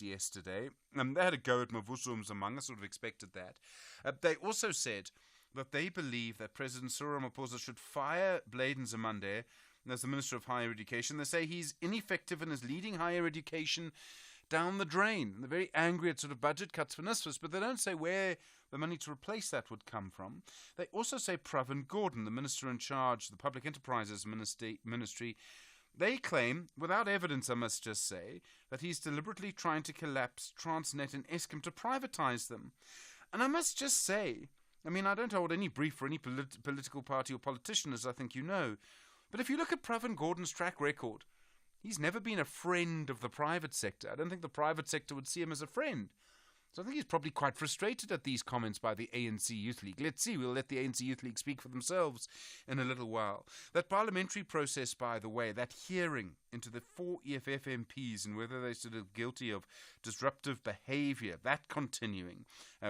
conference yesterday. They had a go at Mavuso Mzamanga, sort of expected that. They also said that they believe that President Cyril Ramaphosa should fire Bladen Nzimande as the Minister of Higher Education. They say he's ineffective and is leading higher education down the drain. They're very angry at sort of budget cuts for NSFAS, but they don't say where the money to replace that would come from. They also say Pravin Gordhan, the Minister in charge of the Public Enterprises Ministry, they claim, without evidence I must just say, that he's deliberately trying to collapse Transnet and Eskom to privatise them. And I must just say, I mean, I don't hold any brief for any political party or politician, as I think you know, but if you look at Pravin Gordhan's track record, he's never been a friend of the private sector. I don't think the private sector would see him as a friend. So I think he's probably quite frustrated at these comments by the ANC Youth League. Let's see, we'll let the ANC Youth League speak for themselves in a little while. That parliamentary process, by the way, that hearing into the 4 EFF MPs and whether they're sort of guilty of disruptive behaviour, that continuing,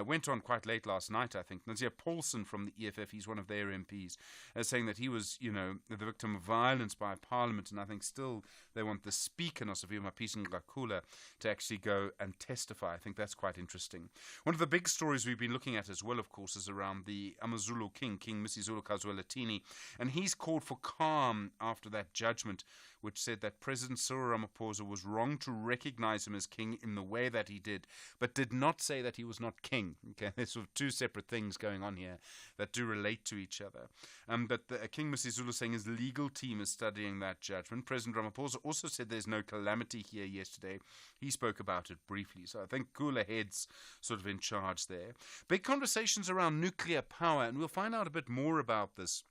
went on quite late last night, I think. Nazir Paulson from the EFF, he's one of their MPs, saying that he was, the victim of violence by Parliament, and I think still they want the Speaker, Nosifio Mapisa Ngakula, to actually go and testify. I think that's quite interesting. One of the big stories we've been looking at as well, of course, is around the Amazulu King Misizulu Kazwelithini, and he's called for calm after that judgment, which said that President Cyril Ramaphosa was wrong to recognize him as king in the way that he did, but did not say that he was not king. Okay, there's sort of two separate things going on here that do relate to each other. But the King Misizulu saying his legal team is studying that judgment. President Ramaphosa also said there's no calamity here yesterday. He spoke about it briefly. So I think cooler heads sort of in charge there. Big conversations around nuclear power, and we'll find out a bit more about this.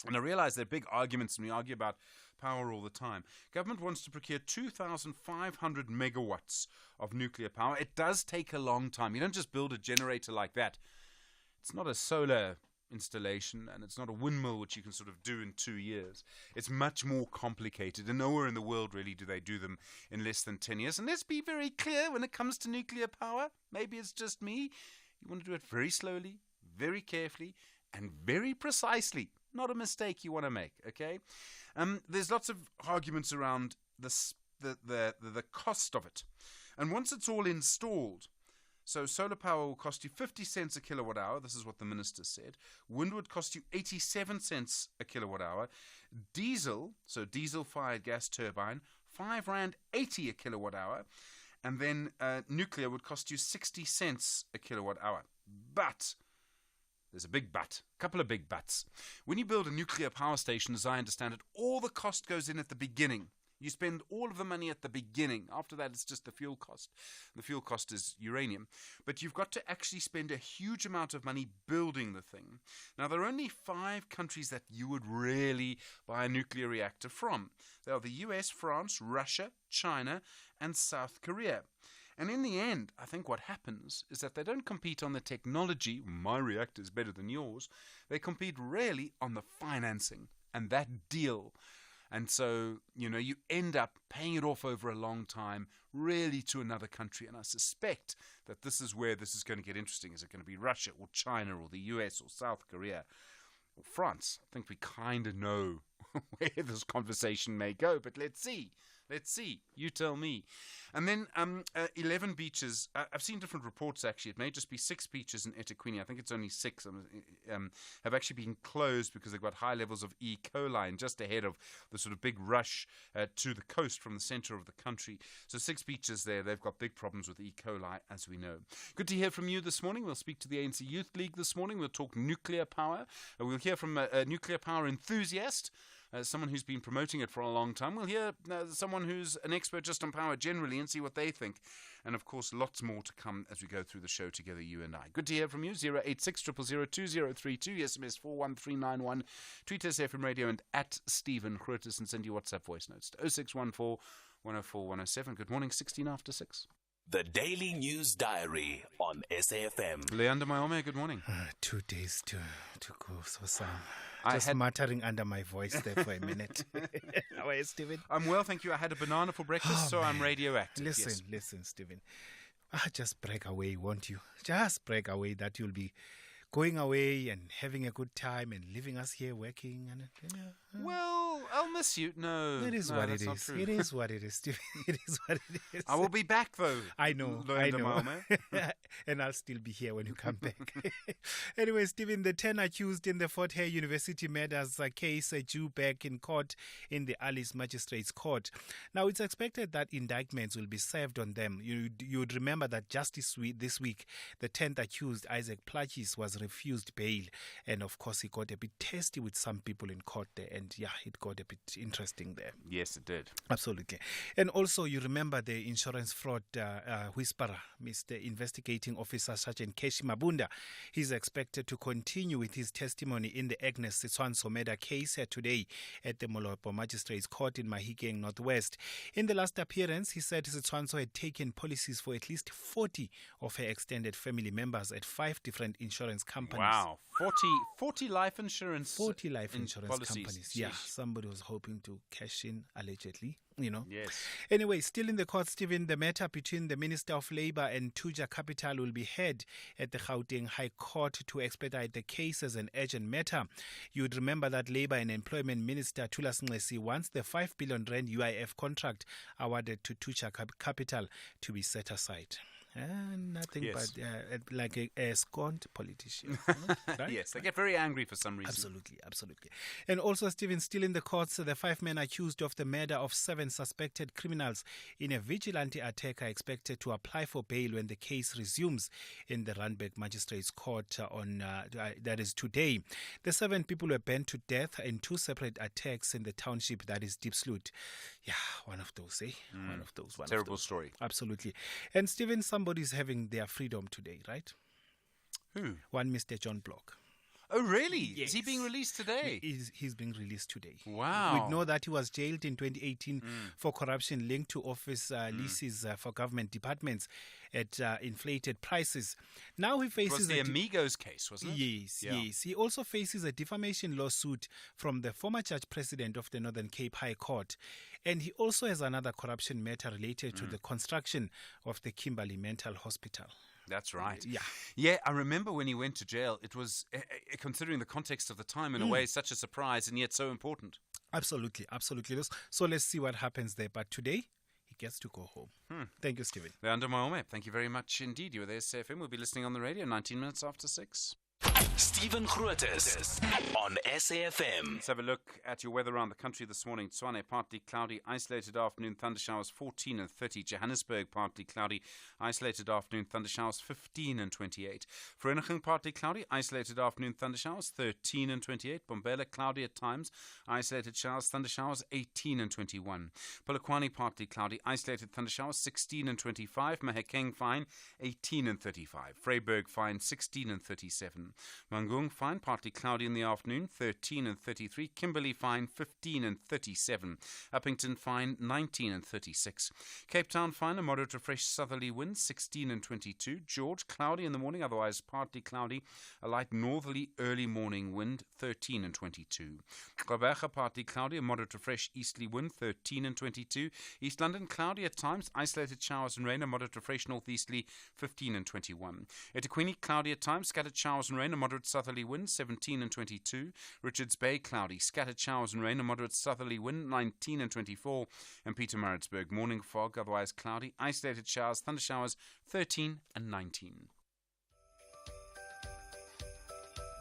And I realise there are big arguments, and we argue about power all the time. Government wants to procure 2,500 megawatts of nuclear power. It does take a long time. You don't just build a generator like that. It's not a solar installation, and it's not a windmill which you can sort of do in 2 years. It's much more complicated, and nowhere in the world really do they do them in less than 10 years. And let's be very clear, when it comes to nuclear power, maybe it's just me, you want to do it very slowly, very carefully, and very precisely. Not a mistake you want to make, okay? There's lots of arguments around the cost of it. And once it's all installed, so solar power will cost you 50 cents a kilowatt hour. This is what the minister said. Wind would cost you 87 cents a kilowatt hour. Diesel, so diesel-fired gas turbine, R5.80 a kilowatt hour. And then nuclear would cost you 60 cents a kilowatt hour. But there's a big but, a couple of big buts. When you build a nuclear power station, as I understand it, all the cost goes in at the beginning. You spend all of the money at the beginning. After that, it's just the fuel cost. The fuel cost is uranium. But you've got to actually spend a huge amount of money building the thing. Now, there are only 5 countries that you would really buy a nuclear reactor from. They are the US, France, Russia, China, and South Korea. And in the end, I think what happens is that they don't compete on the technology, my reactor is better than yours. They compete really on the financing and that deal. And so, you end up paying it off over a long time, really to another country. And I suspect that this is where this is going to get interesting. Is it going to be Russia or China or the US or South Korea or France? I think we kind of know where this conversation may go, but let's see. You tell me. And then 11 beaches. I've seen different reports, actually. It may just be 6 beaches in eThekwini. I think it's only 6. Have actually been closed because they've got high levels of E. coli and just ahead of the sort of big rush to the coast from the centre of the country. So 6 beaches there. They've got big problems with E. coli, as we know. Good to hear from you this morning. We'll speak to the ANC Youth League this morning. We'll talk nuclear power. We'll hear from a nuclear power enthusiast, someone who's been promoting it for a long time. We'll hear someone who's an expert just on power generally and see what they think. And, of course, lots more to come as we go through the show together, you and I. Good to hear from you. 086 000 2032, SMS 41391, Tweet us FM Radio and at Stephen Grootes, and send your WhatsApp voice notes to 0614 104 107. Good morning, 16 after 6. The Daily News Diary on SAFM. Leander Mayome, good morning. 2 days to go, so Sam. Just muttering under my voice there for a minute. How are you, Stephen? I'm well, thank you. I had a banana for breakfast, so I'm radioactive. Listen, Stephen. Just break away, won't you? Just break away that you'll be going away and having a good time and leaving us here working. And Well, I'll miss you. No, It is no, what that's it not is. true. It is what it is, Steve. It is what it is. I will be back, though. I know. And I'll still be here when you come back. Anyway, Stephen, the 10 accused in the Fort Hare University murders case are due back in court in the Alice Magistrates Court. Now, it's expected that indictments will be served on them. You would remember that just this week, the 10th accused, Isaac Plachis, was refused bail. And, of course, he got a bit testy with some people in court there. And, yeah, it got a bit interesting there. Yes, it did. Absolutely. And also, you remember the insurance fraud whisperer, Mr. Investigating Officer Sergeant Keshi Mabunda. He's expected to continue with his testimony in the Agnes Setswan-Someda case today at the Molopo Magistrates Court in Mahikeng Northwest. In the last appearance, he said Setswanso had taken policies for at least 40 of her extended family members at 5 different insurance companies. Wow. 40 life insurance 40 life insurance policies. companies. Yeah, somebody was hoping to cash in, allegedly. Yes. Anyway, still in the court, Stephen, the matter between the Minister of Labour and Tuja Capital will be heard at the Gauteng High Court to expedite the case as an urgent matter. You would remember that Labour and Employment Minister Thulas Nxesi wants the 5 billion rand UIF contract awarded to Tuja Capital to be set aside. Nothing but like a scorned politician. Right? Yes, they get very angry for some reason. Absolutely. And also, Stephen, still in the courts, the 5 men accused of the murder of 7 suspected criminals in a vigilante attack are expected to apply for bail when the case resumes in the Randburg Magistrates Court on that is today. The 7 people were burnt to death in 2 separate attacks in the township that is Diepsloot. Yeah, one of those, eh? One of those. Terrible story. Absolutely. And Stephen, somebody's having their freedom today, right? Who? One Mr. John Block. Oh, really? Yes. Is he being released today? He's being released today. Wow. We know that he was jailed in 2018 for corruption linked to office leases for government departments at inflated prices. Now he faces... It was the Amigos case, wasn't it? Yes. He also faces a defamation lawsuit from the former judge president of the Northern Cape High Court. And he also has another corruption matter related to the construction of the Kimberley Mental Hospital. That's right. Yeah, I remember when he went to jail, it was, considering the context of the time, in a way, such a surprise and yet so important. Absolutely. So let's see what happens there. But today, he gets to go home. Thank you, Stephen. Leander Maome, thank you very much indeed. You were there, SAFM. We'll be listening on the radio 19 minutes after 6. Stephen Grootes on SAFM. Let's have a look at your weather around the country this morning. Tshwane, partly cloudy, isolated afternoon thundershowers 14 and 30. Johannesburg, partly cloudy, isolated afternoon thundershowers 15 and 28. Vereeniging, partly cloudy, isolated afternoon thundershowers 13 and 28. Bombela, cloudy at times, isolated showers, thundershowers 18 and 21. Polokwane, partly cloudy, isolated thundershowers 16 and 25. Mahikeng, fine 18 and 35. Vryburg, fine 16 and 37. Mangung, fine, partly cloudy in the afternoon, 13 and 33. Kimberley, fine, 15 and 37. Uppington, fine, 19 and 36. Cape Town, fine, a moderate to fresh southerly wind, 16 and 22. George, cloudy in the morning, otherwise partly cloudy. A light northerly early morning wind, 13 and 22. Gqeberha, partly cloudy, a moderate to fresh easterly wind, 13 and 22. East London, cloudy at times, isolated showers and rain, a moderate to fresh northeasterly, 15 and 21. eThekwini, cloudy at times, scattered showers and rain, a moderate southerly wind, 17 and 22. Richards Bay, cloudy, scattered showers and rain, a moderate southerly wind, 19 and 24. And Pietermaritzburg, morning fog, otherwise cloudy, isolated showers, thunder showers, 13 and 19.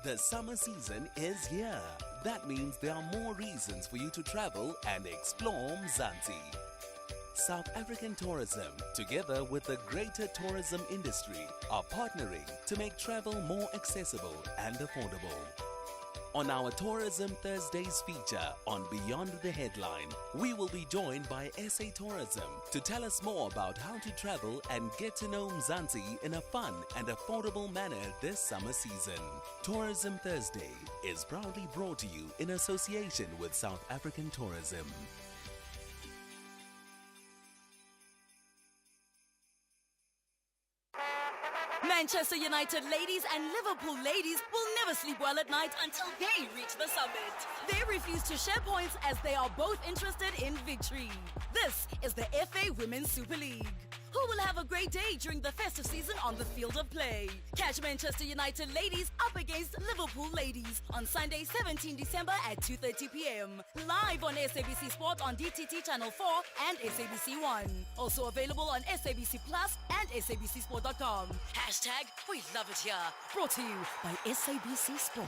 The summer season is here. That means there are more reasons for you to travel and explore Mzansi. South African Tourism, together with the greater tourism industry, are partnering to make travel more accessible and affordable. On our Tourism Thursdays feature on Beyond the Headline, we will be joined by SA Tourism to tell us more about how to travel and get to know Mzansi in a fun and affordable manner this summer season. Tourism Thursday is proudly brought to you in association with South African Tourism. Manchester United ladies and Liverpool ladies will never sleep well at night until they reach the summit. They refuse to share points as they are both interested in victory. This is the FA Women's Super League. who will have a great day during the festive season on the field of play. Catch Manchester United ladies up against Liverpool ladies on Sunday, 17 December at 2:30 p.m. Live on SABC Sport on DTT Channel 4 and SABC 1. Also available on SABC Plus and SABCSport.com. #We love it here. Brought to you by SABC Sport.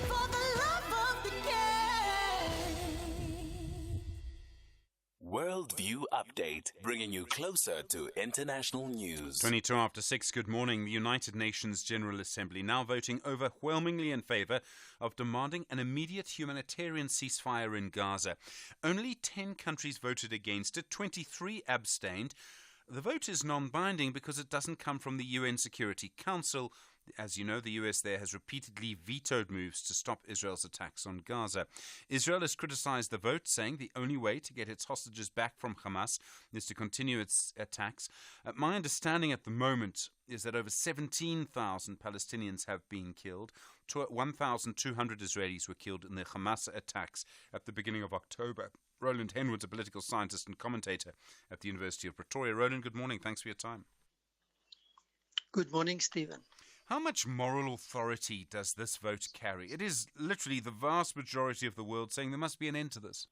For the love of the game. Worldview Update, bringing you closer to international news. 22 after 6, good morning. The United Nations General Assembly now voting overwhelmingly in favor of demanding an immediate humanitarian ceasefire in Gaza. Only 10 countries voted against it, 23 abstained. The vote is non-binding because it doesn't come from the UN Security Council. As you know, the US there has repeatedly vetoed moves to stop Israel's attacks on Gaza. Israel has criticized the vote, saying the only way to get its hostages back from Hamas is to continue its attacks. My understanding at the moment is that over 17,000 Palestinians have been killed. 1,200 Israelis were killed in the Hamas attacks at the beginning of October. Roland Henwood's a political scientist and commentator at the University of Pretoria. Roland, good morning. Thanks for your time. Good morning, Stephen. How much moral authority does this vote carry? It is literally the vast majority of the world saying there must be an end to this.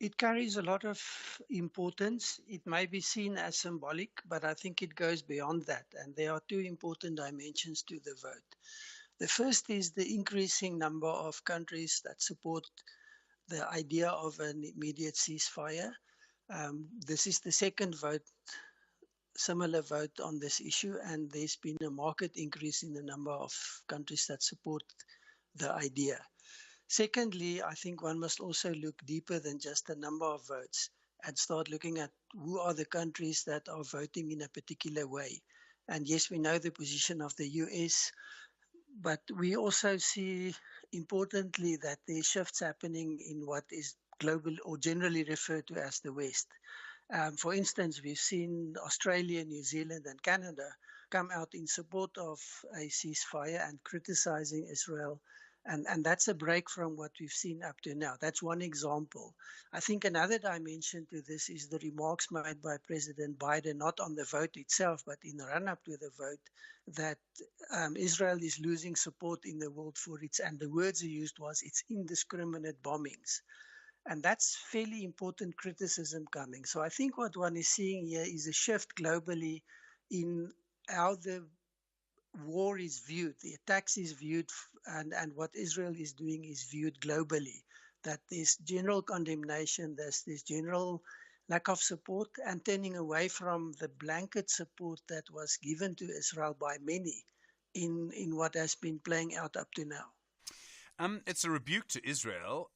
It carries a lot of importance. It may be seen as symbolic, but I think it goes beyond that. And there are two important dimensions to the vote. The first is the increasing number of countries that support the idea of an immediate ceasefire. This is the second similar vote on this issue, and there's been a marked increase in the number of countries that support the idea. Secondly, I think one must also look deeper than just the number of votes and start looking at who are the countries that are voting in a particular way. And yes, we know the position of the US, but we also see importantly that there are shifts happening in what is global or generally referred to as the West. For instance, we've seen Australia, New Zealand and Canada come out in support of a ceasefire and criticizing Israel. And that's a break from what we've seen up to now. That's one example. I think another dimension to this is the remarks made by President Biden, not on the vote itself, but in the run-up to the vote, that Israel is losing support in the world for its, and the words he used was, its indiscriminate bombings. And that's fairly important criticism coming. So I think what one is seeing here is a shift globally in how the war is viewed, the attacks is viewed, and what Israel is doing is viewed globally. That there's general condemnation, there's general lack of support, and turning away from the blanket support that was given to Israel by many in what has been playing out up to now. It's a rebuke to Israel.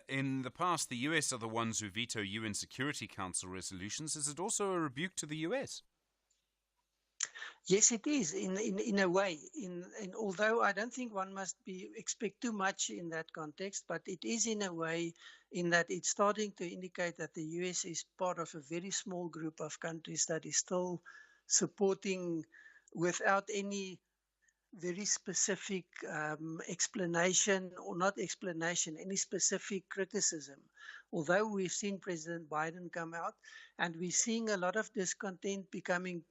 In the past, the US are the ones who veto UN Security Council resolutions. Is it also a rebuke to the US? Yes, it is, in a way. Although I don't think one must expect too much in that context, but it is in a way in that it's starting to indicate that the US is part of a very small group of countries that is still supporting without any very specific explanation, or not explanation, any specific criticism. Although we've seen President Biden come out, and we're seeing a lot of discontent becoming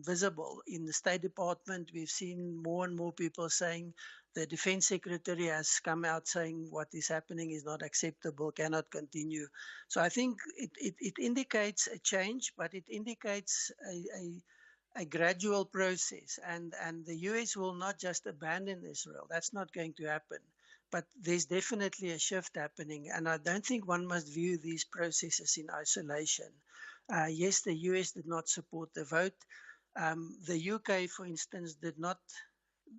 visible in the State Department. We've seen more and more people saying the Defense Secretary has come out saying what is happening is not acceptable, cannot continue. So I think it indicates a change, but it indicates a gradual process, and the US will not just abandon Israel. That's not going to happen. But there's definitely a shift happening, and I don't think one must view these processes in isolation. Yes, the US did not support the vote. The UK, for instance, did not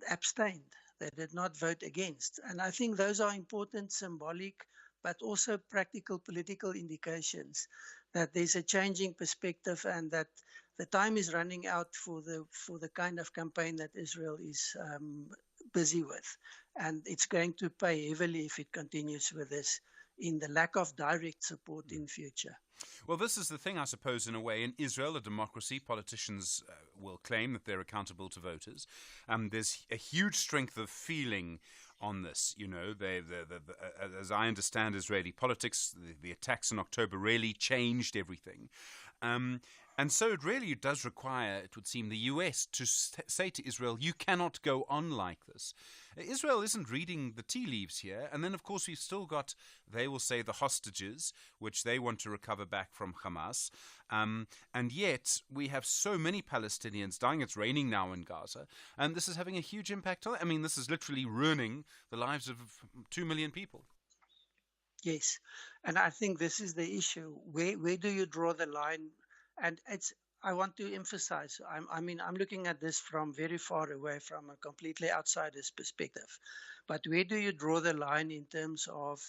abstain. They did not vote against. And I think those are important symbolic, but also practical political indications that there's a changing perspective, and that the time is running out for the kind of campaign that Israel is busy with. And it's going to pay heavily if it continues with this, in the lack of direct support in future. Well, this is the thing, I suppose, in a way. In Israel, a democracy, politicians will claim that they're accountable to voters. There's a huge strength of feeling on this. You know, as I understand Israeli politics, the attacks in October really changed everything. And so it really does require, it would seem, the US to say to Israel, you cannot go on like this. Israel isn't reading the tea leaves here. And then, of course, we've still got, they will say, the hostages, which they want to recover back from Hamas. And yet we have so many Palestinians dying. It's raining now in Gaza. And this is having a huge impact on, I mean, this is literally ruining the lives of 2 million people. Yes. And I think this is the issue. Where do you draw the line? And I want to emphasize, I'm looking at this from very far away, from a completely outsider's perspective. But where do you draw the line in terms of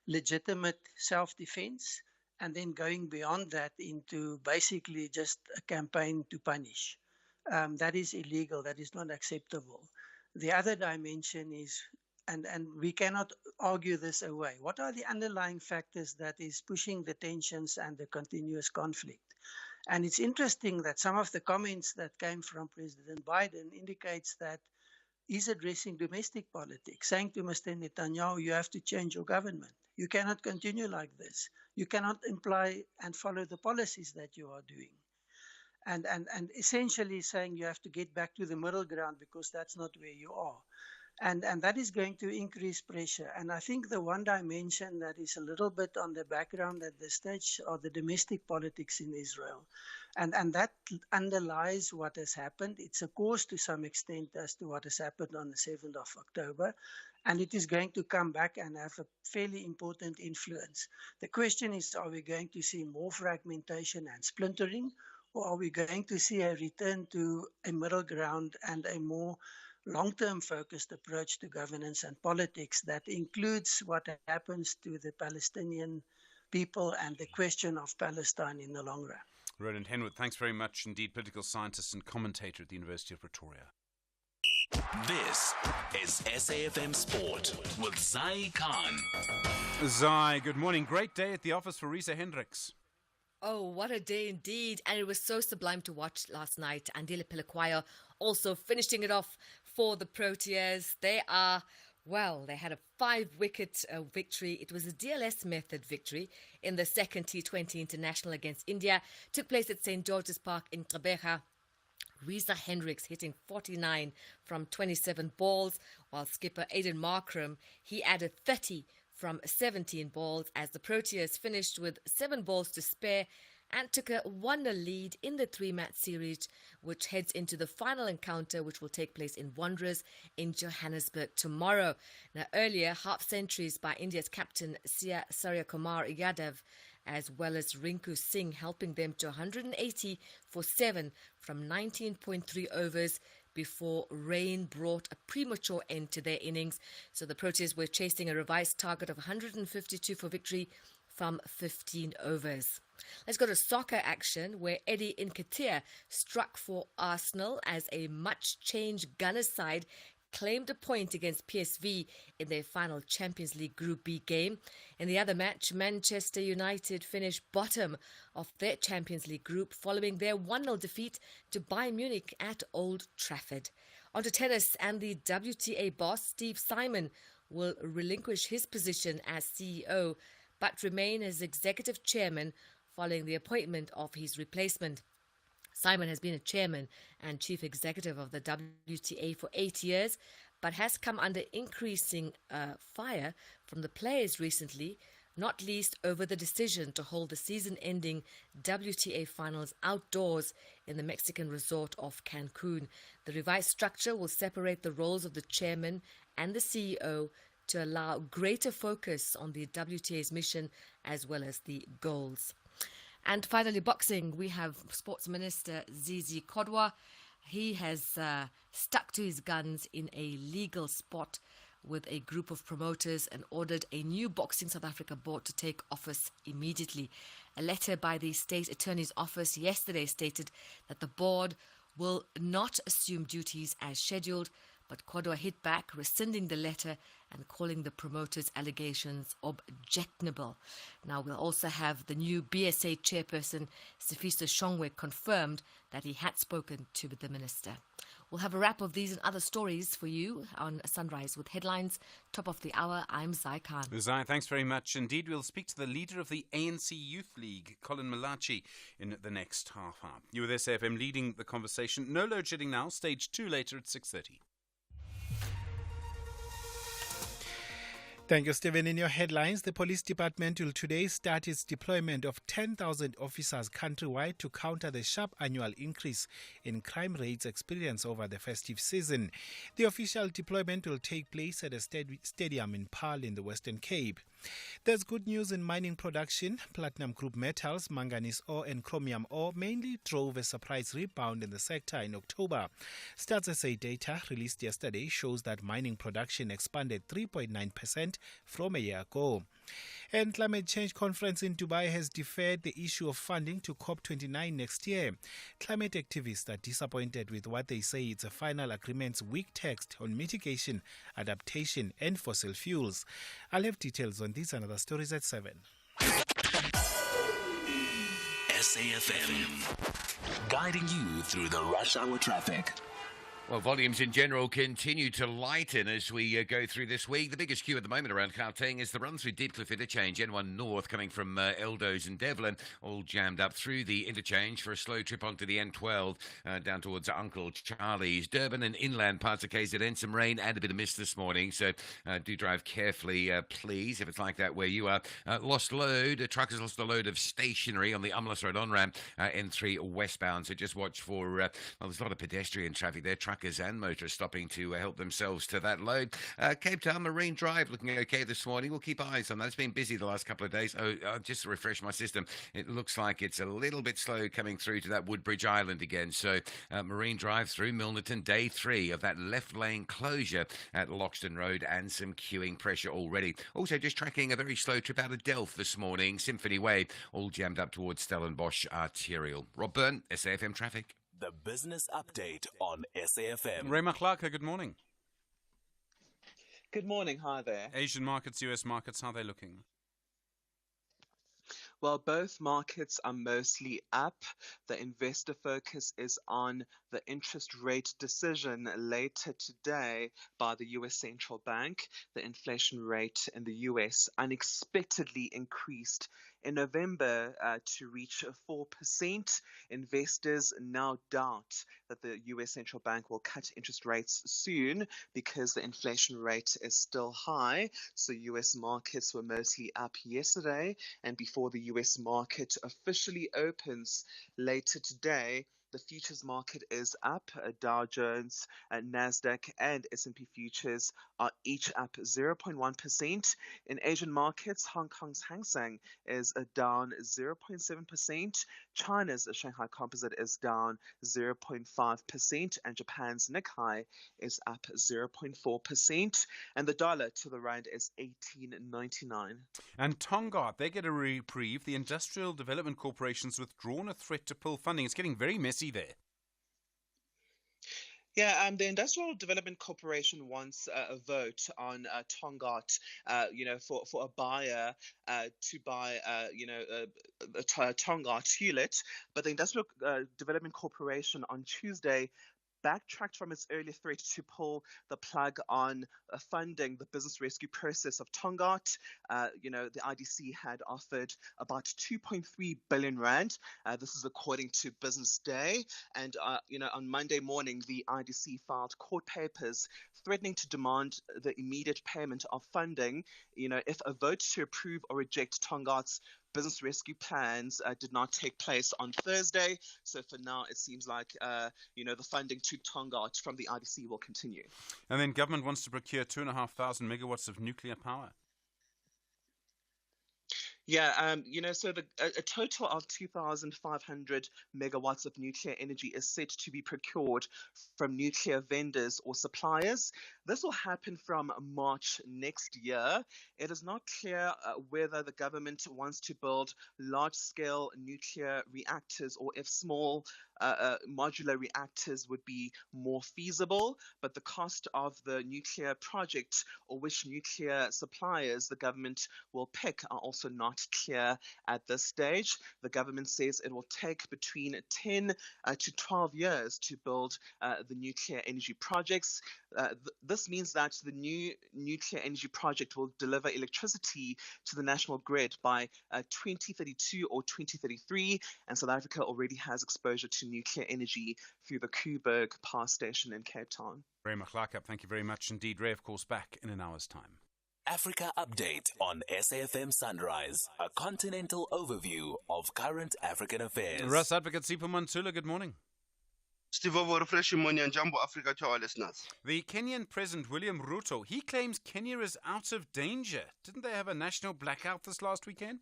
legitimate self-defense and then going beyond that into basically just a campaign to punish? That is illegal. That is not acceptable. The other dimension is, and we cannot argue this away, what are the underlying factors that is pushing the tensions and the continuous conflict? And it's interesting that some of the comments that came from President Biden indicates that he's addressing domestic politics, saying to Mr. Netanyahu, you have to change your government. You cannot continue like this. You cannot imply and follow the policies that you are doing. And essentially saying you have to get back to the middle ground because that's not where you are. And that is going to increase pressure. And I think the one dimension that is a little bit on the background at this stage are the domestic politics in Israel. And that underlies what has happened. It's a cause to some extent as to what has happened on the 7th of October. And it is going to come back and have a fairly important influence. The question is, are we going to see more fragmentation and splintering? Or are we going to see a return to a middle ground and a more long-term focused approach to governance and politics that includes what happens to the Palestinian people and the question of Palestine in the long run? Roland Henwood, thanks very much indeed, political scientist and commentator at the University of Pretoria. This is SAFM Sport with Zai Khan. Zai, good morning. Great day at the office for Risa Hendricks. Oh, what a day indeed. And it was so sublime to watch last night. Andile Pelekwayo also finishing it off for the Proteas. They had a 5-wicket victory. It was a DLS method victory in the second T20 International against India. Took place at St. George's Park in Gqeberha. Risa Hendricks hitting 49 from 27 balls, while skipper Aidan Markram, he added 30 from 17 balls as the Proteas finished with 7 balls to spare and took a 1-0 lead in the 3-match series, which heads into the final encounter, which will take place in Wanderers in Johannesburg tomorrow. Now, earlier, half-centuries by India's captain Surya Kumar Yadav, as well as Rinku Singh, helping them to 180 for 7 from 19.3 overs before rain brought a premature end to their innings. So the Proteas were chasing a revised target of 152 for victory from 15 overs. Let's go to soccer action, where Eddie Nketiah struck for Arsenal as a much-changed Gunners side claimed a point against PSV in their final Champions League Group B game. In the other match, Manchester United finished bottom of their Champions League group following their 1-0 defeat to Bayern Munich at Old Trafford. On to tennis, and the WTA boss, Steve Simon, will relinquish his position as CEO but remain as executive chairman following the appointment of his replacement. Simon has been a chairman and chief executive of the WTA for 8 years, but has come under increasing fire from the players recently, not least over the decision to hold the season-ending WTA finals outdoors in the Mexican resort of Cancun. The revised structure will separate the roles of the chairman and the CEO to allow greater focus on the WTA's mission as well as the goals. And finally, boxing, we have Sports Minister Zizi Kodwa. He has stuck to his guns in a legal spot with a group of promoters and ordered a new Boxing South Africa board to take office immediately. A letter by the State Attorney's Office yesterday stated that the board will not assume duties as scheduled, but Kodwa hit back, rescinding the letter and calling the promoters' allegations objectionable. Now, we'll also have the new BSA chairperson, Sifiso Shongwe, confirmed that he had spoken to the minister. We'll have a wrap of these and other stories for you on Sunrise with headlines. Top of the hour, I'm Zai Khan. Zai, thanks very much. Indeed, we'll speak to the leader of the ANC Youth League, Colin Malachi, in the next half hour. You with SAFM leading the conversation. No load shedding now. Stage 2 later at 6:30. Thank you, Stephen. In your headlines, the police department will today start its deployment of 10,000 officers countrywide to counter the sharp annual increase in crime rates experienced over the festive season. The official deployment will take place at a stadium in Paarl in the Western Cape. There's good news in mining production. Platinum group metals, manganese ore and chromium ore mainly drove a surprise rebound in the sector in October. Stats SA data released yesterday shows that mining production expanded 3.9% from a year ago. And climate change conference in Dubai has deferred the issue of funding to COP29 next year. Climate activists are disappointed with what they say is a final agreement's weak text on mitigation, adaptation and fossil fuels. I'll have details on these and other stories at 7. SAFM, guiding you through the rush hour traffic. Well, volumes in general continue to lighten as we go through this week. The biggest queue at the moment around Gauteng is the run through Deepcliff interchange, N1 North coming from Eldos and Devlin, all jammed up through the interchange for a slow trip onto the N12 down towards Uncle Charlie's. Durban and inland parts of KZN, some rain and a bit of mist this morning, so do drive carefully, please, if it's like that where you are. Lost load, a truck has lost a load of stationery on the Umlas Road on-ramp, N3 westbound, so just watch for, well, there's a lot of pedestrian traffic there, truckers and motorists stopping to help themselves to that load. Cape Town Marine Drive looking okay this morning. We'll keep eyes on that. It's been busy the last couple of days. Just to refresh my system, it looks like it's a little bit slow coming through to that Woodbridge Island again. So Marine Drive through Milnerton, day 3 of that left lane closure at Loxton Road and some queuing pressure already. Also just tracking a very slow trip out of Delft this morning, Symphony Way, all jammed up towards Stellenbosch Arterial. Rob Byrne, SAFM Traffic. The business update on SAFM. Ray Maclarka, good morning. Good morning. Hi there. Asian markets, US markets, how are they looking? Well, both markets are mostly up. The investor focus is on the interest rate decision later today by the US Central Bank. The inflation rate in the US unexpectedly increased in November to reach 4%. Investors now doubt that the US Central Bank will cut interest rates soon because the inflation rate is still high. So US markets were mostly up yesterday, and before the US market officially opens later today, the futures market is up. Dow Jones, Nasdaq and S&P futures are each up 0.1%. In Asian markets, Hong Kong's Hang Seng is down 0.7%. China's Shanghai Composite is down 0.5%. And Japan's Nikkei is up 0.4%. And the dollar to the rand is 18.99. And Tongaat, they get a reprieve. The Industrial Development Corporation's withdrawn a threat to pull funding. It's getting very messy there. Yeah, the Industrial Development Corporation wants a vote on Tongaat, for a buyer to buy, a Tongaat Hewlett. But the Industrial Development Corporation on Tuesday backtracked from its earlier threat to pull the plug on funding the business rescue process of Tongaat. The IDC had offered about 2.3 billion rand. This is according to Business Day. And, on Monday morning, the IDC filed court papers threatening to demand the immediate payment of funding, if a vote to approve or reject Tongaat's business rescue plans did not take place on Thursday. So for now, it seems like, the funding to Tongaat from the IDC will continue. And then government wants to procure 2,500 megawatts of nuclear power. Yeah, so a total of 2,500 megawatts of nuclear energy is set to be procured from nuclear vendors or suppliers. This will happen from March next year. It is not clear whether the government wants to build large-scale nuclear reactors or if small modular reactors would be more feasible, but the cost of the nuclear project or which nuclear suppliers the government will pick are also not clear at this stage. The government says it will take between 10 to 12 years to build the nuclear energy projects. This means that the new nuclear energy project will deliver electricity to the national grid by 2032 or 2033, and South Africa already has exposure to nuclear energy through the Koeberg power station in Cape Town. Ray McClarkup, thank you very much indeed. Ray, of course, back in an hour's time. Africa Update on SAFM Sunrise, a continental overview of current African affairs. Russ Advocate Sipho Mantula, good morning. Steve over refreshing money and Jumbo Africa to our listeners. The Kenyan President William Ruto, he claims Kenya is out of danger. Didn't they have a national blackout this last weekend?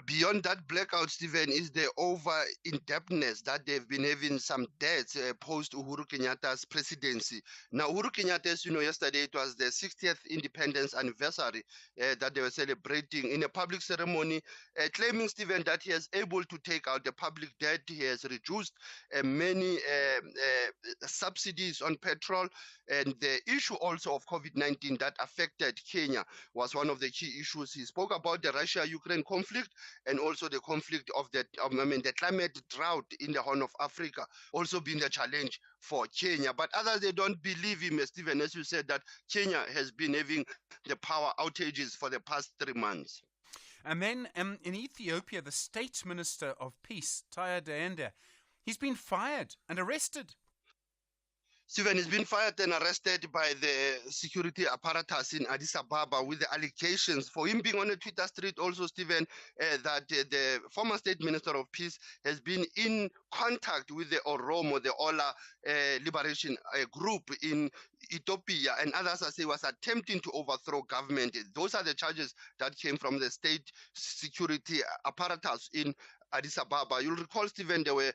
Beyond that blackout, Stephen, is the over-indebtedness that they've been having some debts post Uhuru Kenyatta's presidency. Now, Uhuru Kenyatta, as you know, yesterday it was the 60th independence anniversary that they were celebrating in a public ceremony, claiming, Stephen, that he is able to take out the public debt. He has reduced many subsidies on petrol, and the issue also of COVID-19 that affected Kenya was one of the key issues. He spoke about the Russia-Ukraine conflict, and also the conflict of the climate drought in the Horn of Africa, also being the challenge for Kenya. But others, they don't believe him, Stephen, as you said, that Kenya has been having the power outages for the past 3 months. And then in Ethiopia, the State Minister of Peace, Taye Deende, he's been fired and arrested. Stephen has been fired and arrested by the security apparatus in Addis Ababa with the allegations for him being on a Twitter street also, Stephen, that the former State Minister of Peace has been in contact with the Oromo, the Ola Liberation Group in Ethiopia, and others as he was attempting to overthrow government. Those are the charges that came from the state security apparatus in Addis Ababa. You'll recall, Stephen, there were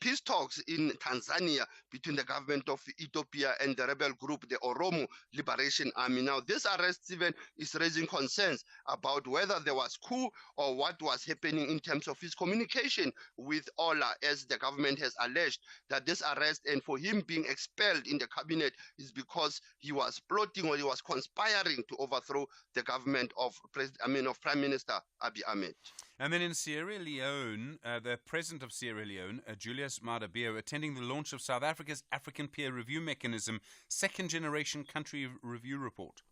peace talks in Tanzania between the government of Ethiopia and the rebel group, the Oromo Liberation Army. Now, this arrest, Stephen, is raising concerns about whether there was coup or what was happening in terms of his communication with Ola, as the government has alleged that this arrest and for him being expelled in the cabinet is because he was plotting or he was conspiring to overthrow the government of Prime Minister Abiy Ahmed. And then in Sierra Leone, the president of Sierra Leone, Julius Maada Bio, attending the launch of South Africa's African Peer Review Mechanism, second generation country review report.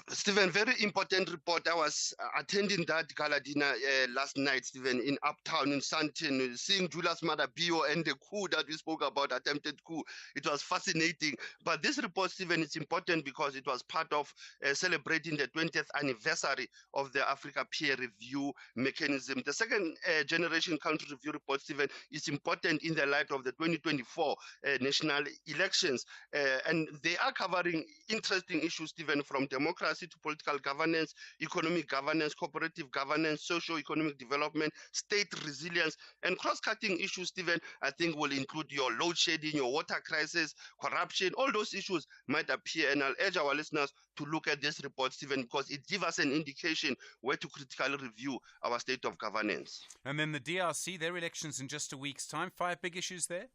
Stephen, very important report. I was attending that gala dinner last night, Stephen, in Uptown in Sandton, seeing Julius Maada Bio and the coup that we spoke about, attempted coup. It was fascinating. But this report, Stephen, is important because it was part of celebrating the 20th anniversary of the Africa Peer Review Mechanism. The second generation country review report, Stephen, is important in the light of the 2024 national elections. And they are covering interesting issues, Stephen, from democracy to political governance, economic governance, cooperative governance, socio-economic development, state resilience, and cross-cutting issues, Stephen, I think will include your load shedding, your water crisis, corruption. All those issues might appear, and I'll urge our listeners to look at this report, Stephen, because it gives us an indication where to critically review our state of governance. And then the DRC, their elections in just a week's time. 5 big issues there?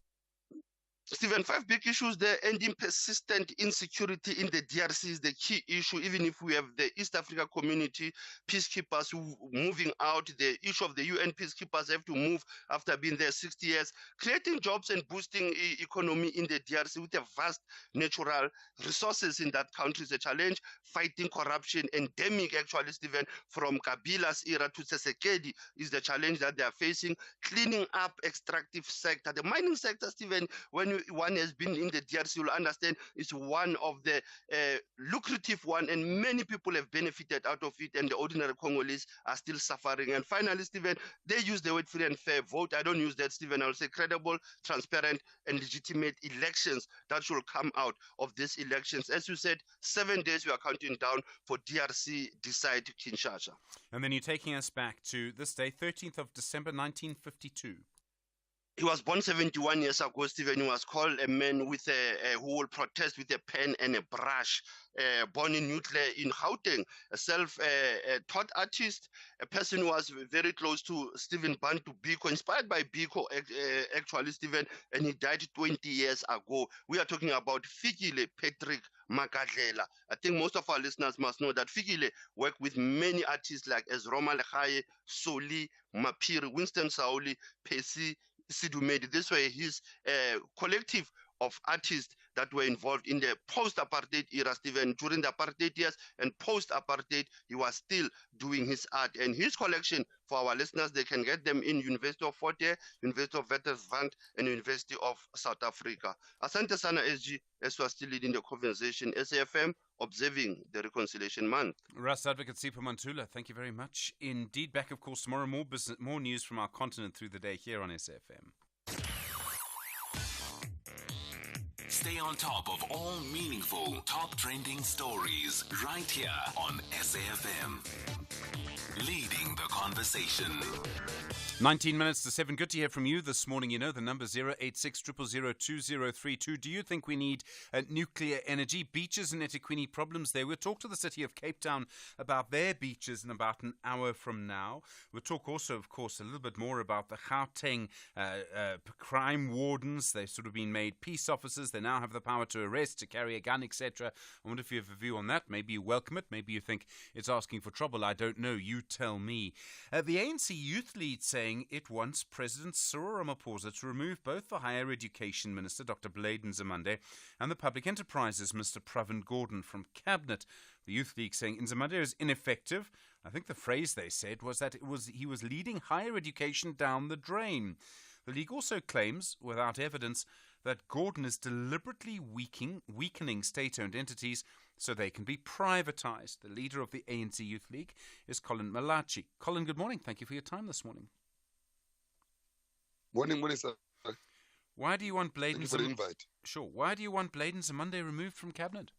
Stephen, 5 big issues there. Ending persistent insecurity in the DRC is the key issue. Even if we have the East Africa community peacekeepers moving out, the issue of the UN peacekeepers have to move after being there 60 years. Creating jobs and boosting economy in the DRC with the vast natural resources in that country is a challenge. Fighting corruption, endemic actually, Stephen, from Kabila's era to Tshisekedi is the challenge that they are facing. Cleaning up extractive sector. The mining sector, Stephen, when one has been in the DRC, you'll understand it's one of the lucrative one, and many people have benefited out of it, and the ordinary Congolese are still suffering. And finally, Stephen, they use the word free and fair vote. I don't use that, Stephen. I'll say credible, transparent, and legitimate elections that should come out of these elections. As you said, 7 days we are counting down for DRC decide Kinshasa. And then you're taking us back to this day, 13th of December, 1952. He was born 71 years ago, Stephen. He was called a man with who will protest with a pen and a brush. Born in Nutle in Gauteng, a self-taught artist, a person who was very close to Stephen Bantu Biko, inspired by Biko, actually, Stephen, and he died 20 years ago. We are talking about Fikile Patrick Makadlela. I think most of our listeners must know that Fikile worked with many artists like Ezroma Lechaye, Soli, Mapiri, Winston Sauli, Pesi, Sidumedi. This were his collective of artists that were involved in the post-apartheid era, Stephen. During the apartheid years and post-apartheid, he was still doing his art. And his collection, for our listeners, they can get them in University of Fort Hare, University of Witwatersrand, and University of South Africa. Asante sana SG, as we are still leading the conversation, SAFM, observing the Reconciliation Month. Ras Advocate Sipho Mantula, thank you very much indeed. Back, of course, tomorrow, more news from our continent through the day here on SAFM. Stay on top of all meaningful, top trending stories right here on SAFM. Leading the conversation. 19 minutes to 7. Good to hear from you this morning. You know the number 086 000 2032. Do you think we need nuclear energy? Beaches in eThekwini, problems there. We'll talk to the city of Cape Town about their beaches in about an hour from now. We'll talk also, of course, a little bit more about the Gauteng crime wardens. They've sort of been made peace officers. They now have the power to arrest, to carry a gun, etc. I wonder if you have a view on that. Maybe you welcome it. Maybe you think it's asking for trouble. I don't know. You tell me. The ANC Youth Lead saying it wants President Cyril Ramaphosa to remove both the Higher Education Minister, Dr. Bladen Nzimande, and the Public Enterprises Minister Pravin Gordhan from Cabinet. The Youth League saying Nzimande is ineffective. I think the phrase they said was that he was leading higher education down the drain. The League also claims, without evidence, that Gordhan is deliberately weakening state-owned entities so they can be privatised. The leader of the ANC Youth League is Colin Malachi. Colin, good morning. Thank you for your time this morning. Morning, sir. Why do you want Bladen? Thank you for the invite. Sure. Why do you want Bladen Nzimande removed from cabinet?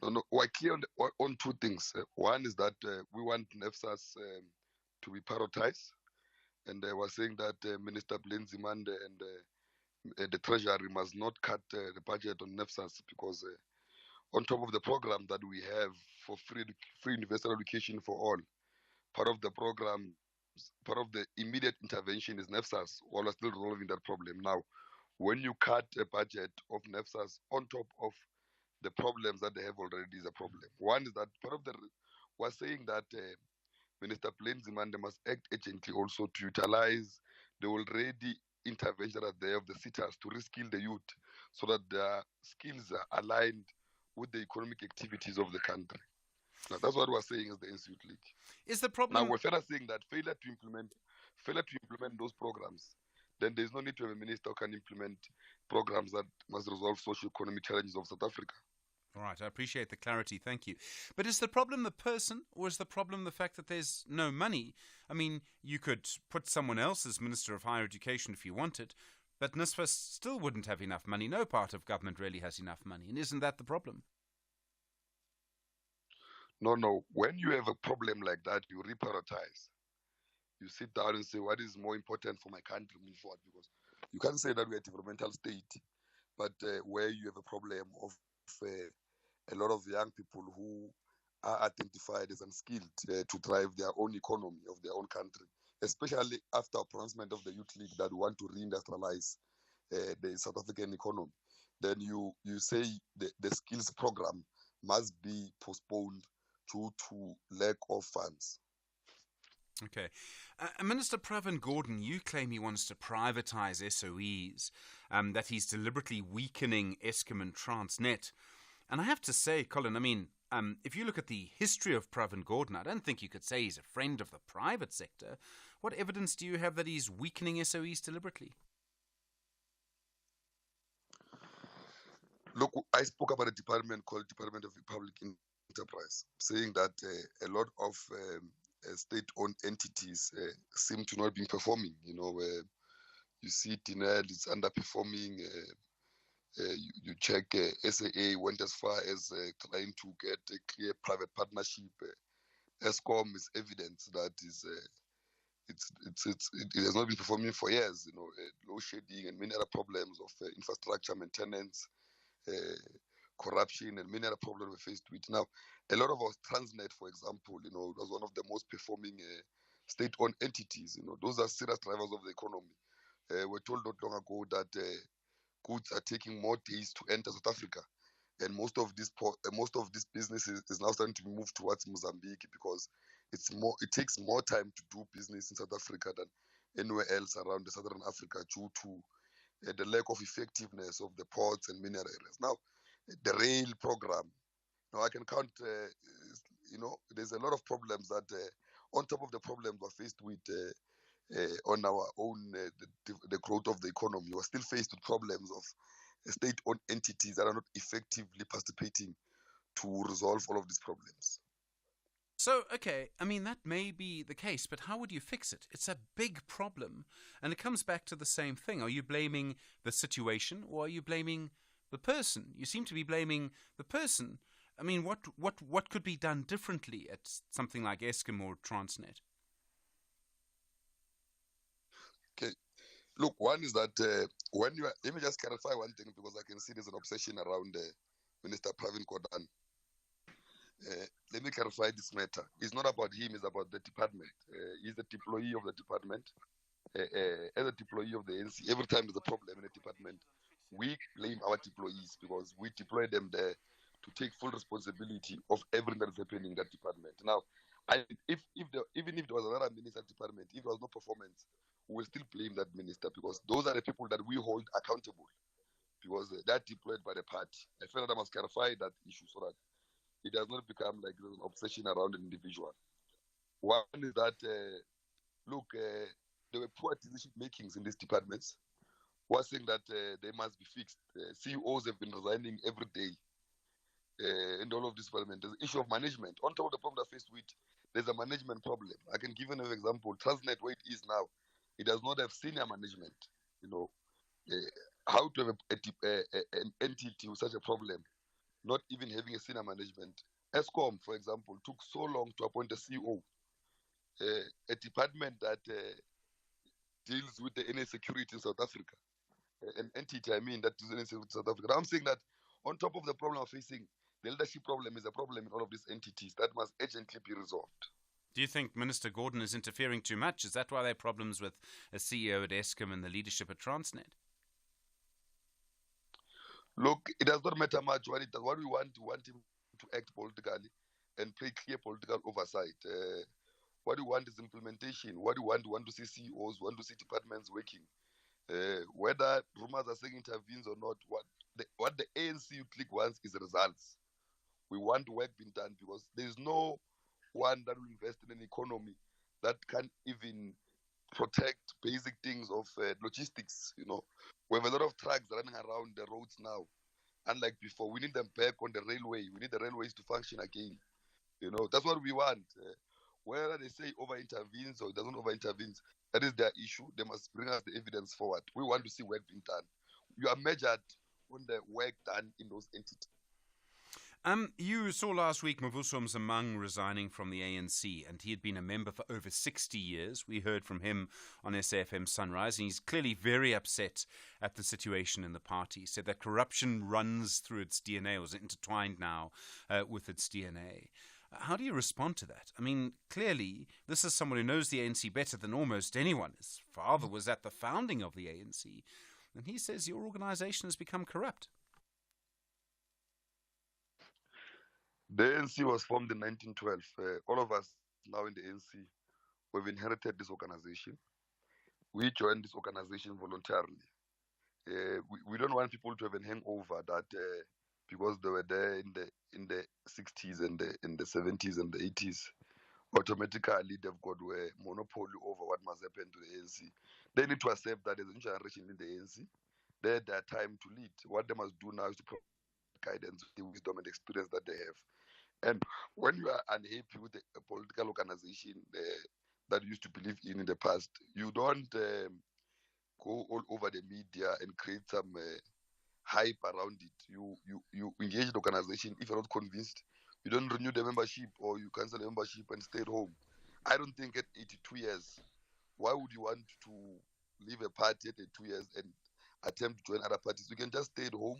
No. We're clear on two things. One is that we want NEFSAS to be prioritized, and we're saying that Minister Bladen Nzimande and the Treasury must not cut the budget on NEFSAS because on top of the program that we have for free universal education for all, part of the program. Part of the immediate intervention is NEFSAS, while we're still resolving that problem. Now, when you cut a budget of NEFSAS on top of the problems that they have already is a problem. One is that we're saying that Minister Bladen Nzimande must act urgently also to utilize the already interventions that are there of the sitters to reskill the youth so that their skills are aligned with the economic activities of the country. Now, that's what we're saying as the Institute League. Is the problem... Now, we're further saying that failure to implement those programs, then there's no need to have a minister who can implement programs that must resolve socio-economic challenges of South Africa. All right, I appreciate the clarity. Thank you. But is the problem the person, or is the problem the fact that there's no money? I mean, you could put someone else as Minister of Higher Education if you wanted, but NSFAS still wouldn't have enough money. No part of government really has enough money. And isn't that the problem? No. When you have a problem like that, you reprioritize. You sit down and say, what is more important for my country moving forward? Because you can't say that we're a developmental state, but where you have a problem of a lot of young people who are identified as unskilled to drive their own economy of their own country, especially after a pronouncement of the Youth League that want to reindustrialize the South African economy, then you say the skills program must be postponed due to lack of funds. Okay. Minister Pravin Gordhan, you claim he wants to privatise SOEs, that he's deliberately weakening Eskom and Transnet. And I have to say, Colin, I mean, if you look at the history of Pravin Gordhan, I don't think you could say he's a friend of the private sector. What evidence do you have that he's weakening SOEs deliberately? Look, I spoke about a department called Department of Public Enterprise, saying that a lot of state-owned entities seem to not be performing. You see Tinel is underperforming. You check SAA went as far as trying to get a clear private partnership. Eskom is evidence that is it has not been performing for years. Load shedding and many other problems of infrastructure maintenance, corruption, and many other problems we're faced with. Now, a lot of our Transnet, for example, was one of the most performing state-owned entities. Those are serious drivers of the economy. We're told not long ago that goods are taking more days to enter South Africa, and most of this business is now starting to move towards Mozambique because it takes more time to do business in South Africa than anywhere else around the Southern Africa due to the lack of effectiveness of the ports and many other areas. Now, the rail program. Now I can count. There's a lot of problems that, on top of the problems we're faced with on our own, the growth of the economy, we're still faced with problems of state-owned entities that are not effectively participating to resolve all of these problems. So, okay, I mean, that may be the case, but how would you fix it? It's a big problem, and it comes back to the same thing. Are you blaming the situation, or are you blaming the person? You seem to be blaming the person. I mean, what could be done differently at something like Eskom or Transnet? Okay, look, one is that let me just clarify one thing, because I can see there's an obsession around Minister Pravin Gordhan. Let me clarify this matter. It's not about him, it's about the department. He's the deployee of the department. As a deployee of the ANC, every time there's a problem in the department, we blame our deployees because we deploy them there to take full responsibility of everything that is happening in that department. Now, even if there was another minister department, if there was no performance, we will still blame that minister because those are the people that we hold accountable because they're deployed by the party. I feel that I must clarify that issue so that it does not become like an obsession around an individual. One is that, there were poor decision makings in these departments. One saying that they must be fixed. CEOs have been resigning every day in all of this department. There's an issue of management. On top of the problem they're faced with, there's a management problem. I can give you an example. Transnet, where it is now, it does not have senior management. How to have an entity with such a problem, not even having a senior management. Eskom, for example, took so long to appoint a CEO, a department that deals with the energy security in South Africa, an entity, that deals with energy security in South Africa. I'm saying that on top of the problem we're facing, the leadership problem is a problem in all of these entities that must urgently be resolved. Do you think Minister Gordhan is interfering too much? Is that why there are problems with a CEO at Eskom and the leadership at Transnet? Look, it does not matter much what it does. What we want him to act politically and play clear political oversight. What we want is implementation. What we want to see CEOs, want to see departments working. Whether rumors are saying intervenes or not, what the ANC clique wants is results. We want work being done because there is no one that will invest in an economy that can even protect basic things of logistics. We have a lot of trucks running around the roads now, unlike before. We need them back on the railway. We need the railways to function again. That's what we want. Whether they say over intervenes or it doesn't over intervenes, that is their issue. They must bring us the evidence forward. We want to see work being done. You are measured on the work done in those entities. You saw last week Mavuso Mzamang resigning from the ANC, and he had been a member for over 60 years. We heard from him on SAFM Sunrise, and he's clearly very upset at the situation in the party. He said that corruption runs through its DNA, or is intertwined now with its DNA. How do you respond to that? I mean, clearly, this is someone who knows the ANC better than almost anyone. His father was at the founding of the ANC, and he says your organization has become corrupt. The ANC was formed in 1912. All of us now in the ANC, we've inherited this organization. We joined this organization voluntarily. We don't want people to have a hangover that because they were there in the 60s and in the 70s and the 80s, automatically they've got a monopoly over what must happen to the ANC. They need to accept that there's a new generation in the ANC. They had their time to lead. What they must do now is to provide guidance, the wisdom and experience that they have. And when you are unhappy with a political organization that you used to believe in the past, you don't go all over the media and create some hype around it. You engage the organization. If you're not convinced, you don't renew the membership or you cancel the membership and stay at home. I don't think at 82 years why would you want to leave a party at 2 years and attempt to join other parties? You can just stay at home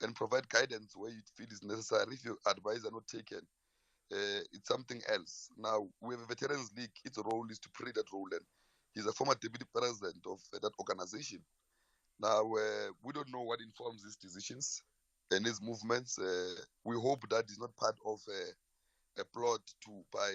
and provide guidance where you feel is necessary. If your advice are not taken, it's something else. Now, we have a Veterans League. Its role is to play that role, and he's a former deputy president of that organization. Now, we don't know what informs his decisions and his movements. We hope that is not part of a plot by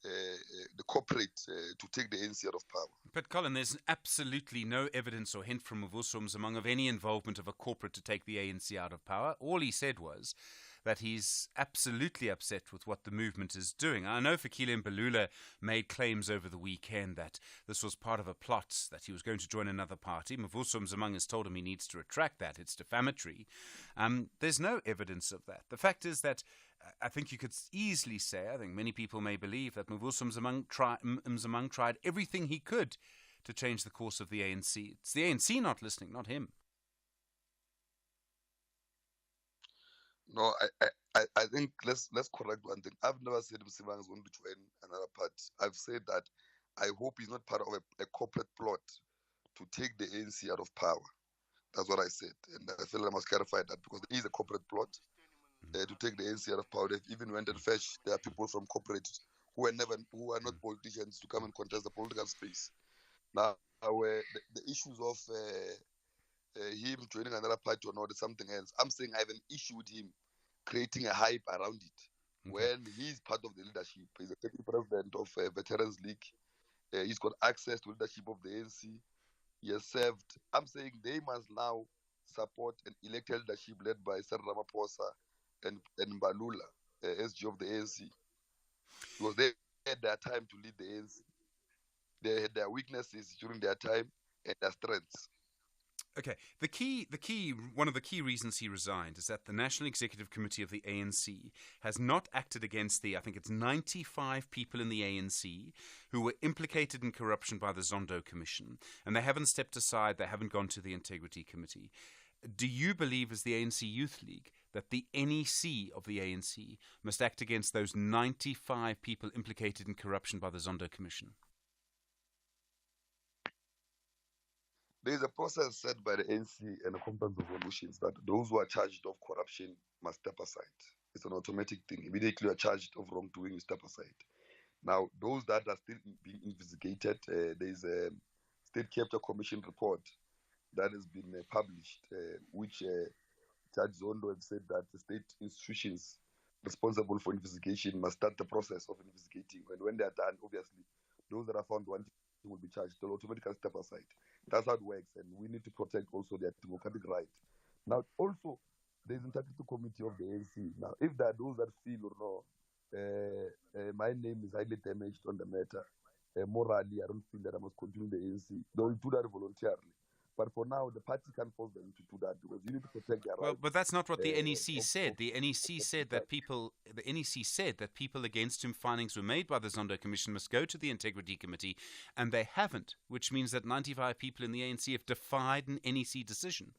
the corporate to take the ANC out of power. But Colin, there's absolutely no evidence or hint from Mvuso Mzimanga of any involvement of a corporate to take the ANC out of power. All he said was that he's absolutely upset with what the movement is doing. I know Fikile Mbalula made claims over the weekend that this was part of a plot, that he was going to join another party. Mvuso Mzimanga has told him he needs to retract that. It's defamatory. There's no evidence of that. The fact is that I think you could easily say, I think many people may believe, that Mvuso Mzimanga tried everything he could to change the course of the ANC. It's the ANC not listening, not him. No, I think let's correct one thing. I've never said Mzimanga is going to join another party. I've said that I hope he's not part of a corporate plot to take the ANC out of power. That's what I said, and I feel I must clarify that because there is a corporate plot to take the ANC out of power. They've even went and fetched. There are people from corporate who are not politicians to come and contest the political space. Now, the issues of him joining another party or not is something else. I'm saying I have an issue with him creating a hype around it. When he's part of the leadership, he's a deputy president of Veterans League. He's got access to leadership of the ANC. He has served. I'm saying they must now support an elected leadership led by Cyril Ramaphosa and Mbalula, SG of the ANC. Because they had their time to lead the ANC. They had their weaknesses during their time and their strengths. Okay, one of the key reasons he resigned is that the National Executive Committee of the ANC has not acted against I think it's 95 people in the ANC who were implicated in corruption by the Zondo Commission, and they haven't stepped aside, they haven't gone to the Integrity Committee. Do you believe, as the ANC Youth League, that the NEC of the ANC must act against those 95 people implicated in corruption by the Zondo Commission? There is a process set by the ANC and the Conference of Resolutions that those who are charged of corruption must step aside. It's an automatic thing. Immediately you are charged of wrongdoing, you step aside. Now, those that are still being investigated, there is a State Capture Commission report that has been published, which Judge Zondo have said that the state institutions responsible for investigation must start the process of investigating. And when they are done, obviously, those that are found wanting will be charged. They'll automatically step aside. That's how it works, and we need to protect also their democratic right. Now, also, there's Integrity Committee of the ANC. Now, if there are those that feel, or no, my name is highly damaged on the matter, morally, I don't feel that I must continue the ANC, they will do that voluntarily. But for now, the party can't force them to do that because you need to protect their rights. Well, but that's not what the NEC said. The NEC said that people against whom findings were made by the Zondo Commission must go to the Integrity Committee, and they haven't, which means that 95 people in the ANC have defied an NEC decision.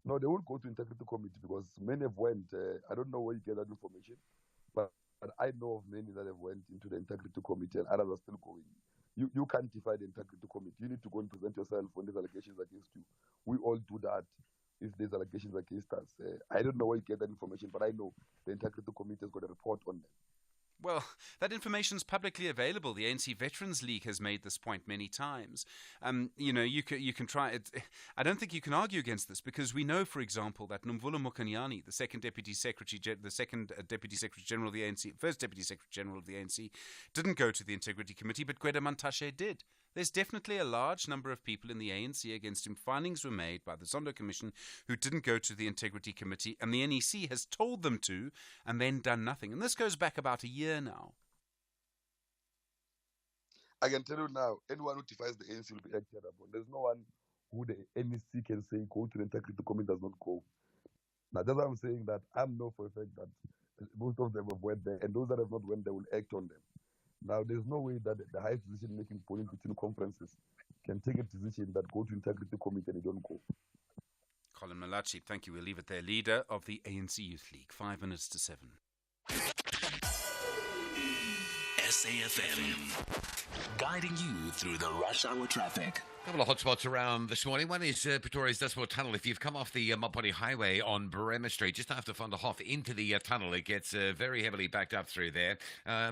No, they won't go to Integrity Committee because many have went. I don't know where you get that information, but I know of many that have went into the Integrity Committee and others are still going. You can't defy the Integrity Committee. You need to go and present yourself when there's allegations against you. We all do that if there's allegations against us. I don't know where you get that information, but I know the Integrity Committee has got a report on them. Well, that information is publicly available. The ANC Veterans League has made this point many times. You can try it. I don't think you can argue against this because we know, for example, that Nomvula Mokonyane, the second Deputy Secretary General of the ANC, first Deputy Secretary General of the ANC, didn't go to the Integrity Committee, but Gwede Mantashe did. There's definitely a large number of people in the ANC against whom findings were made by the Zondo Commission who didn't go to the Integrity Committee, and the NEC has told them to and then done nothing. And this goes back about a year now. I can tell you now, anyone who defies the ANC will be acted upon. There's no one who the NEC can say go to the Integrity Committee does not go. Now, that's why I'm saying that I know for a fact that most of them have went there, and those that have not went there will act on them. Now, there's no way that the highest decision-making body between conferences can take a decision that go to Integrity Committee and they don't go. Colin Malachi, thank you. We'll leave it there. Leader of the ANC Youth League. 7:05. SAFM, guiding you through the rush hour traffic. A couple of hotspots around this morning. One is Pretoria's Dustport Tunnel. If you've come off the Mopani Highway on Bremer Street, just after Van der Hof into the tunnel, it gets very heavily backed up through there.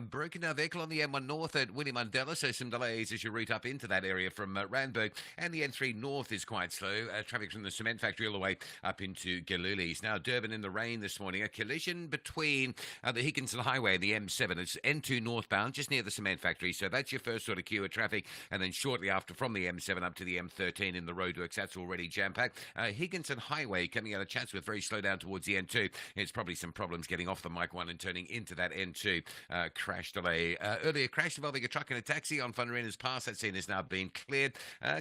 Broken down vehicle on the M1 North at Winnie Mandela, so some delays as you route up into that area from Randburg. And the N3 North is quite slow. Traffic from the cement factory all the way up into Galulis. Now, Durban in the rain this morning. A collision between the Higginson Highway and the M7. It's N2 northbound, just near the cement factory. So that's your first sort of queue of traffic. And then shortly after, from the M7 up to the M13 in the roadworks, that's already jam-packed. Higginson Highway coming out of Chatsworth, very slow down towards the N2. It's probably some problems getting off the Mike 1 and turning into that N2. Crash delay. Earlier crash involving a truck and a taxi on Van Rennes Pass. That scene has now been cleared.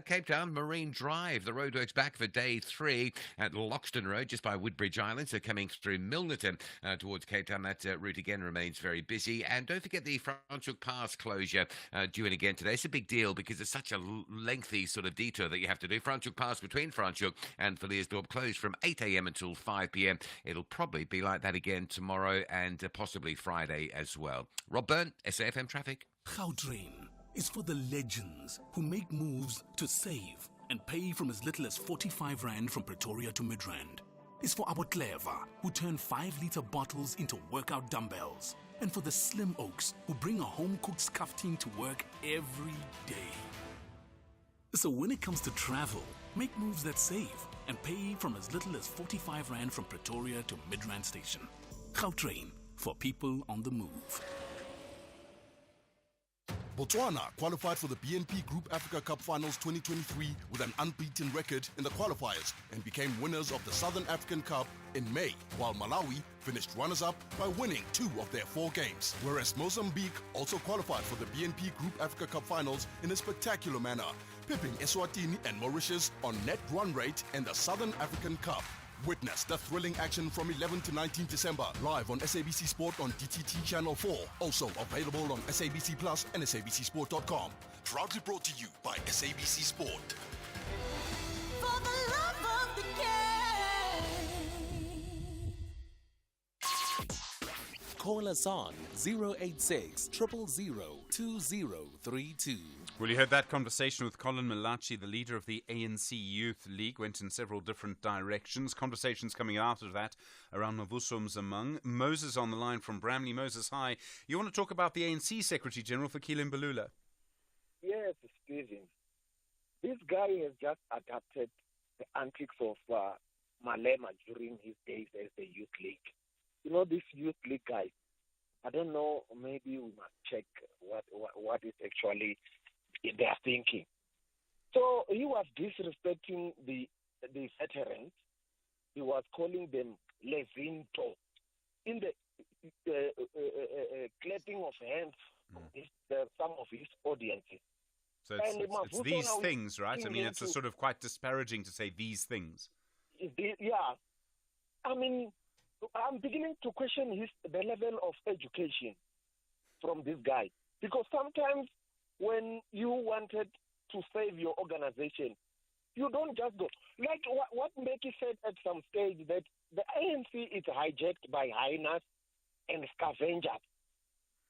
Cape Town Marine Drive. The roadworks back for day 3 at Loxton Road, just by Woodbridge Island. So coming through Milnerton towards Cape Town. That route again remains very busy. And don't forget the Franschhoek Pass closure due in again today. It's a big deal because it's such a lengthy sort of detour that you have to do. Franschhoek Pass between Franschhoek and Verleersdorp closed from 8 a.m. until 5 p.m. It'll probably be like that again tomorrow and possibly Friday as well. Rob Byrne, SAFM Traffic. Gautrain is for the legends who make moves to save and pay from as little as 45 Rand from Pretoria to Midrand. It's for our clever who turn 5-liter bottles into workout dumbbells. And for the slim oaks who bring a home-cooked scuff team to work every day. So when it comes to travel, make moves that save and pay from as little as 45 Rand from Pretoria to Midrand Station. Gautrain, for people on the move. Botswana qualified for the BNP Group Africa Cup Finals 2023 with an unbeaten record in the qualifiers and became winners of the Southern African Cup in May, while Malawi finished runners-up by winning 2 of their 4 games. Whereas Mozambique also qualified for the BNP Group Africa Cup Finals in a spectacular manner, pipping Eswatini and Mauritius on net run rate in the Southern African Cup. Witness the thrilling action from 11 to 19 December, live on SABC Sport on DTT Channel 4. Also available on SABC Plus and SABCSport.com. Proudly brought to you by SABC Sport. For the love of the game. Call us on 086 000 2032. Well, you heard that conversation with Colin Malachi, the leader of the ANC Youth League, went in several different directions. Conversations coming out of that around Mavuso Mzamang. Moses on the line from Bramley. Moses, hi. You want to talk about the ANC Secretary General for Fikile Mbalula? Yes, Stephen. This guy has just adapted the antics of Malema during his days as the Youth League. You know, this Youth League guy, I don't know, maybe we must check what is actually they are thinking. So he was disrespecting the veterans. He was calling them lezinto. In the clapping of hands some of his audiences. So it's these things, right? I mean, it's a sort of quite disparaging to say these things. Yeah. I mean, I'm beginning to question the level of education from this guy. Because sometimes when you wanted to save your organization, you don't just go. Like what Mbeki said at some stage, that the ANC is hijacked by hyenas and scavengers.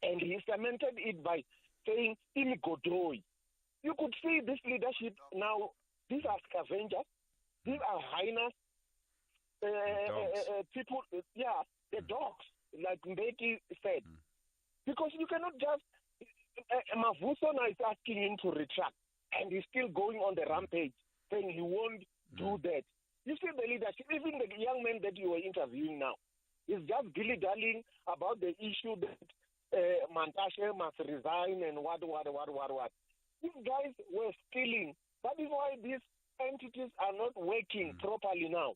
And he cemented it by saying, Imigodoi. You could see this leadership now. These are scavengers. These are hyenas. People, the dogs, like Mbeki said. Because you cannot just... Mavuso now is asking him to retract, and he's still going on the rampage, saying he won't do that. You see the leadership, even the young man that you were interviewing now, is just dilly-dallying about the issue that Mantashe must resign and what. These guys were stealing. That is why these entities are not working properly now.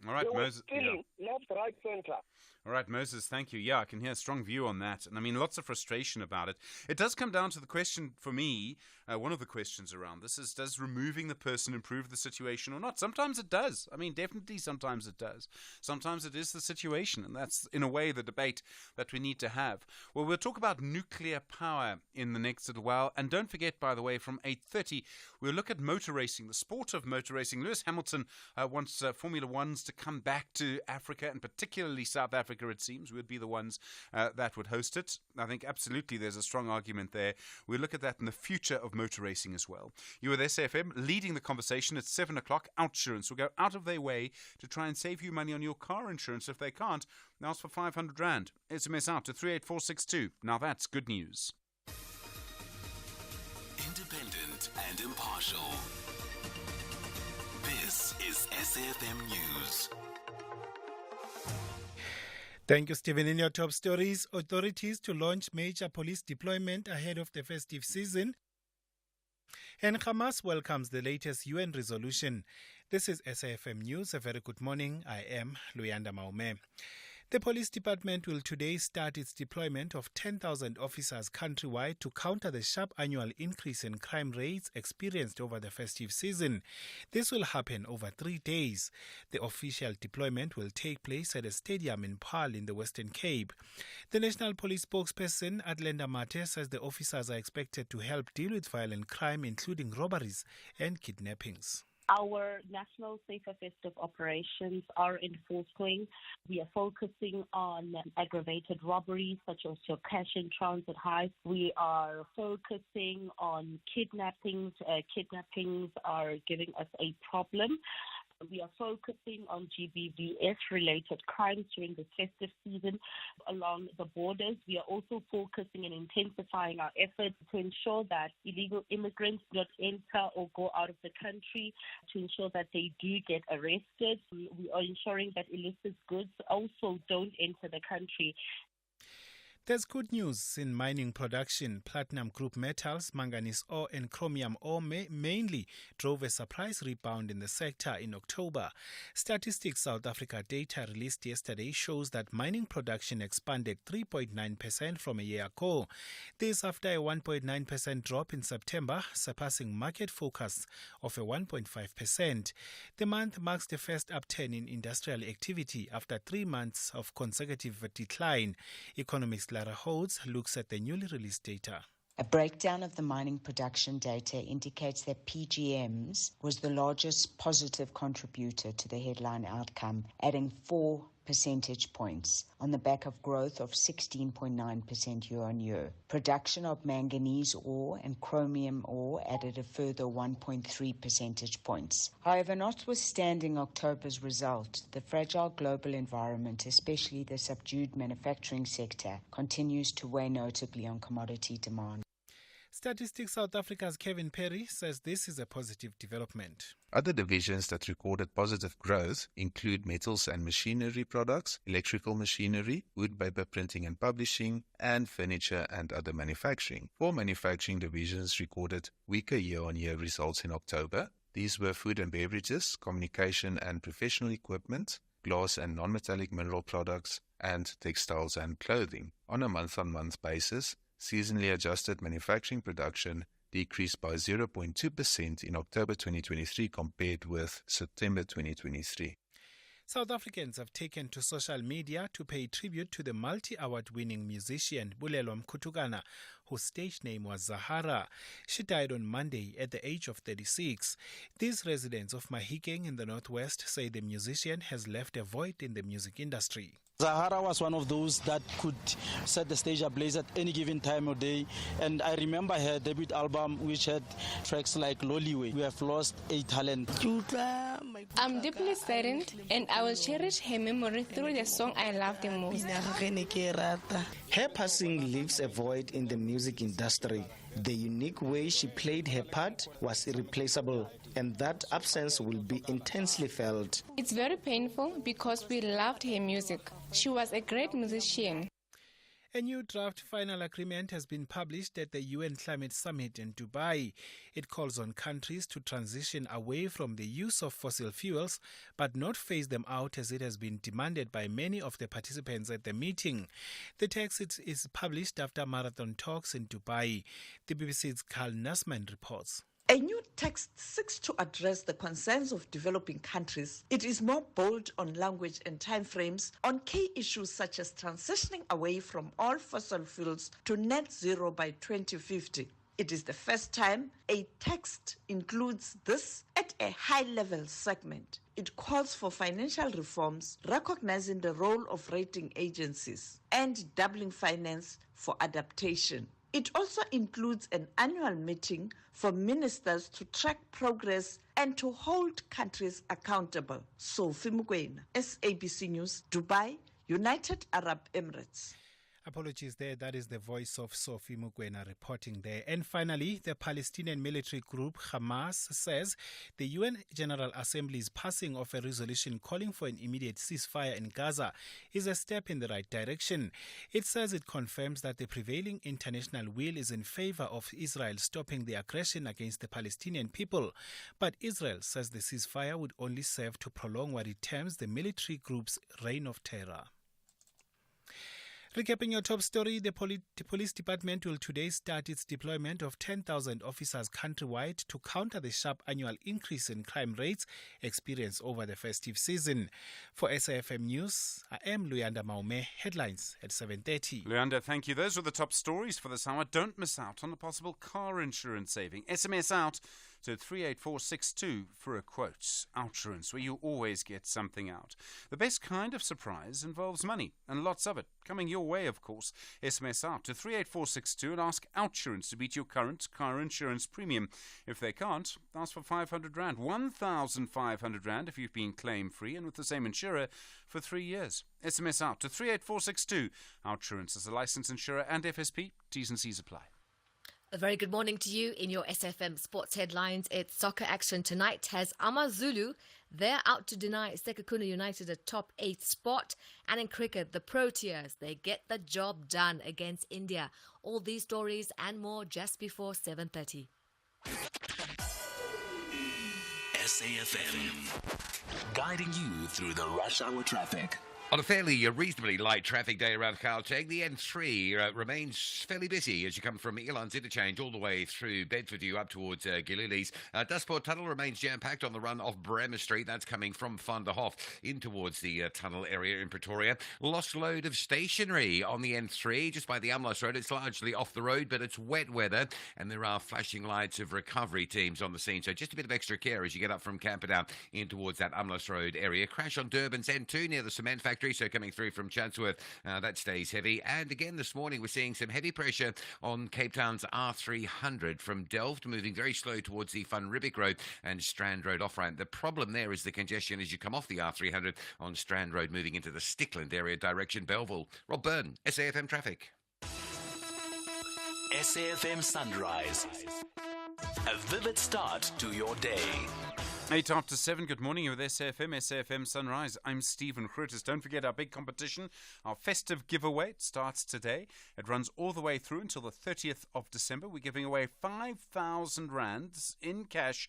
All right, Moses. Stealing, left, right, center. All right, Moses, thank you. Yeah, I can hear a strong view on that. And I mean, lots of frustration about it. It does come down to the question for me, one of the questions around this is, does removing the person improve the situation or not? Sometimes it does. I mean, definitely sometimes it does. Sometimes it is the situation. And that's, in a way, the debate that we need to have. Well, we'll talk about nuclear power in the next little while. And don't forget, by the way, from 8:30, we'll look at motor racing, the sport of motor racing. Lewis Hamilton wants Formula Ones to come back to Africa, and particularly South Africa, it seems, would be the ones that would host it. I think absolutely there's a strong argument there. We'll look at that in the future of motor racing as well. You with SAFM leading the conversation at 7 o'clock. Outsurance will go out of their way to try and save you money on your car insurance. If they can't, ask for 500 Rand. SMS out to 38462. Now that's good news. Independent and impartial. This is SAFM News. Thank you, Stephen. In your top stories, authorities to launch major police deployment ahead of the festive season. And Hamas welcomes the latest UN resolution. This is SAFM News. A very good morning. I am Luyanda Maume. The police department will today start its deployment of 10,000 officers countrywide to counter the sharp annual increase in crime rates experienced over the festive season. This will happen over 3 days. The official deployment will take place at a stadium in Paarl in the Western Cape. The National Police spokesperson, Adlenda Mate, says the officers are expected to help deal with violent crime, including robberies and kidnappings. Our national safer festive operations are in full swing. We are focusing on aggravated robberies such as your cash in transit heist. We are focusing on kidnappings. Kidnappings are giving us a problem. We are focusing on GBVS-related crimes during the festive season along the borders. We are also focusing and intensifying our efforts to ensure that illegal immigrants do not enter or go out of the country, to ensure that they do get arrested. We are ensuring that illicit goods also don't enter the country. There's good news in mining production. Platinum group metals, manganese ore and chromium ore mainly drove a surprise rebound in the sector in October. Statistics South Africa data released yesterday shows that mining production expanded 3.9% from a year ago. This after a 1.9% drop in September, surpassing market forecasts of a 1.5%. The month marks the first upturn in industrial activity after 3 months of consecutive decline. Economist Lara Holds looks at the newly released data. A breakdown of the mining production data indicates that PGMs was the largest positive contributor to the headline outcome, adding 4 percentage points on the back of growth of 16.9% year-on-year. Production of manganese ore and chromium ore added a further 1.3 percentage points. However, notwithstanding October's result, the fragile global environment, especially the subdued manufacturing sector, continues to weigh notably on commodity demand. Statistics South Africa's Kevin Perry says this is a positive development. Other divisions that recorded positive growth include metals and machinery products, electrical machinery, wood paper printing and publishing, and furniture and other manufacturing. 4 manufacturing divisions recorded weaker year-on-year results in October. These were food and beverages, communication and professional equipment, glass and non-metallic mineral products, and textiles and clothing. On a month-on-month basis, seasonally adjusted manufacturing production decreased by 0.2% in October 2023 compared with September 2023. South Africans have taken to social media to pay tribute to the multi-award-winning musician Bulelwa Mkutukana, whose stage name was Zahara. She died on Monday at the age of 36. These residents of Mahikeng in the northwest say the musician has left a void in the music industry. Zahara was one of those that could set the stage ablaze at any given time of day, and I remember her debut album which had tracks like Loliwe. We have lost a talent. I'm deeply saddened, and I will cherish her memory through the song I love the most. Her passing leaves a void in the music industry. The unique way she played her part was irreplaceable, and that absence will be intensely felt. It's very painful because we loved her music. She was a great musician. A new draft final agreement has been published at the UN Climate Summit in Dubai. It calls on countries to transition away from the use of fossil fuels, but not phase them out as it has been demanded by many of the participants at the meeting. The text is published after marathon talks in Dubai. The BBC's Carl Nussman reports. A new text seeks to address the concerns of developing countries. It is more bold on language and timeframes on key issues such as transitioning away from all fossil fuels to net zero by 2050. It is the first time a text includes this at a high-level segment. It calls for financial reforms, recognizing the role of rating agencies and doubling finance for adaptation. It also includes an annual meeting for ministers to track progress and to hold countries accountable. Sophie Mukwena, SABC News, Dubai, United Arab Emirates. Apologies there. That is the voice of Sophie Mukwena reporting there. And finally, the Palestinian military group Hamas says the UN General Assembly's passing of a resolution calling for an immediate ceasefire in Gaza is a step in the right direction. It says it confirms that the prevailing international will is in favor of Israel stopping the aggression against the Palestinian people. But Israel says the ceasefire would only serve to prolong what it terms the military group's reign of terror. Recapping your top story, the police department will today start its deployment of 10,000 officers countrywide to counter the sharp annual increase in crime rates experienced over the festive season. For SAFM News, I am Luyanda Maume. Headlines at 7:30. Luyanda, thank you. Those were the top stories for this hour. Don't miss out on a possible car insurance saving. SMS out to 38462 for a quote. Outsurance, where you always get something out. The best kind of surprise involves money, and lots of it. Coming your way, of course. SMS out to 38462 and ask Outsurance to beat your current car insurance premium. If they can't, ask for 500 Rand. 1,500 Rand if you've been claim-free and with the same insurer for 3 years. SMS out to 38462. Outsurance is a licensed insurer and FSP. T's and C's apply. A very good morning to you. In your SFM sports headlines, it's soccer action tonight has AmaZulu. They're out to deny Sekhukhune United a top 8 spot. And in cricket, the Proteas, they get the job done against India. All these stories and more just before 7:30. SAFM, guiding you through the rush hour traffic. On a fairly reasonably light traffic day around Gauteng, the N3 remains fairly busy as you come from Elands Interchange all the way through Bedfordview up towards Gililis. Dustport Tunnel remains jam-packed on the run off Bremer Street. That's coming from Van der Hof in towards the tunnel area in Pretoria. Lost load of stationery on the N3 just by the Umlas Road. It's largely off the road, but it's wet weather and there are flashing lights of recovery teams on the scene. So just a bit of extra care as you get up from Camperdown in towards that Umlas Road area. Crash on Durban's N2 near the cement factory. So coming through from Chatsworth, that stays heavy. And again this morning we're seeing some heavy pressure on Cape Town's R300 from Delft, moving very slow towards the Van Riebeek Road and Strand Road off-ramp. The problem there is the congestion as you come off the R300 on Strand Road, moving into the Stickland area direction Belleville. Rob Byrne, SAFM Traffic. SAFM Sunrise. A vivid start to your day. 8 after 7, good morning. You're with SAFM Sunrise. I'm Stephen Grootes. Don't forget our big competition, our festive giveaway. It starts today. It runs all the way through until the 30th of December. We're giving away 5,000 Rands in cash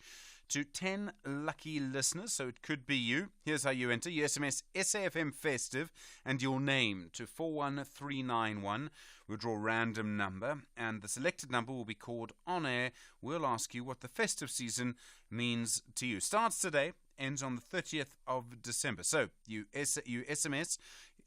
to 10 lucky listeners, so it could be you. Here's how you enter. You SMS SAFM Festive and your name to 41391. We'll draw a random number, and the selected number will be called on air. We'll ask you what the festive season means to you. Starts today, ends on the 30th of December. So you SMS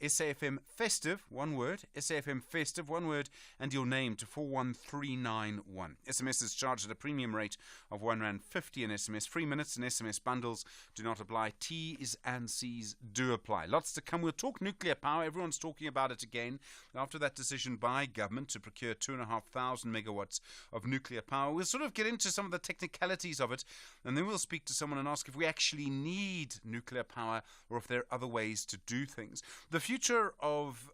SAFM Festive, one word, SAFM Festive, one word, and your name to 41391. SMS is charged at a premium rate of R1.50 an SMS. 3 minutes and SMS bundles do not apply. T's and C's do apply. Lots to come. We'll talk nuclear power. Everyone's talking about it again after that decision by government to procure 2,500 megawatts of nuclear power. We'll sort of get into some of the technicalities of it, and then we'll speak to someone and ask if we actually need nuclear power or if there are other ways to do things. The future of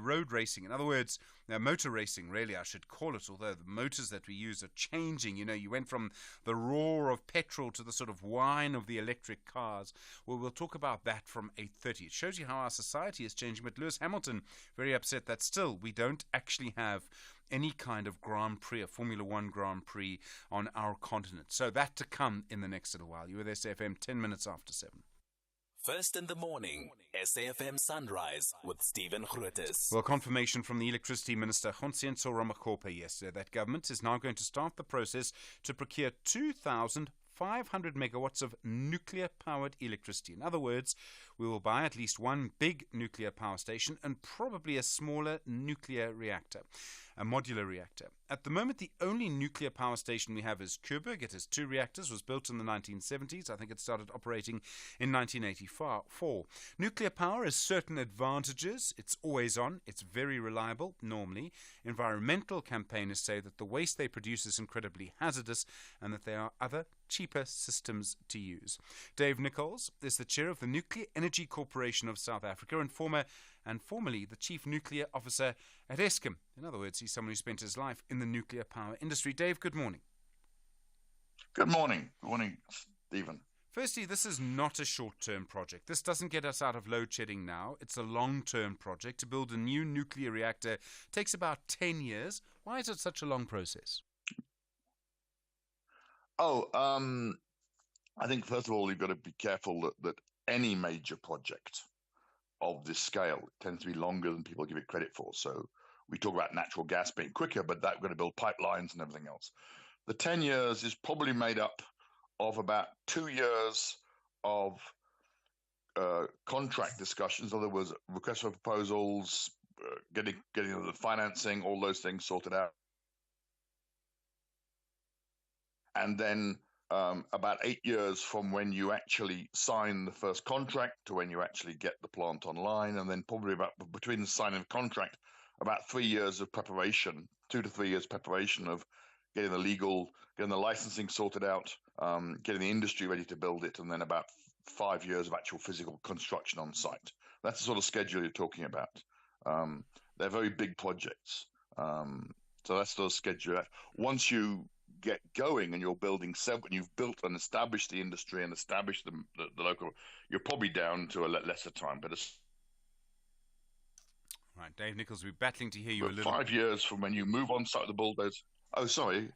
road racing, in other words, motor racing, really, I should call it, although the motors that we use are changing. You know, you went from the roar of petrol to the sort of whine of the electric cars. Well, we'll talk about that from 8:30. It shows you how our society is changing. But Lewis Hamilton, very upset that still we don't actually have any kind of Grand Prix, a Formula One Grand Prix on our continent. So that to come in the next little while. You're with SAFM 10 minutes after 7. First in the morning, SAFM Sunrise with Stephen Grootes. Well, confirmation from the Electricity Minister, Khonsiento Ramakgopa, yesterday that government is now going to start the process to procure 2,500 megawatts of nuclear-powered electricity. In other words, we will buy at least one big nuclear power station and probably a smaller nuclear reactor. a modular reactor. At the moment, the only nuclear power station we have is Coburg. It has 2 reactors, was built in the 1970s. I think it started operating in 1984. Nuclear power has certain advantages. It's always on. It's very reliable, normally. Environmental campaigners say that the waste they produce is incredibly hazardous and that there are other cheaper systems to use. Dave Nichols is the chair of the Nuclear Energy Corporation of South Africa and formerly the chief nuclear officer at Eskom. In other words, he's someone who spent his life in the nuclear power industry. Dave, good morning. Good morning. Good morning, Stephen. Firstly, this is not a short-term project. This doesn't get us out of load shedding now. It's a long-term project. To build a new nuclear reactor takes about 10 years. Why is it such a long process? I think first of all, you've got to be careful that any major project of this scale tends to be longer than people give it credit for. So we talk about natural gas being quicker, but that we're going to build pipelines and everything else. The 10 years is probably made up of about 2 years of contract discussions, in other words, requests for proposals, getting the financing, all those things sorted out. And then about 8 years from when you actually sign the first contract to when you actually get the plant online, and then probably about between the signing of the contract, about 3 years of preparation, 2 to 3 years preparation of getting the licensing sorted out, getting the industry ready to build it, and then about 5 years of actual physical construction on site. That's the sort of schedule you're talking about. They're very big projects. So that's the schedule. Once you get going and you're building when you've built and established the industry and established the local, you're probably down to a lesser time. But it's right, Dave Nichols, we're battling to hear you a little. 5 years from when you move on site of the bulldozer. Oh, sorry.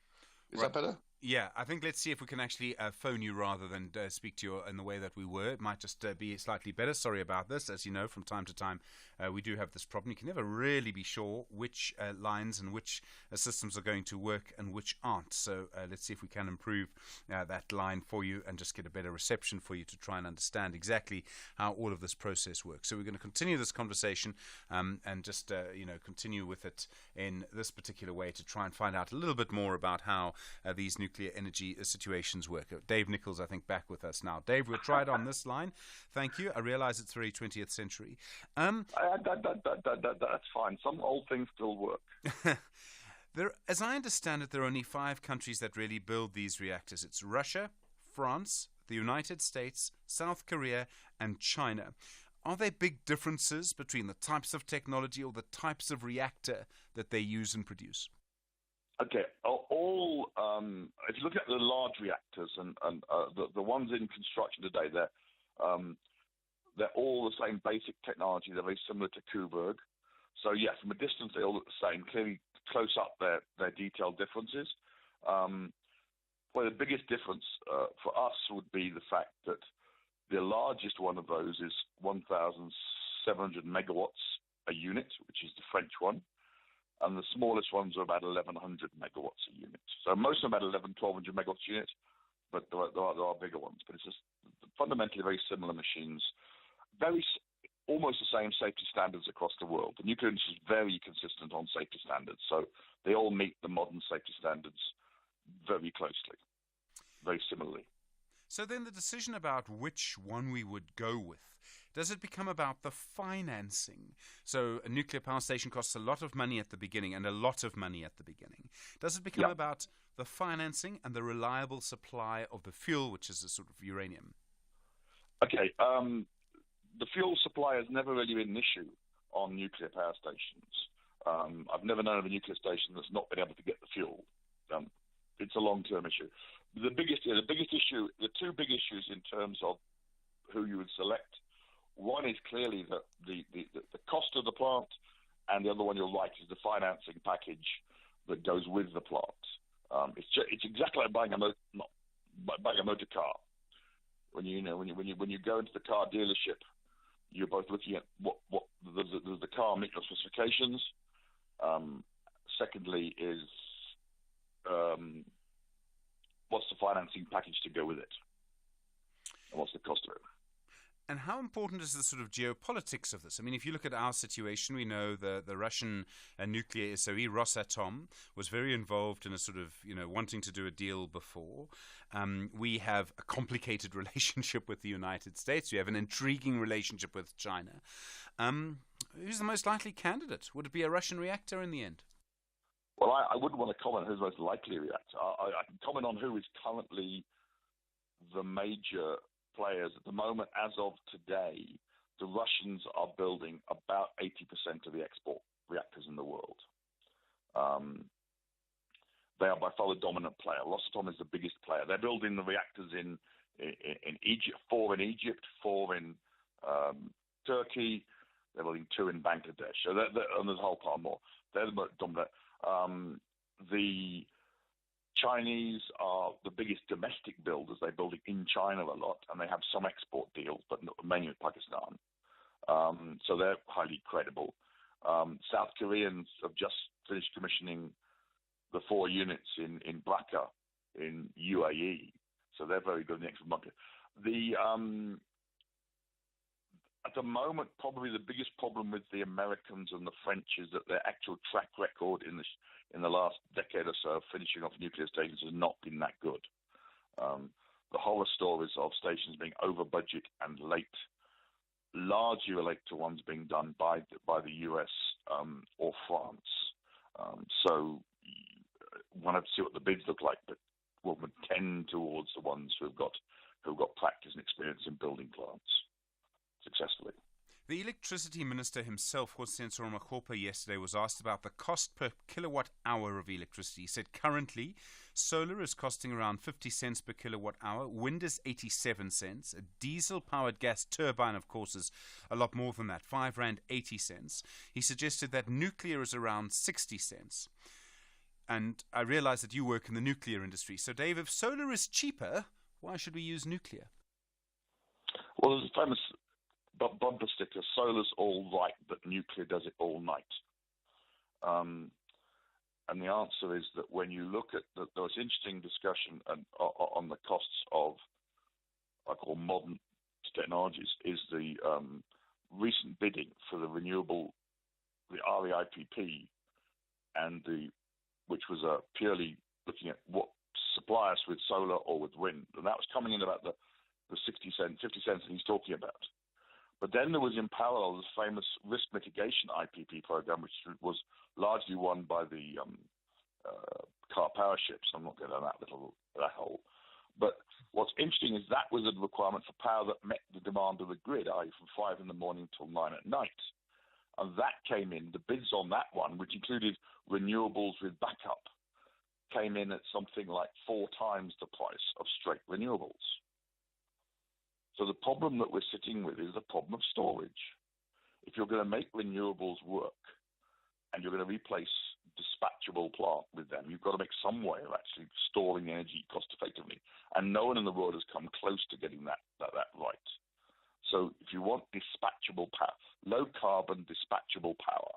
Is that better? Yeah, I think let's see if we can actually phone you rather than speak to you in the way that we were. It might just be slightly better. Sorry about this. As you know, from time to time, we do have this problem. You can never really be sure which lines and which systems are going to work and which aren't. So let's see if we can improve that line for you and just get a better reception for you to try and understand exactly how all of this process works. So we're going to continue this conversation and just continue with it in this particular way to try and find out a little bit more about how these nuclear energy situations work. Dave Nichols, I think, back with us now. Dave, we'll try it on this line. Thank you. I realize it's very 20th century. That's fine. Some old things still work. As I understand it, there are only 5 countries that really build these reactors. It's Russia, France, the United States, South Korea, and China. Are there big differences between the types of technology or the types of reactor that they use and produce? Okay, if you look at the large reactors and the ones in construction today, they're all the same basic technology. They're very similar to Coburg. So yes, from a distance they all look the same. Clearly, close up their detailed differences. Well, the biggest difference for us would be the fact that the largest one of those is 1,700 megawatts a unit, which is the French one. And the smallest ones are about 1,100 megawatts a unit. So most of them about 1,200 megawatts a unit, but there are bigger ones. But it's just fundamentally very similar machines, almost the same safety standards across the world. The nuclear industry is very consistent on safety standards, so they all meet the modern safety standards very closely, very similarly. So then the decision about which one we would go with, does it become about the financing? So a nuclear power station costs a lot of money at the beginning and a lot of money at the beginning. Does it become about the financing and the reliable supply of the fuel, which is a sort of uranium? Okay. The fuel supply has never really been an issue on nuclear power stations. I've never known of a nuclear station that's not been able to get the fuel. It's a long-term issue. The two big issues in terms of who you would select, one is clearly the cost of the plant, and the other one, you're right, is the financing package that goes with the plant. It's exactly like buying a motor car. When you go into the car dealership, you're both looking at what does the car meet your specifications. Secondly is what's the financing package to go with it, and what's the cost of it. And how important is the sort of geopolitics of this? I mean, if you look at our situation, we know the Russian nuclear SOE, Rosatom, was very involved in a sort of, wanting to do a deal before. We have a complicated relationship with the United States. We have an intriguing relationship with China. Who's the most likely candidate? Would it be a Russian reactor in the end? Well, I wouldn't want to comment who's most likely reactor. I can comment on who is currently the major players at the moment. As of today, the Russians are building about 80% of the export reactors in the world. They are by far the dominant player. Rosatom is the biggest player. They're building the reactors in Egypt, 4 in Egypt, 4 in Turkey. They're building 2 in Bangladesh. So and there's a whole part more. They're the dominant. The Chinese are the biggest domestic builders. They're building in China a lot, and they have some export deals, but mainly with Pakistan. So they're highly credible. South Koreans have just finished commissioning the 4 units in Braca in UAE, so they're very good in the export market. At the moment, probably the biggest problem with the Americans and the French is that their actual track record in the last decade or so of finishing off nuclear stations has not been that good. The horror stories of stations being over budget and late largely relate to ones being done by the US or France. So one have to see what the bids look like, but one would tend towards the ones who've got practice and experience in building plants successfully. The electricity minister himself, Grootes On, yesterday was asked about the cost per kilowatt hour of electricity. He said currently solar is costing around 50 cents per kilowatt hour, wind is 87 cents, a diesel-powered gas turbine, of course, is a lot more than that, R5.80. He suggested that nuclear is around 60 cents. And I realize that you work in the nuclear industry. So, Dave, if solar is cheaper, why should we use nuclear? Well, there's a famous bumper sticker, solar's all right, but nuclear does it all night. And the answer is that when you look at there was interesting discussion on the costs of, I call modern technologies, is the recent bidding for the REIPP, and which was purely looking at what supply us with solar or with wind, and that was coming in about the 50 cents that he's talking about. But then there was in parallel this famous risk mitigation IPP program, which was largely won by the car power ships. I'm not going down that hole. But what's interesting is that was a requirement for power that met the demand of the grid, i.e. from 5 in the morning till 9 at night. And that came in, the bids on that one, which included renewables with backup, came in at something like 4 times the price of straight renewables. So the problem that we're sitting with is the problem of storage. If you're going to make renewables work and you're going to replace dispatchable plant with them, you've got to make some way of actually storing energy cost effectively. And no one in the world has come close to getting that right. So if you want dispatchable power, low carbon dispatchable power,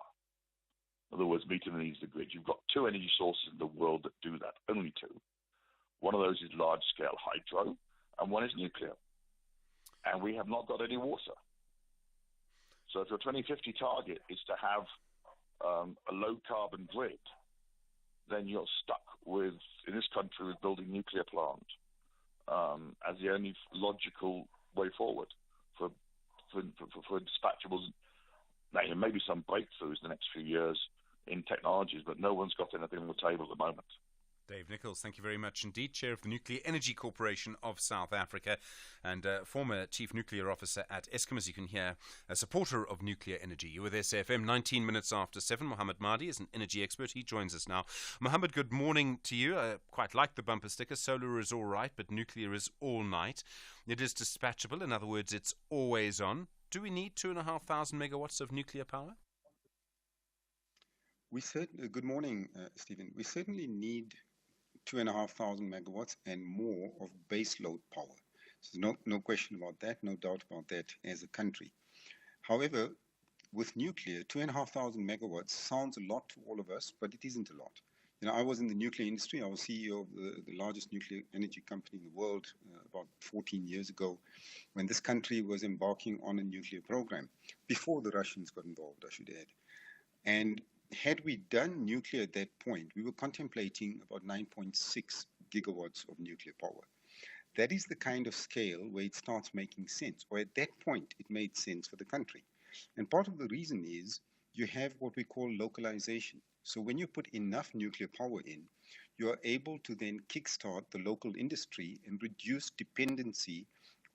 in other words, meeting the needs of the grid, you've got 2 energy sources in the world that do that, only 2. One of those is large scale hydro and one is nuclear. And we have not got any water. So if your 2050 target is to have a low-carbon grid, then you're stuck with, in this country, with building nuclear plant as the only logical way forward for dispatchables. Now, there may be some breakthroughs in the next few years in technologies, but no one's got anything on the table at the moment. Dave Nichols, thank you very much indeed. Chair of the Nuclear Energy Corporation of South Africa and former Chief Nuclear Officer at Eskom, as you can hear, a supporter of nuclear energy. You were with SAFM 19 minutes after 7. Mohammed Mahdi is an energy expert. He joins us now. Mohammed, good morning to you. I quite like the bumper sticker. Solar is all right, but nuclear is all night. It is dispatchable. In other words, it's always on. Do we need 2,500 megawatts of nuclear power? Good morning, Stephen. We certainly need 2,500 megawatts and more of base load power. So no question about that, no doubt about that as a country. However, with nuclear, 2,500 megawatts sounds a lot to all of us, but it isn't a lot. I was in the nuclear industry. I was CEO of the largest nuclear energy company in the world about 14 years ago, when this country was embarking on a nuclear program, before the Russians got involved, I should add. And had we done nuclear at that point, we were contemplating about 9.6 gigawatts of nuclear power. That is the kind of scale where it starts making sense, or at that point it made sense for the country. And part of the reason is you have what we call localization. So when you put enough nuclear power in, you are able to then kickstart the local industry and reduce dependency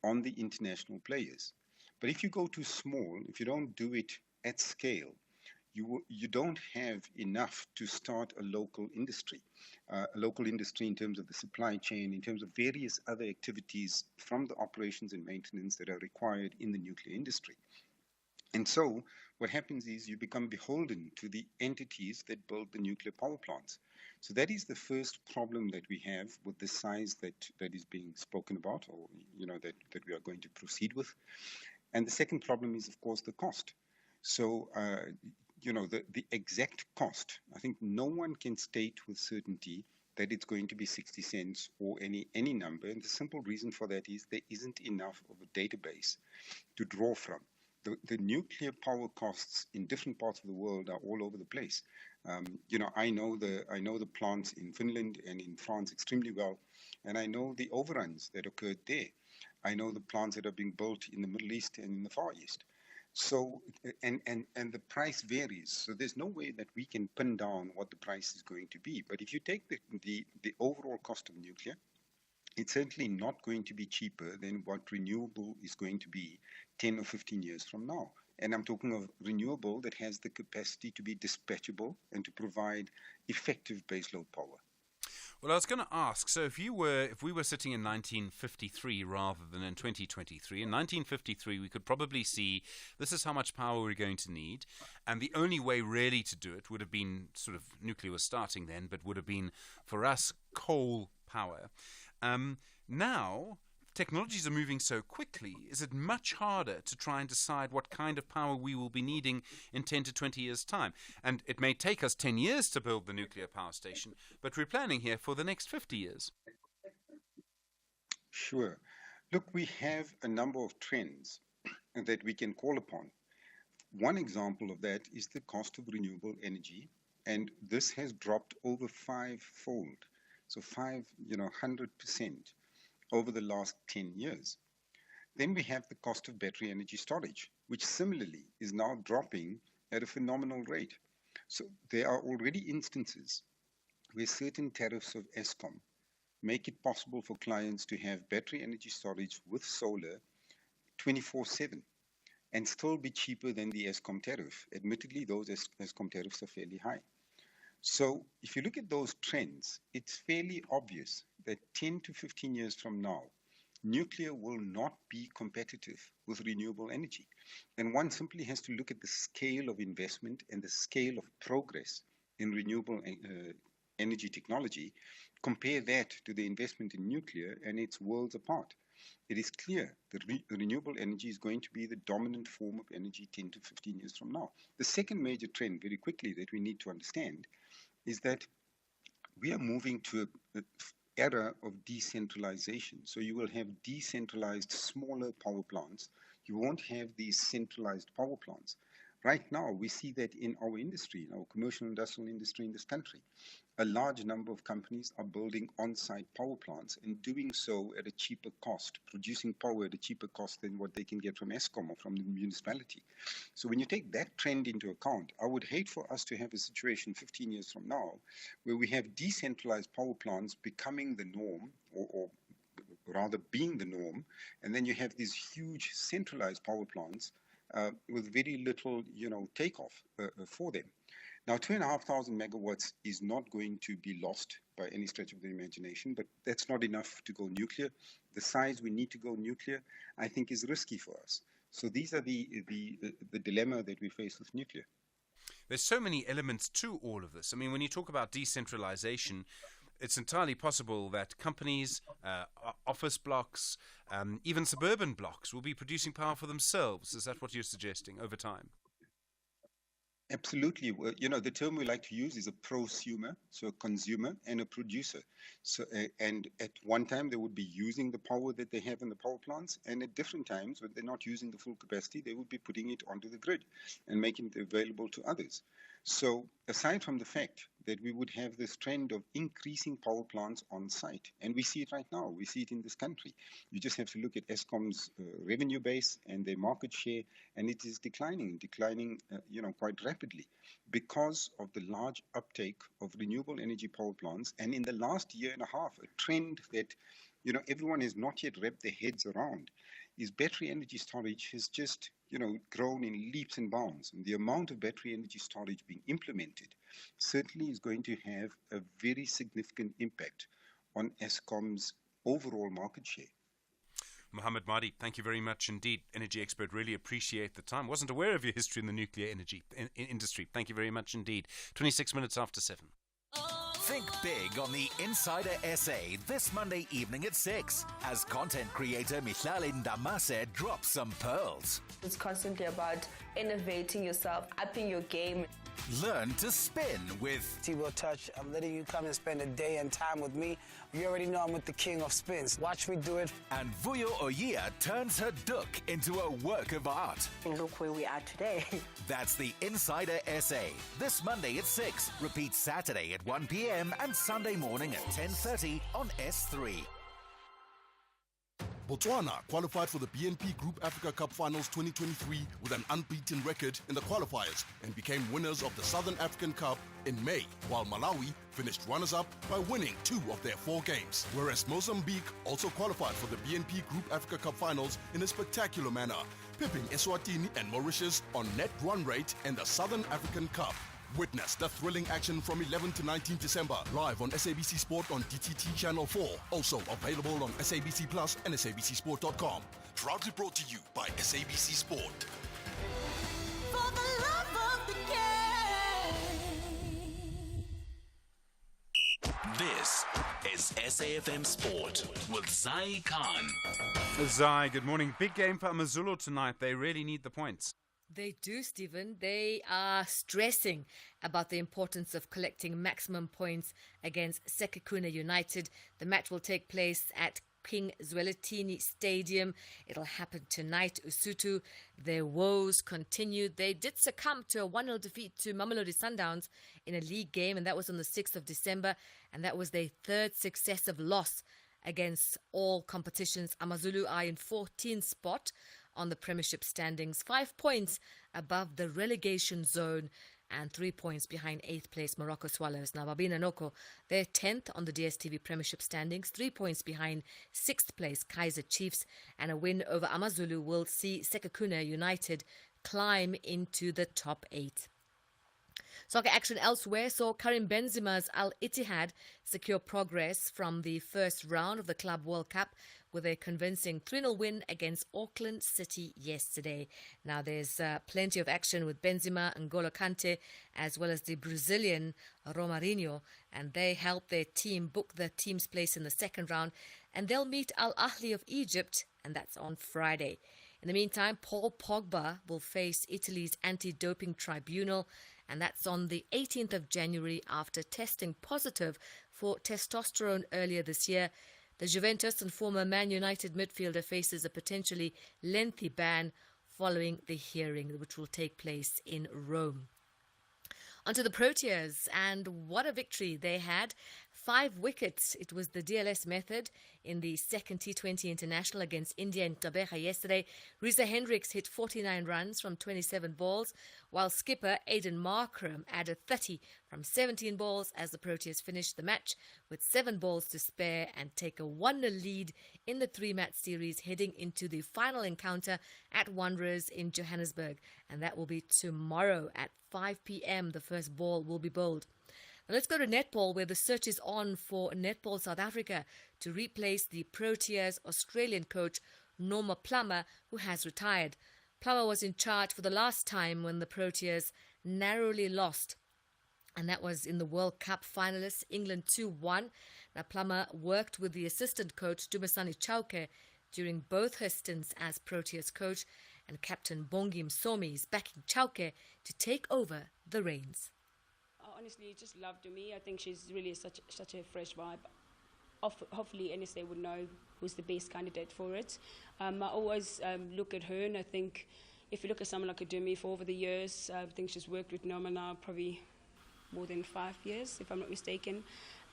on the international players. But if you go too small, if you don't do it at scale, you don't have enough to start a local industry in terms of the supply chain, in terms of various other activities from the operations and maintenance that are required in the nuclear industry. And so what happens is you become beholden to the entities that build the nuclear power plants. So that is the first problem that we have with the size that is being spoken about, or that we are going to proceed with. And the second problem is, of course, the cost. So the exact cost, I think no one can state with certainty that it's going to be 60 cents or any number. And the simple reason for that is there isn't enough of a database to draw from. The nuclear power costs in different parts of the world are all over the place. I know the plants in Finland and in France extremely well, and I know the overruns that occurred there. I know the plants that are being built in the Middle East and in the Far East. So, and the price varies. So there's no way that we can pin down what the price is going to be. But if you take the overall cost of nuclear, it's certainly not going to be cheaper than what renewable is going to be 10 or 15 years from now. And I'm talking of renewable that has the capacity to be dispatchable and to provide effective baseload power. Well, I was going to ask, so if we were sitting in 1953 rather than in 2023, in 1953 we could probably see this is how much power we're going to need, and the only way really to do it would have been sort of nuclear was starting then, but would have been for us coal power. Now, technologies are moving so quickly, is it much harder to try and decide what kind of power we will be needing in 10 to 20 years' time? And it may take us 10 years to build the nuclear power station, but we're planning here for the next 50 years. Sure. Look, we have a number of trends that we can call upon. One example of that is the cost of renewable energy, and this has dropped over fivefold. So 100% over the last 10 years. Then we have the cost of battery energy storage, which similarly is now dropping at a phenomenal rate. So there are already instances where certain tariffs of Eskom make it possible for clients to have battery energy storage with solar 24/7 and still be cheaper than the Eskom tariff. Admittedly, those Eskom tariffs are fairly high. So if you look at those trends, it's fairly obvious that 10 to 15 years from now, nuclear will not be competitive with renewable energy. And one simply has to look at the scale of investment and the scale of progress in renewable energy technology, compare that to the investment in nuclear, and it's worlds apart. It is clear that renewable energy is going to be the dominant form of energy 10 to 15 years from now. The second major trend, very quickly, that we need to understand is that we are moving to an era of decentralization. So you will have decentralized smaller power plants. You won't have these centralized power plants. Right now, we see that in our industry, in our commercial industrial industry in this country. A large number of companies are building on-site power plants and doing so at a cheaper cost, producing power at a cheaper cost than what they can get from Eskom or from the municipality. So when you take that trend into account, I would hate for us to have a situation 15 years from now where we have decentralized power plants becoming the norm, or rather being the norm, and then you have these huge centralized power plants with very little, takeoff for them. Now, 2,500 megawatts is not going to be lost by any stretch of the imagination, but that's not enough to go nuclear. The size we need to go nuclear, I think, is risky for us. So these are the dilemma that we face with nuclear. There's so many elements to all of this. I mean, when you talk about decentralization, it's entirely possible that companies, office blocks, even suburban blocks will be producing power for themselves. Is that what you're suggesting over time? Absolutely. Well, the term we like to use is a prosumer, so a consumer and a producer. So, and at one time they would be using the power that they have in the power plants, and at different times when they're not using the full capacity, they would be putting it onto the grid and making it available to others. So, aside from the fact that we would have this trend of increasing power plants on site, and we see it right now, we see it in this country. You just have to look at Eskom's revenue base and their market share, and it is declining, quite rapidly because of the large uptake of renewable energy power plants. And in the last year and a half, a trend that, everyone has not yet wrapped their heads around is battery energy storage has just, grown in leaps and bounds. And the amount of battery energy storage being implemented certainly is going to have a very significant impact on Eskom's overall market share. Mohammed Mahdi, thank you very much indeed. Energy expert, really appreciate the time. Wasn't aware of your history in the nuclear energy industry. Thank you very much indeed. 26 minutes after 7. Think big on the Insider SA this Monday evening at 6 as content creator Mihlali Ndamase drops some pearls. It's constantly about innovating yourself, upping your game. Learn to spin with T-Will Touch. I'm letting you come and spend a day and time with me. You already know I'm with the king of spins. Watch me do it. And Vuyo Oyiya turns her duk into a work of art. Look where we are today. That's the Insider SA. This Monday at 6. Repeat Saturday at 1 p.m. and Sunday morning at 10:30 on S3. Botswana qualified for the BNP Group Africa Cup Finals 2023 with an unbeaten record in the qualifiers and became winners of the Southern African Cup in May, while Malawi finished runners-up by winning 2 of their 4 games. Whereas Mozambique also qualified for the BNP Group Africa Cup Finals in a spectacular manner, pipping Eswatini and Mauritius on net run rate in the Southern African Cup. Witness the thrilling action from 11 to 19 December, live on SABC Sport on DTT Channel 4. Also available on SABC Plus and SABCSport.com. Proudly brought to you by SABC Sport. For the love of the game. This is SAFM Sport with Zai Khan. Zai, good morning. Big game for Amazulu tonight. They really need the points. They do, Stephen. They are stressing about the importance of collecting maximum points against Sekhukhune United. The match will take place at King Zwelithini Stadium. It'll happen tonight. Usutu, their woes continued. They did succumb to a 1-0 defeat to Mamelodi Sundowns in a league game, and that was on the 6th of December, and that was their 3rd successive loss against all competitions. Amazulu are in 14th spot on the Premiership standings, 5 points above the relegation zone and 3 points behind 8th place Morocco Swallows. Now, Babina Noko, they're 10th on the DSTV Premiership standings, 3 points behind 6th place Kaizer Chiefs, and a win over Amazulu will see Sekhukhune United climb into the top 8. Soccer action elsewhere saw Karim Benzema's Al Ittihad secure progress from the first round of the Club World Cup with a convincing 3-0 win against Auckland City yesterday. Now there's plenty of action with Benzema and N'Golo Kante as well as the Brazilian Romarinho, and they helped their team book the team's place in the second round, and they'll meet Al Ahly of Egypt, and that's on Friday. In the meantime, Paul Pogba will face Italy's anti-doping tribunal, and that's on the 18th of January after testing positive for testosterone earlier this year. The Juventus and former Man United midfielder faces a potentially lengthy ban following the hearing, which will take place in Rome. Onto the Proteas, and what a victory they had. 5 wickets. It was the DLS method in the second T20 International against India in Gqeberha yesterday. Risa Hendricks hit 49 runs from 27 balls, while skipper Aidan Markram added 30 from 17 balls as the Proteas finished the match with 7 balls to spare and take a 1-0 lead in the 3-match series heading into the final encounter at Wanderers in Johannesburg. And that will be tomorrow at 5 p.m. The first ball will be bowled. Now let's go to netball, where the search is on for Netball South Africa to replace the Proteas Australian coach Norma Plummer, who has retired. Plummer was in charge for the last time when the Proteas narrowly lost, and that was in the World Cup finalists, England 2-1. Now Plummer worked with the assistant coach Dumisani Chauke during both her stints as Proteas coach, and Captain Bongi Msomi is backing Chauke to take over the reins. Honestly, just love to me. I think she's really such a fresh vibe. Hopefully NSA would know who's the best candidate for it. I always look at her, and I think if you look at someone like Adumi for over the years, I think she's worked with Noma now probably more than 5 years, if I'm not mistaken.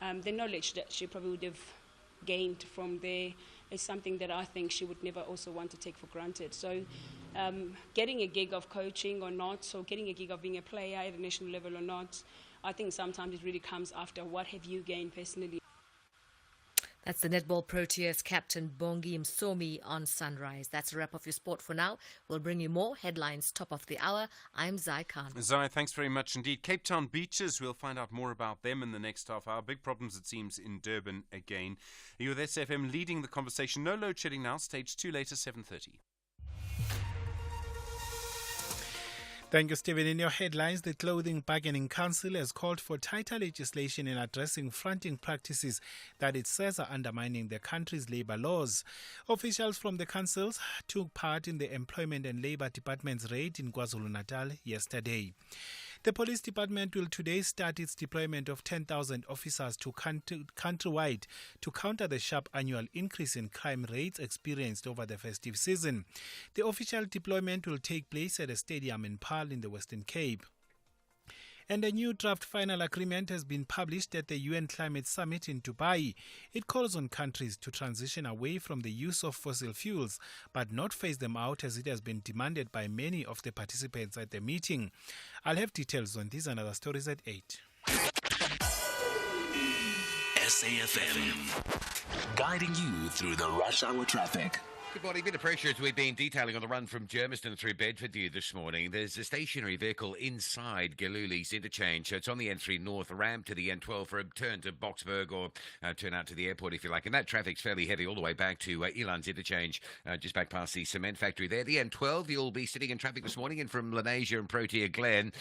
The knowledge that she probably would have gained from there is something that I think she would never also want to take for granted. So getting a gig of coaching or not, or getting a gig of being a player at a national level or not, I think sometimes it really comes after what have you gained personally. That's the Netball Proteas captain Bongi Msomi on Sunrise. That's a wrap of your sport for now. We'll bring you more headlines top of the hour. I'm Zai Khan. Zai, thanks very much indeed. Cape Town beaches, we'll find out more about them in the next half hour. Big problems, it seems, in Durban again. You're with SFM leading the conversation. No load shedding now. Stage 2 later, 7:30. Thank you, Stephen. In your headlines, the Clothing Bargaining Council has called for tighter legislation in addressing fronting practices that it says are undermining the country's labour laws. Officials from the councils took part in the Employment and Labour Department's raid in KwaZulu-Natal yesterday. The police department will today start its deployment of 10,000 officers to countrywide to counter the sharp annual increase in crime rates experienced over the festive season. The official deployment will take place at a stadium in Paarl in the Western Cape. And a new draft final agreement has been published at the UN Climate Summit in Dubai. It calls on countries to transition away from the use of fossil fuels, but not phase them out as it has been demanded by many of the participants at the meeting. I'll have details on these and other stories at 8. SAFM, guiding you through the rush hour traffic. Good morning. Bit of pressure as we've been detailing on the run from Germiston through Bedford to you this morning. There's a stationary vehicle inside Galuli's interchange. So it's on the N3 North ramp to the N12 for a turn to Boksburg or turn out to the airport if you like. And that traffic's fairly heavy all the way back to Elan's interchange, just back past the cement factory there. The N12, you'll be sitting in traffic this morning in from Lenasia and Protea Glen,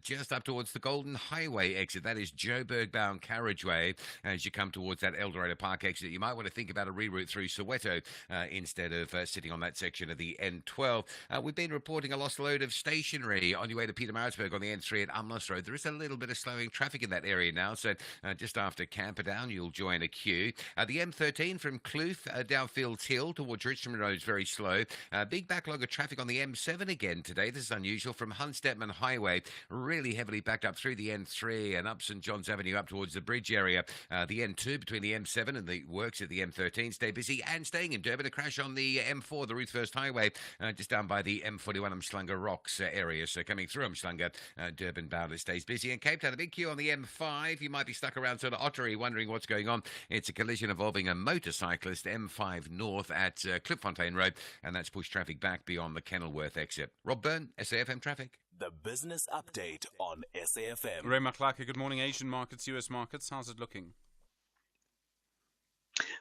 just up towards the Golden Highway exit. That is Joburg bound carriageway. As you come towards that Eldorado Park exit, you might want to think about a reroute through Soweto instead of sitting on that section of the N12. We've been reporting a lost load of stationery on your way to Pietermaritzburg on the N3 at Umlas Road. There is a little bit of slowing traffic in that area now, so just after Camperdown, you'll join a queue. The M13 from Kloof down Fields Hill towards Richmond Road is very slow. Big backlog of traffic on the M7 again today. This is unusual. From Hunstedman Highway, really heavily backed up through the N3 and up St John's Avenue up towards the bridge area. The N2 between the M7 and the works at the M13 stay busy, and staying in Durban, a crash on the M4, the Ruthfirst Highway, just down by the M41 Umhlanga Rocks area. So coming through Umhlanga, Durban bound, it stays busy. In Cape Town, a big queue on the M5. You might be stuck around sort of Ottery wondering what's going on. It's a collision involving a motorcyclist, M5 North at Klipfontein Road, and that's pushed traffic back beyond the Kenilworth exit. Rob Byrne, SAFM Traffic. The business update on SAFM. Ray McClarky, good morning. Asian markets, US markets, how's it looking?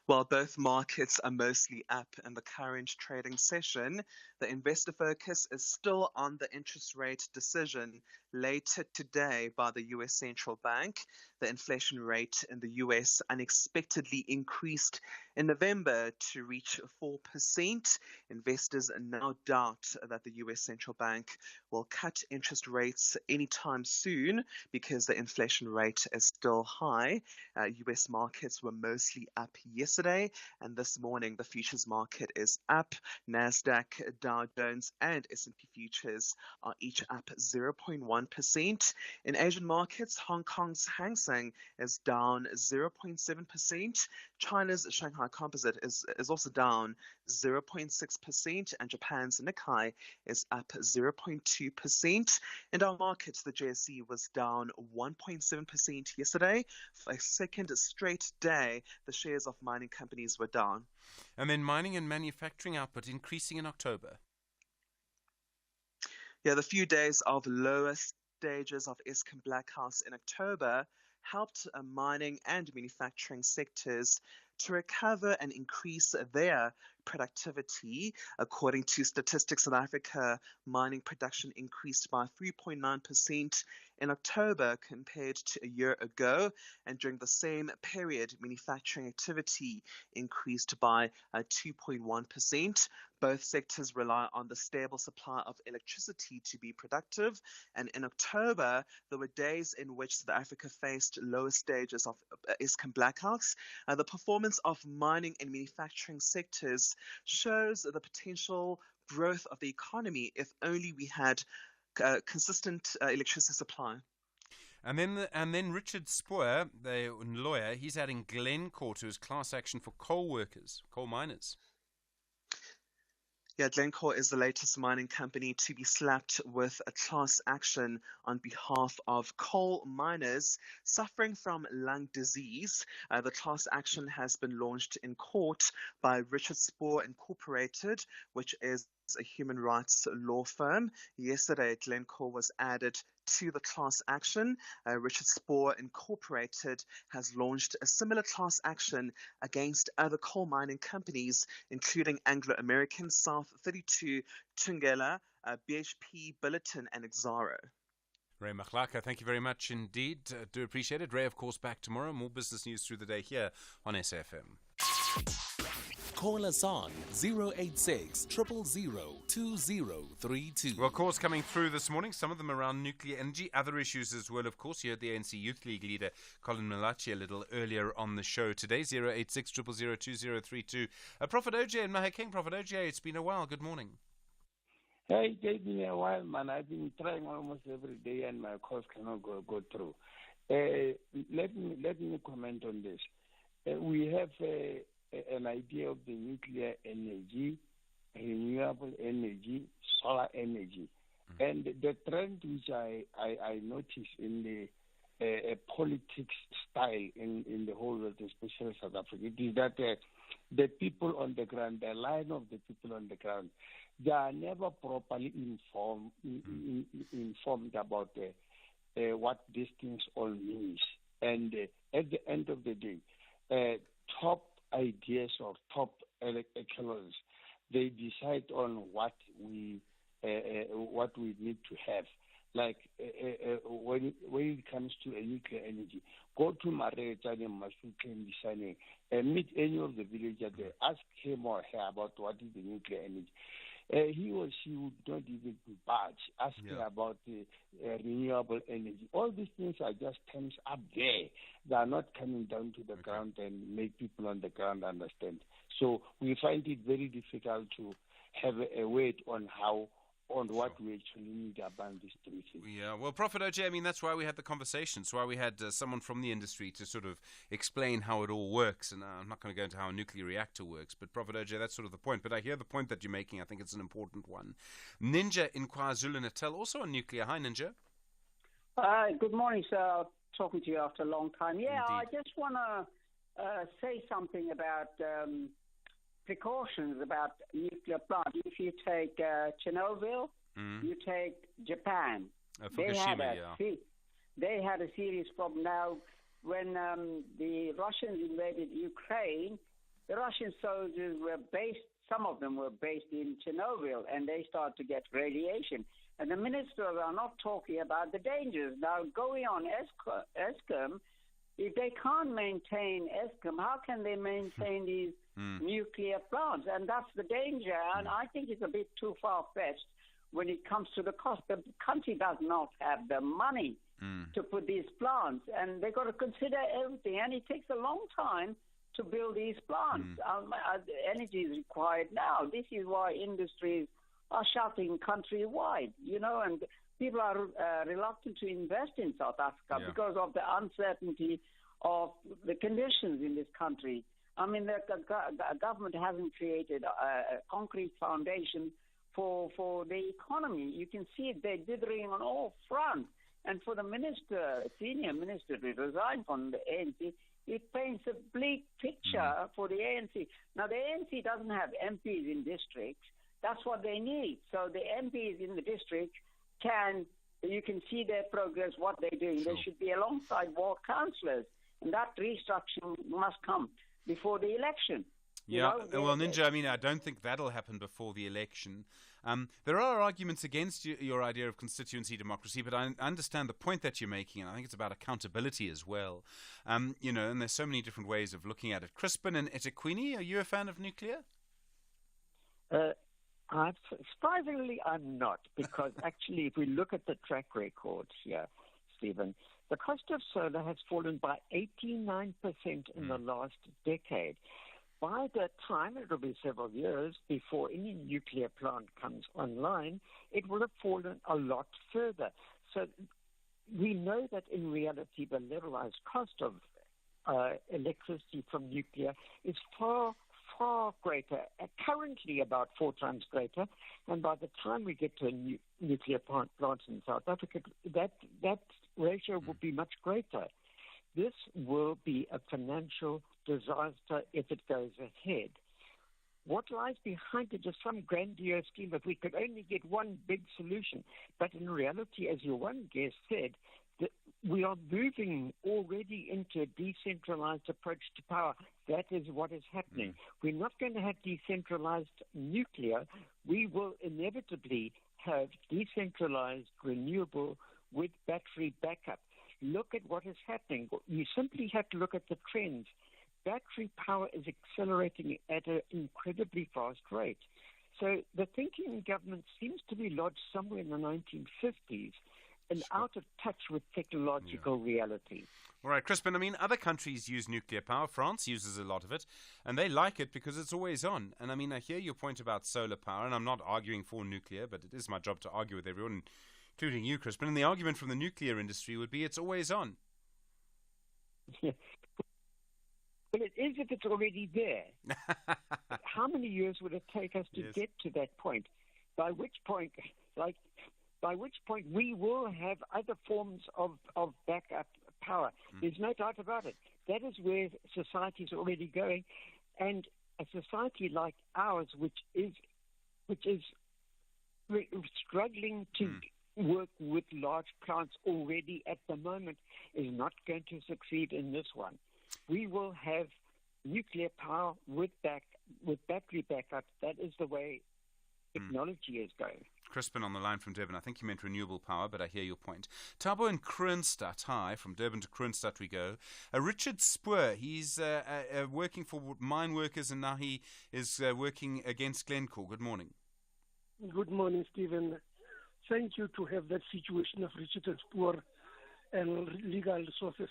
While both markets are mostly up in the current trading session, the investor focus is still on the interest rate decision later today by the US Central Bank. The inflation rate in the US unexpectedly increased in November to reach 4%. Investors now doubt that the US Central Bank will cut interest rates anytime soon because the inflation rate is still high. US markets were mostly up yesterday, and this morning the futures market is up. Nasdaq, Dow Jones and S&P futures are each up 0.1%. In Asian markets, Hong Kong's Hang Seng is down 0.7%. China's Shanghai Composite is also down 0.6%, and Japan's Nikkei is up 0.2%. In our markets, the JSE was down 1.7% yesterday. For a second straight day, the shares of mining companies were down. And then mining and manufacturing output increasing in October. Yeah, the few days of lower stages of Eskom Blackhouse in October helped mining and manufacturing sectors to recover and increase their productivity. According to Statistics South Africa, mining production increased by 3.9% in October compared to a year ago, and during the same period, manufacturing activity increased by 2.1%. Both sectors rely on the stable supply of electricity to be productive, and in October, there were days in which South Africa faced lower stages of Eskom blackouts. The performance of mining and manufacturing sectors shows the potential growth of the economy if only we had consistent electricity supply. And then Richard Spoor, the lawyer, he's adding Glencore to his class action for coal miners. Yeah, Glencore is the latest mining company to be slapped with a class action on behalf of coal miners suffering from lung disease. The class action has been launched in court by Richard Spoor Incorporated, which is a human rights law firm. Yesterday, Glencore was added to the class action. Richard Spoor Incorporated has launched a similar class action against other coal mining companies, including Anglo American, South 32, Thungela, BHP, Billiton, and Exxaro. Ray Machlaka, thank you very much indeed. Do appreciate it. Ray, of course, back tomorrow. More business news through the day here on SFM. Call us on 086 000 2032. Well, calls coming through this morning, some of them around nuclear energy, other issues as well, of course. You heard the ANC Youth League leader, Colin Malachi, a little earlier on the show today, 086 000 2032. Prophet OJ and Mahakeng. Prophet OJ, it's been a while. Good morning. Hey, it's been a while, man. I've been trying almost every day and my calls cannot go through. Let me comment on this. We have an idea of the nuclear energy, renewable energy, solar energy. And the trend which I notice in the politics style in the whole world, especially South Africa, it is that the people on the ground, the line of the people on the ground, they are never properly informed about what these things all means. And at the end of the day, top ideas or top echelons, they decide on what we need to have. Like when it comes to a nuclear energy, go to Maretani Masuke and meet any of the villagers there. Ask him or her about what is the nuclear energy. He or she would not even budge asking about the renewable energy. All these things are just terms up there. They are not coming down to the ground and make people on the ground understand. So we find it very difficult to have a weight on what we actually need about these things. Yeah, well, Prophet OJ, I mean, that's why we had the conversation. That's why we had someone from the industry to sort of explain how it all works. And I'm not going to go into how a nuclear reactor works, but Prophet OJ, that's sort of the point. But I hear the point that you're making. I think it's an important one. Ninja in KwaZulu-Natal, also on nuclear. Hi, Ninja. Hi, good morning, sir. Talking to you after a long time. Yeah, Indeed. I just want to say something about precautions about nuclear plants. If you take Chernobyl, you take Japan. Fukushima, they had a serious problem. Now, when the Russians invaded Ukraine, the Russian soldiers were some of them were based in Chernobyl, and they started to get radiation. And the ministers are not talking about the dangers. Now, going on Eskom, if they can't maintain Eskom, how can they maintain these nuclear plants? And that's the danger. And I think it's a bit too far-fetched when it comes to the cost. The country does not have the money to put these plants, and they've got to consider everything. And it takes a long time to build these plants. Energy is required now. This is why industries are shutting countrywide, and people are reluctant to invest in South Africa because of the uncertainty of the conditions in this country. I mean, the government hasn't created a concrete foundation for the economy. You can see it, they're dithering on all fronts. And for the senior minister to resign from the ANC, it paints a bleak picture for the ANC. Now, the ANC doesn't have MPs in districts. That's what they need. So the MPs in the district you can see their progress, what they're doing. They should be alongside ward councillors, and that restructuring must come before the election. Yeah, well, they're- Ninja, I mean, I don't think that'll happen before the election. There are arguments against your idea of constituency democracy, but I understand the point that you're making, and I think it's about accountability as well. And there's so many different ways of looking at it. Crispin and Etequini, are you a fan of nuclear? Surprisingly, I'm not, because actually, if we look at the track record here, Stephen, the cost of solar has fallen by 89% in the last decade. By that time, it will be several years before any nuclear plant comes online, it will have fallen a lot further. So we know that in reality, the levelized cost of electricity from nuclear is far greater, currently about 4 times greater, and by the time we get to a nuclear plant in South Africa, that ratio will be much greater. This will be a financial disaster if it goes ahead. What lies behind it is some grandiose scheme that we could only get one big solution. But in reality, as your one guest said, we are moving already into a decentralized approach to power. That is what is happening. We're not going to have decentralized nuclear. We will inevitably have decentralized renewable with battery backup. Look at what is happening. You simply have to look at the trends. Battery power is accelerating at an incredibly fast rate. So the thinking in government seems to be lodged somewhere in the 1950s and out of touch with technological reality. All right, Crispin, I mean, other countries use nuclear power. France uses a lot of it, and they like it because it's always on. And I mean, I hear your point about solar power, and I'm not arguing for nuclear, but it is my job to argue with everyone, including you, Crispin. And the argument from the nuclear industry would be it's always on. Well, it is if it's already there. How many years would it take us to get to that point? By which point we will have other forms of backup power. There's no doubt about it. That is where society is already going, and a society like ours, which is struggling to work with large plants already at the moment, is not going to succeed in this one. We will have nuclear power with battery backup. That is the way technology is going. Crispin on the line from Durban. I think you meant renewable power, but I hear your point. Thabo in Kroonstad. Hi, from Durban to Kroonstad we go. Richard Spoor, he's working for mine workers, and now he is working against Glencore. Good morning. Good morning, Stephen. Thank you to have that situation of Richard Spoor and legal resources.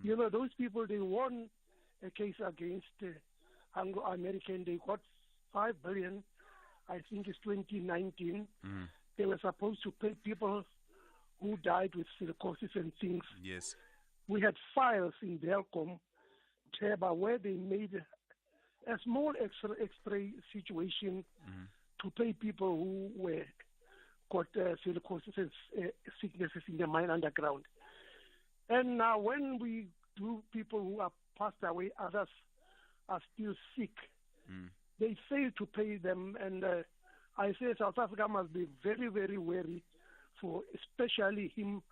You know, those people, they won a case against Anglo-American. They got $5 billion. I think it's 2019. They were supposed to pay people who died with silicosis and things. Yes. We had files in Belcom, Teba, where they made a small X-ray situation to pay people who were got silicosis and sicknesses in the mine underground. And now when we do people who are passed away, others are still sick. They fail to pay them, and I say South Africa must be very, very wary for especially him,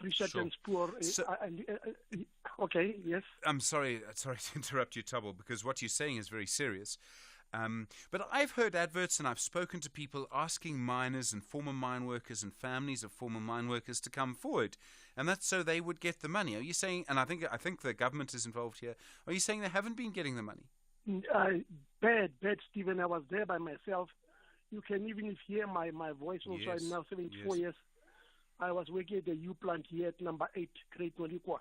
Richard and Spoor. Okay, yes. I'm sorry to interrupt you, Thabo, because what you're saying is very serious. But I've heard adverts and I've spoken to people asking miners and former mine workers and families of former mine workers to come forward, and that's so they would get the money. Are you saying, and I think the government is involved here, are you saying they haven't been getting the money? Bad, Stephen. I was there by myself. You can even hear my voice also. Yes. I'm now 74 years. I was working at the U plant here at number 8, Great Nolikwa.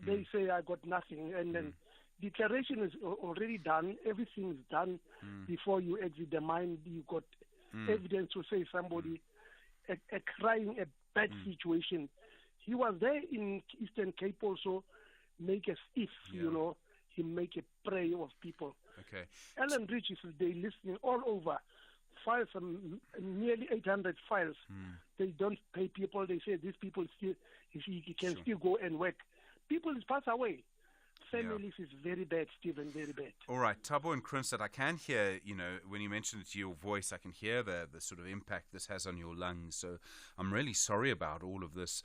They say I got nothing, and then declaration is already done. Everything is done before you exit the mine. You got evidence to say somebody a crying, a bad situation. He was there in Eastern Cape also, make as if, you know, he make a prey of people. Okay. Ellen Rich is they listening all over. Files, nearly 800 files. They don't pay people. They say these people still, he can still go and work. People is pass away. family is very bad, Stephen, very bad. All right, Thabo and Kroonstad, I can hear, when you mentioned it to your voice, I can hear the sort of impact this has on your lungs. So I'm really sorry about all of this.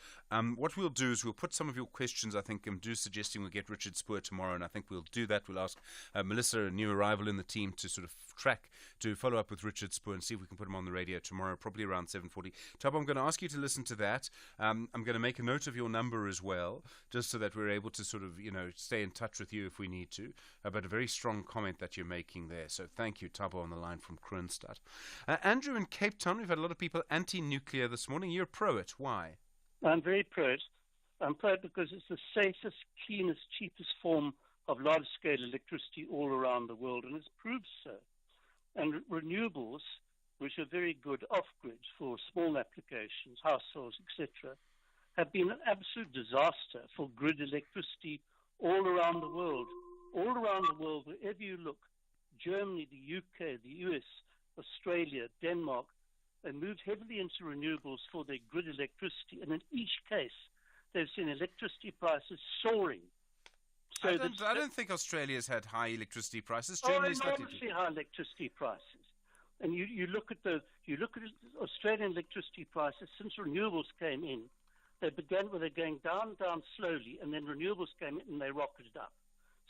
What we'll do is we'll put some of your questions, I think, I'm suggesting we'll get Richard Spoor tomorrow, and I think we'll do that. We'll ask Melissa, a new arrival in the team, to sort of to follow up with Richard Spoor and see if we can put him on the radio tomorrow, probably around 7:40. Thabo, I'm going to ask you to listen to that. I'm going to make a note of your number as well, just so that we're able to sort of, stay in touch with you if we need to. But a very strong comment that you're making there. So thank you, Thabo, on the line from Kroonstad. Andrew in Cape Town, we've had a lot of people anti-nuclear this morning. You're pro it. Why? I'm very pro it. I'm pro it because it's the safest, cleanest, cheapest form of large-scale electricity all around the world, and it's proved so. And renewables, which are very good off-grid for small applications, households, etc., have been an absolute disaster for grid electricity all around the world. All around the world, wherever you look, Germany, the UK, the US, Australia, Denmark, they moved heavily into renewables for their grid electricity, and in each case, they've seen electricity prices soaring. So I don't think Australia's had high electricity prices. Germany's enormously high electricity prices. And you look at Australian electricity prices since renewables came in. They began with going down slowly, and then renewables came in and they rocketed up.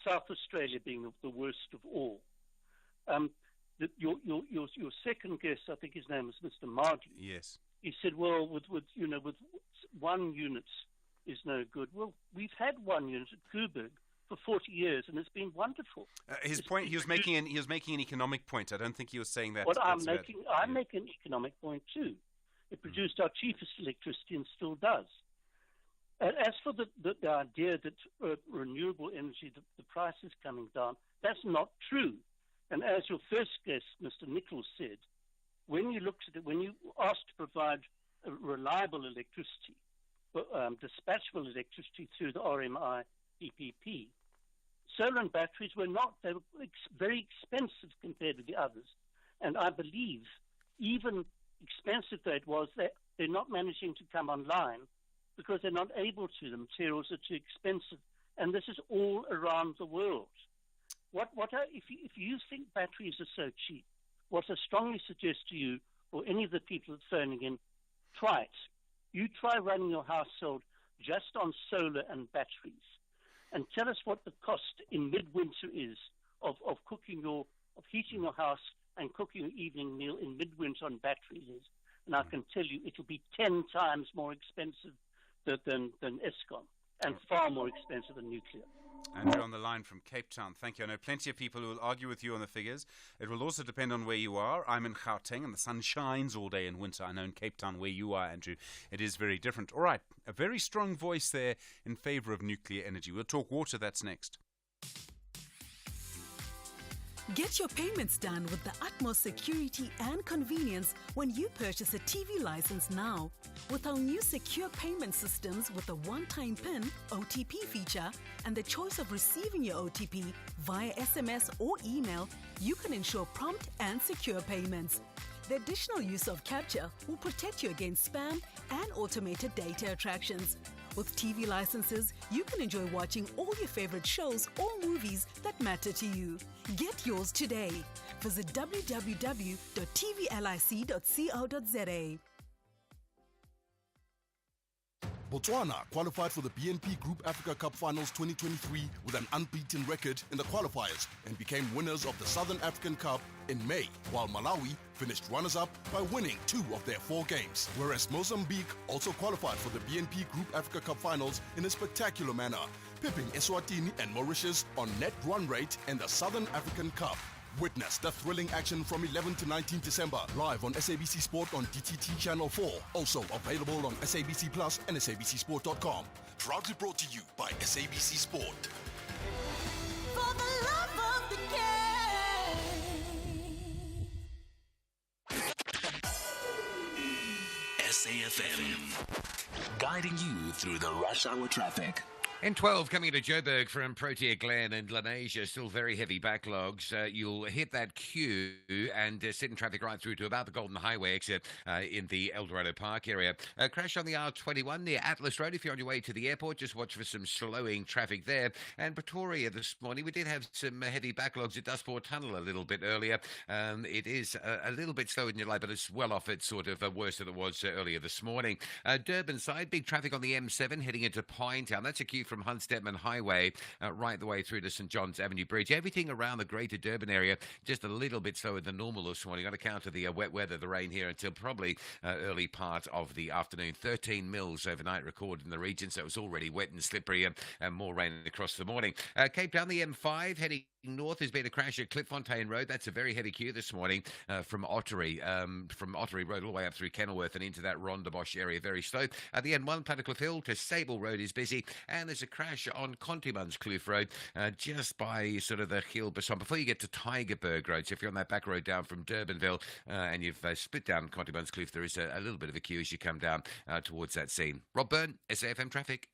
South Australia being the worst of all. Your second guest, I think his name is Mr. Margie. Yes. He said, well, with 1 unit is no good. Well, we've had 1 unit at Coburg for 40 years, and it's been wonderful. His point, he was making an economic point. I don't think he was saying that. Well, I'm making an economic point too. It produced our cheapest electricity and still does. As for the idea that renewable energy, the price is coming down, that's not true. And as your first guest, Mr. Nichols, said, when you looked at it, when you asked to provide reliable electricity, dispatchable electricity through the RMI PPP, solar and batteries were not. They were very expensive compared to the others. And I believe, even expensive though it was, they're not managing to come online because they're not able to. The materials are too expensive. And this is all around the world. If you think batteries are so cheap, what I strongly suggest to you, or any of the people that's phoning in, try it. You try running your household just on solar and batteries, and tell us what the cost in midwinter is of heating your house and cooking your evening meal in midwinter on batteries is. And I can tell you it'll be 10 times more expensive than Eskom, and far more expensive than nuclear. Andrew on the line from Cape Town. Thank you. I know plenty of people who will argue with you on the figures. It will also depend on where you are. I'm in Gauteng and the sun shines all day in winter. I know in Cape Town where you are, Andrew, it is very different. All right, a very strong voice there in favour of nuclear energy. We'll talk water. That's next. Get your payments done with the utmost security and convenience when you purchase a TV license now. With our new secure payment systems with a one-time PIN, OTP feature, and the choice of receiving your OTP via SMS or email, you can ensure prompt and secure payments. The additional use of capture will protect you against spam and automated data attractions. With TV licenses, you can enjoy watching all your favorite shows or movies that matter to you. Get yours today. Visit www.tvlic.co.za. Botswana qualified for the BNP Group Africa Cup Finals 2023 with an unbeaten record in the qualifiers and became winners of the Southern African Cup in May, while Malawi finished runners-up by winning 2 of their 4 games. Whereas Mozambique also qualified for the BNP Group Africa Cup Finals in a spectacular manner, pipping Eswatini and Mauritius on net run rate in the Southern African Cup. Witness the thrilling action from 11 to 19 December, live on SABC Sport on DTT Channel 4. Also available on SABC Plus and SABCSport.com. Proudly brought to you by SABC Sport. For the love of the SAFM, guiding you through the rush hour traffic. N12 coming into Joburg from Protea Glen and Lenasia, still very heavy backlogs. You'll hit that queue and sit in traffic right through to about the Golden Highway exit in the Eldorado Park area. Crash on the R21 near Atlas Road. If you're on your way to the airport, just watch for some slowing traffic there. And Pretoria this morning, we did have some heavy backlogs at Dustport Tunnel a little bit earlier. It is a little bit slower than you like, but it's well off it, sort of worse than it was earlier this morning. Durban side, big traffic on the M7 heading into Pinetown. That's a queue from Hunstedman Highway right the way through to St John's Avenue Bridge. Everything around the greater Durban area just a little bit slower than normal this morning on account of the wet weather, the rain here until probably early part of the afternoon. 13 mils overnight recorded in the region, so it was already wet and slippery and more rain across the morning. Cape Town, the M5 heading north. There's been a crash at Klipfontein Road. That's a very heavy queue this morning from Ottery Road all the way up through Kenilworth and into that Rondebosch area. Very slow. At the N1, Plattekloof Hill to Sable Road is busy, and there's a crash on Contimanskloof Road just by sort of the Hill Besson before you get to Tygerberg Road. So if you're on that back road down from Durbanville and you've split down Contimanskloof, there is a little bit of a queue as you come down towards that scene. Rob Byrne, SAFM Traffic.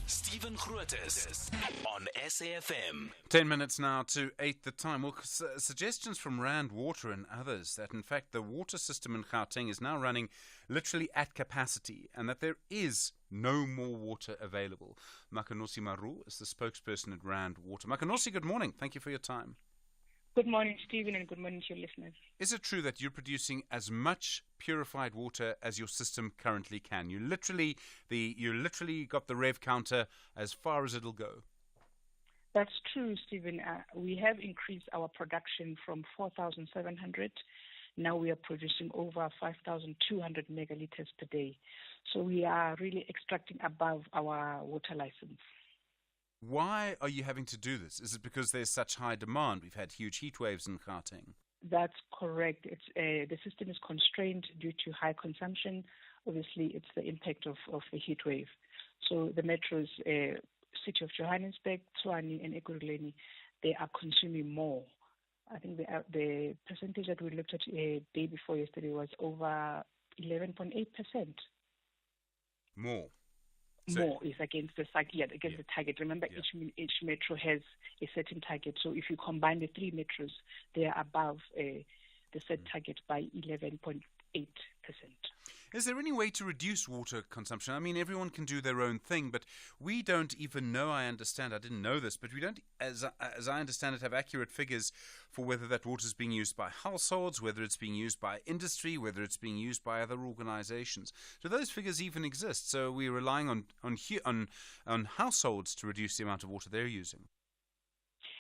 Stephen Grootes on SAFM. 10 minutes now to 8 the time. Well, suggestions from Rand Water and others that, in fact, the water system in Gauteng is now running literally at capacity and that there is no more water available. Makanosi Maru is the spokesperson at Rand Water. Makanosi, good morning. Thank you for your time. Good morning, Stephen, and good morning to your listeners. Is it true that you're producing as much purified water as your system currently can? You literally got the rev counter as far as it'll go. That's true, Stephen. We have increased our production from 4,700. Now we are producing over 5,200 megaliters per day. So we are really extracting above our water license. Why are you having to do this? Is it because there's such high demand? We've had huge heat waves in Gauteng. That's correct. It's the system is constrained due to high consumption. Obviously, it's the impact of the heat wave. So the metros, City of Johannesburg, Tshwane, and Ekurhuleni, they are consuming more. I think the percentage that we looked at day before yesterday was over 11.8%. More. More is against the target. Remember, each metro has a certain target. So if you combine the three metros, they are above the set target by 11.8%. Is there any way to reduce water consumption? I mean, everyone can do their own thing, but we don't even know, I didn't know this, but we don't, as I understand it, have accurate figures for whether that water is being used by households, whether it's being used by industry, whether it's being used by other organizations. Do those figures even exist? So we're relying on households to reduce the amount of water they're using.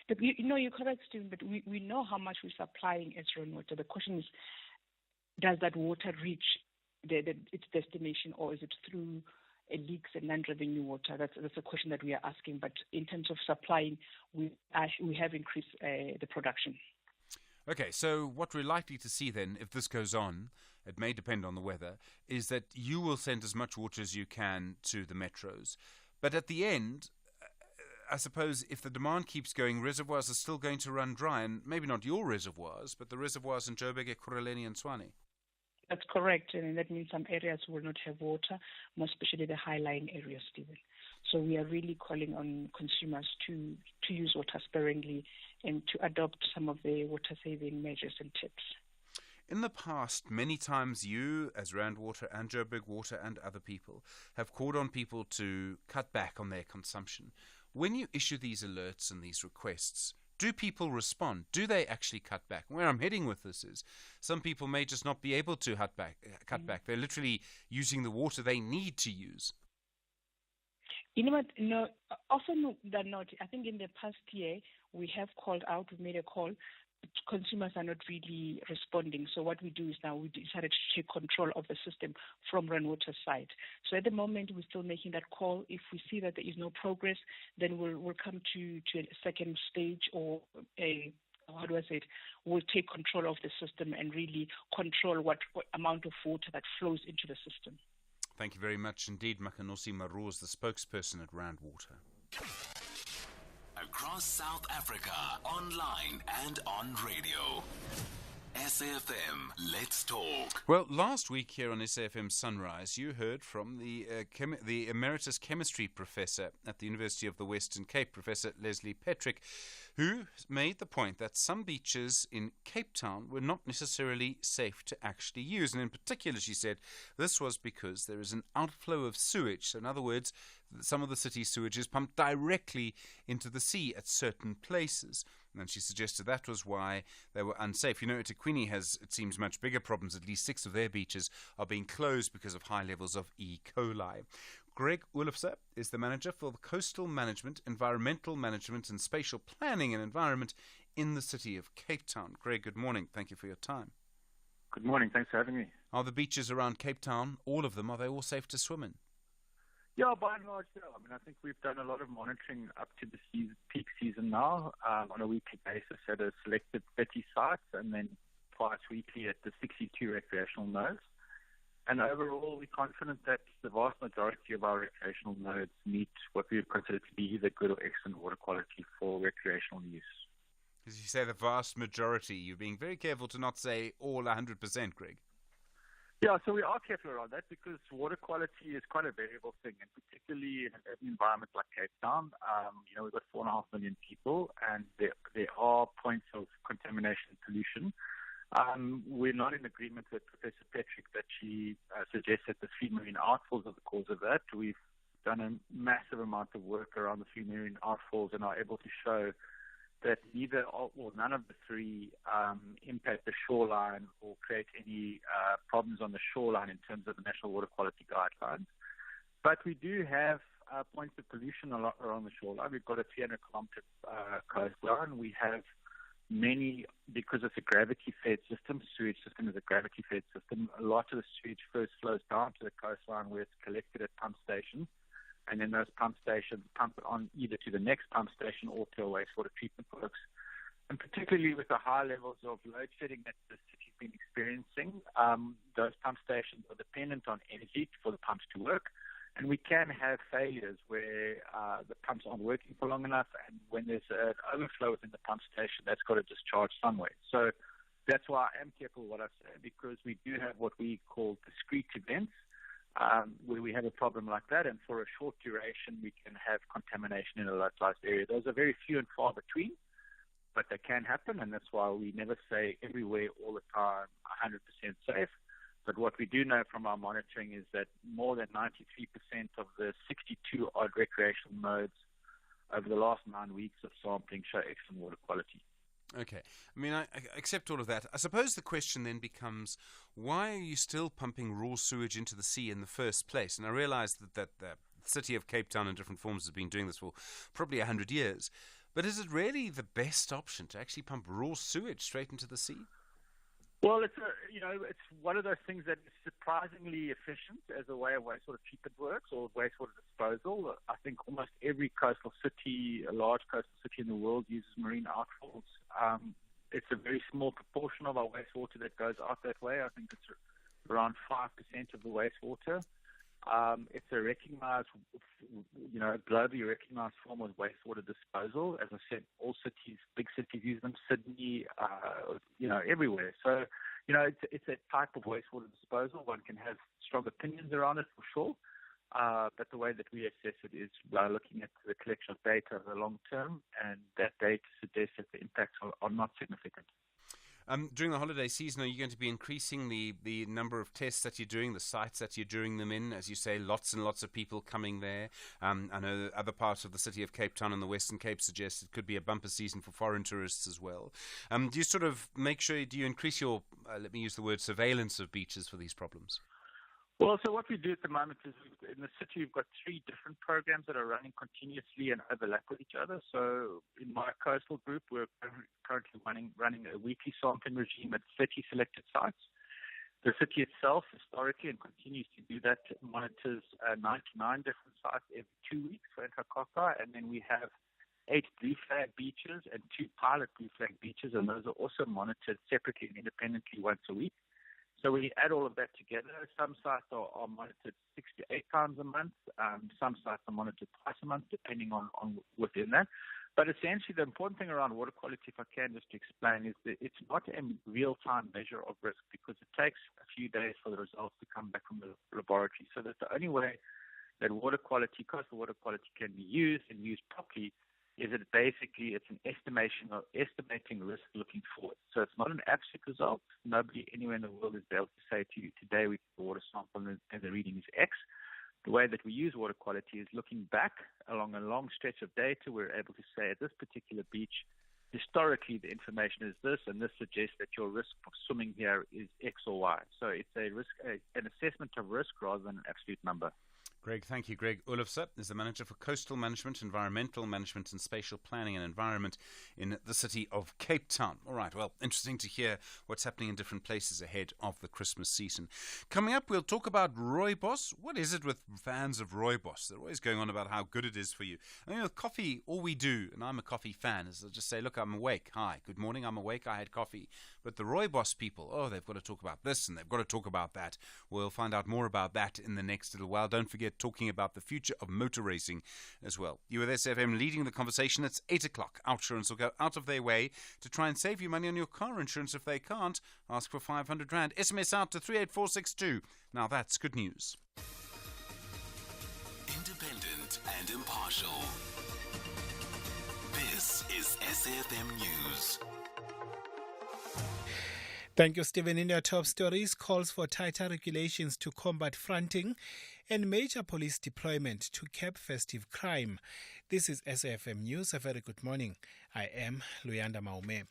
But you're correct, Stephen, but we know how much we're supplying as rainwater. The question is, does that water reach its destination, or is it through leaks and non-revenue water? That's a question that we are asking. But in terms of supplying, we have increased the production. Okay, so what we're likely to see then, if this goes on, it may depend on the weather, is that you will send as much water as you can to the metros. But at the end, I suppose if the demand keeps going, reservoirs are still going to run dry, and maybe not your reservoirs, but the reservoirs in Joburg, Ekurhuleni and Tshwane. That's correct, and that means some areas will not have water, more especially the high-lying areas, Stephen. So we are really calling on consumers to use water sparingly and to adopt some of the water-saving measures and tips. In the past, many times you, as Rand Water and Joburg Water and other people, have called on people to cut back on their consumption. When you issue these alerts and these requests, do people respond? Do they actually cut back? Where I'm heading with this is some people may just not be able to cut back. They're literally using the water they need to use. You know what? No, often than not, I think in the past year, we have called out, we made a call. Consumers are not really responding. So what we do is now we decided to take control of the system from Rainwater's side. So at the moment, we're still making that call. If we see that there is no progress, then we'll come to a second stage, or we'll take control of the system and really control what amount of water that flows into the system. Thank you very much indeed. Makanosi Maru is the spokesperson at Rand Water. Across South Africa, online and on radio. SAFM, let's talk. Well, last week here on SAFM Sunrise, you heard from the emeritus chemistry professor at the University of the Western Cape, Professor Leslie Petrick, who made the point that some beaches in Cape Town were not necessarily safe to actually use. And in particular, she said, this was because there is an outflow of sewage. So in other words, some of the city's sewage is pumped directly into the sea at certain places. And she suggested that was why they were unsafe. You know, eThekwini has, it seems, much bigger problems. At least 6 of their beaches are being closed because of high levels of E. coli. Greg Olofse is the manager for the Coastal Management, Environmental Management and Spatial Planning and Environment in the city of Cape Town. Greg, good morning. Thank you for your time. Good morning. Thanks for having me. Are the beaches around Cape Town, all of them, are they all safe to swim in? Yeah, by and large, yeah. I mean, I think we've done a lot of monitoring up to the peak season now on a weekly basis at a selected 30 sites and then twice weekly at the 62 recreational nodes. And overall, we're confident that the vast majority of our recreational nodes meet what we would consider to be either good or excellent water quality for recreational use. As you say, the vast majority, you're being very careful to not say all 100%, Greg. Yeah, so we are careful around that because water quality is quite a variable thing, and particularly in an environment like Cape Town. We've got 4.5 million people, and there are points of contamination and pollution. We're not in agreement with Professor Petrick that she suggests that the 3 marine outfalls are the cause of that. We've done a massive amount of work around the 3 marine outfalls and are able to show that neither or none of the 3 impact the shoreline or create any problems on the shoreline in terms of the National Water Quality Guidelines. But we do have points of pollution a lot around the shoreline. We've got a 300-kilometer coastline. We have many, because it's a gravity-fed system, sewage system is a gravity-fed system, a lot of the sewage first flows down to the coastline where it's collected at pump stations. And then those pump stations pump it on either to the next pump station or to a wastewater treatment works. And particularly with the high levels of load shedding that the city's been experiencing, those pump stations are dependent on energy for the pumps to work. And we can have failures where the pumps aren't working for long enough, and when there's an overflow within the pump station, that's got to discharge somewhere. So that's why I am careful what I say, because we do have what we call discrete events, where we have a problem like that, and for a short duration we can have contamination in a localized area. Those are very few and far between, but they can happen, and that's why we never say everywhere all the time 100% safe. But what we do know from our monitoring is that more than 93% of the 62 odd recreational nodes over the last 9 weeks of sampling show excellent water quality. Okay. I mean, I accept all of that. I suppose the question then becomes, why are you still pumping raw sewage into the sea in the first place? And I realise that the city of Cape Town in different forms has been doing this for probably 100 years. But is it really the best option to actually pump raw sewage straight into the sea? Well, it's one of those things that is surprisingly efficient as a way of wastewater treatment works or wastewater disposal. I think almost every coastal city, a large coastal city in the world, uses marine outfalls. It's a very small proportion of our wastewater that goes out that way. I think it's around 5% of the wastewater. It's a recognized, globally recognized form of wastewater disposal. As I said, all cities, big cities use them, Sydney, everywhere. So, it's a type of wastewater disposal. One can have strong opinions around it for sure. But the way that we assess it is by looking at the collection of data over the long term, and that data suggests that the impacts are not significant. During the holiday season, are you going to be increasing the number of tests that you're doing, the sites that you're doing them in? As you say, lots and lots of people coming there. I know other parts of the city of Cape Town and the Western Cape suggest it could be a bumper season for foreign tourists as well. Do you sort of do you increase your, let me use the word, surveillance of beaches for these problems? Well, so what we do at the moment is in the city we've got 3 different programs that are running continuously and overlap with each other. So in my coastal group, we're currently running a weekly sampling regime at 30 selected sites. The city itself, historically, and continues to do that, monitors 99 different sites every 2 weeks for Antarctica, and then we have 8 blue flag beaches and 2 pilot blue flag beaches, and those are also monitored separately and independently once a week. So when you add all of that together, some sites are monitored 6 to 8 times a month. Some sites are monitored twice a month, depending on within that. But essentially, the important thing around water quality, if I can just explain, is that it's not a real-time measure of risk because it takes a few days for the results to come back from the laboratory. So that's the only way that coastal water quality can be used and used properly is that basically it's an estimating risk looking forward. So it's not an absolute result. Nobody anywhere in the world is able to say to you, today we took a water sample and the reading is X. The way that we use water quality is looking back along a long stretch of data. We're able to say at this particular beach, historically the information is this, and this suggests that your risk of swimming here is X or Y. So it's an assessment of risk rather than an absolute number. Greg, thank you. Greg Olofse is the Manager for Coastal Management, Environmental Management and Spatial Planning and Environment in the city of Cape Town. All right, well, interesting to hear what's happening in different places ahead of the Christmas season. Coming up, we'll talk about rooibos. What is it with fans of rooibos? They're always going on about how good it is for you. I mean, with coffee, all we do, and I'm a coffee fan, is just say, look, I'm awake. Hi, good morning, I'm awake, I had coffee. But the rooibos people, they've got to talk about this and they've got to talk about that. We'll find out more about that in the next little while. Don't forget, talking about the future of motor racing as well. You with SFM leading the conversation. It's 8 o'clock. Outsurance will go out of their way to try and save you money on your car insurance. If they can't, ask for 500 Rand. SMS out to 38462. Now that's good news. Independent and impartial. This is SFM News. Thank you, Stephen. In your top stories, calls for tighter regulations to combat fronting and major police deployment to curb festive crime. This is SAFM News. A very good morning. I am Luyanda Maume.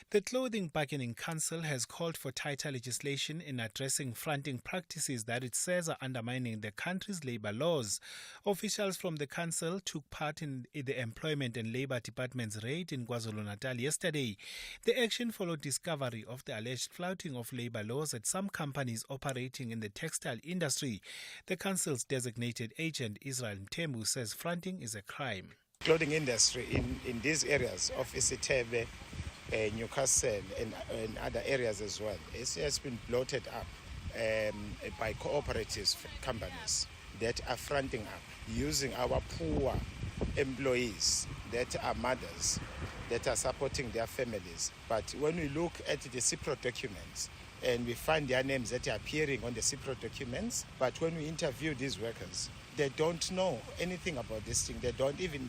The Clothing Bargaining Council has called for tighter legislation in addressing fronting practices that it says are undermining the country's labour laws. Officials from the council took part in the Employment and Labour Department's raid in KwaZulu-Natal yesterday. The action followed discovery of the alleged flouting of labour laws at some companies operating in the textile industry. The council's designated agent, Israel Mtembu, says fronting is a crime. Clothing industry in these areas of Isitebe, Newcastle and other areas as well, it has been bloated up by cooperative companies that are fronting up, using our poor employees that are mothers, that are supporting their families. But when we look at the CIPRO documents, and we find their names that are appearing on the CIPRO documents, but when we interview these workers, they don't know anything about this thing. They don't even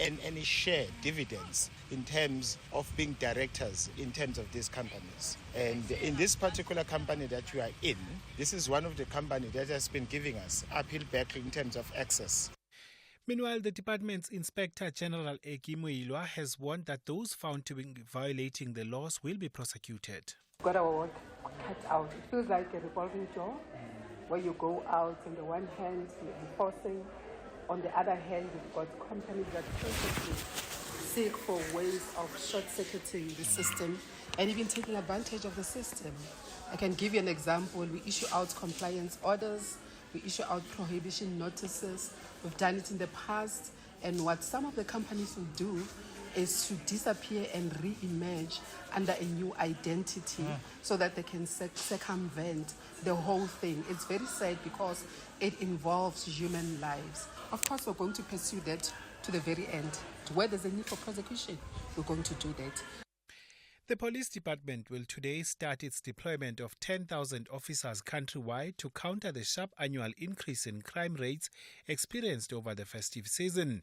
earn any share dividends in terms of being directors in terms of these companies. And in this particular company that we are in, this is one of the companies that has been giving us uphill battle in terms of access. Meanwhile, the department's Inspector General Eki Muilwa has warned that those found to be violating the laws will be prosecuted. Got our work cut out. It feels like a revolving door where you go out, on the one hand, you're enforcing, on the other hand, you've got companies that constantly seek for ways of short-circuiting the system and even taking advantage of the system. I can give you an example. We issue out compliance orders, we issue out prohibition notices. We've done it in the past, and what some of the companies will do is to disappear and re-emerge under a new identity so that they can circumvent the whole thing. It's very sad because it involves human lives. Of course, we're going to pursue that to the very end. Where there's a need for prosecution, we're going to do that. The police department will today start its deployment of 10,000 officers countrywide to counter the sharp annual increase in crime rates experienced over the festive season.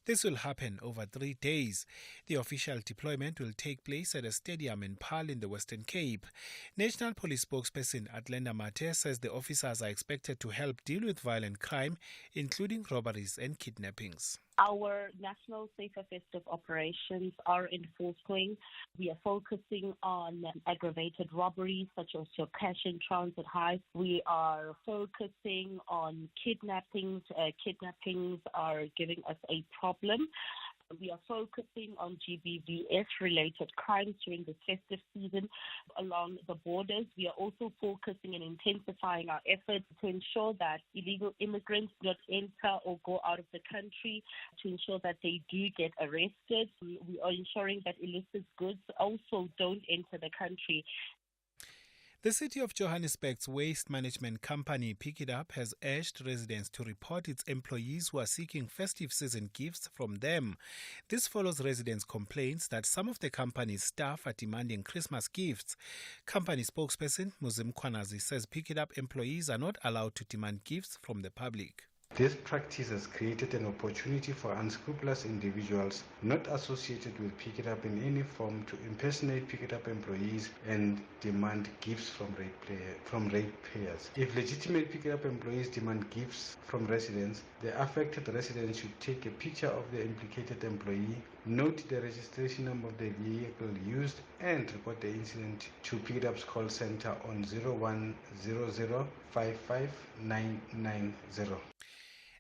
This will happen over 3 days. The official deployment will take place at a stadium in Paarl in the Western Cape. National Police spokesperson Atlenda Mate says the officers are expected to help deal with violent crime, including robberies and kidnappings. Our national safer festive operations are in full swing. We are focusing on aggravated robberies such as your cash in transit heist. We are focusing on kidnappings. Kidnappings are giving us a problem. We are focusing on GBVF-related crimes during the festive season along the borders. We are also focusing and intensifying our efforts to ensure that illegal immigrants don't enter or go out of the country, to ensure that they do get arrested. We are ensuring that illicit goods also don't enter the country. The City of Johannesburg's waste management company, Pick It Up, has urged residents to report its employees who are seeking festive season gifts from them. This follows residents' complaints that some of the company's staff are demanding Christmas gifts. Company spokesperson Muzim Kwanazi says Pick It Up employees are not allowed to demand gifts from the public. This practice has created an opportunity for unscrupulous individuals not associated with Pick It Up in any form to impersonate Pick It Up employees and demand gifts from ratepayers. If legitimate Pick It Up employees demand gifts from residents, the affected residents should take a picture of the implicated employee, note the registration number of the vehicle used, and report the incident to Pick It Up's call center on 0100 55990.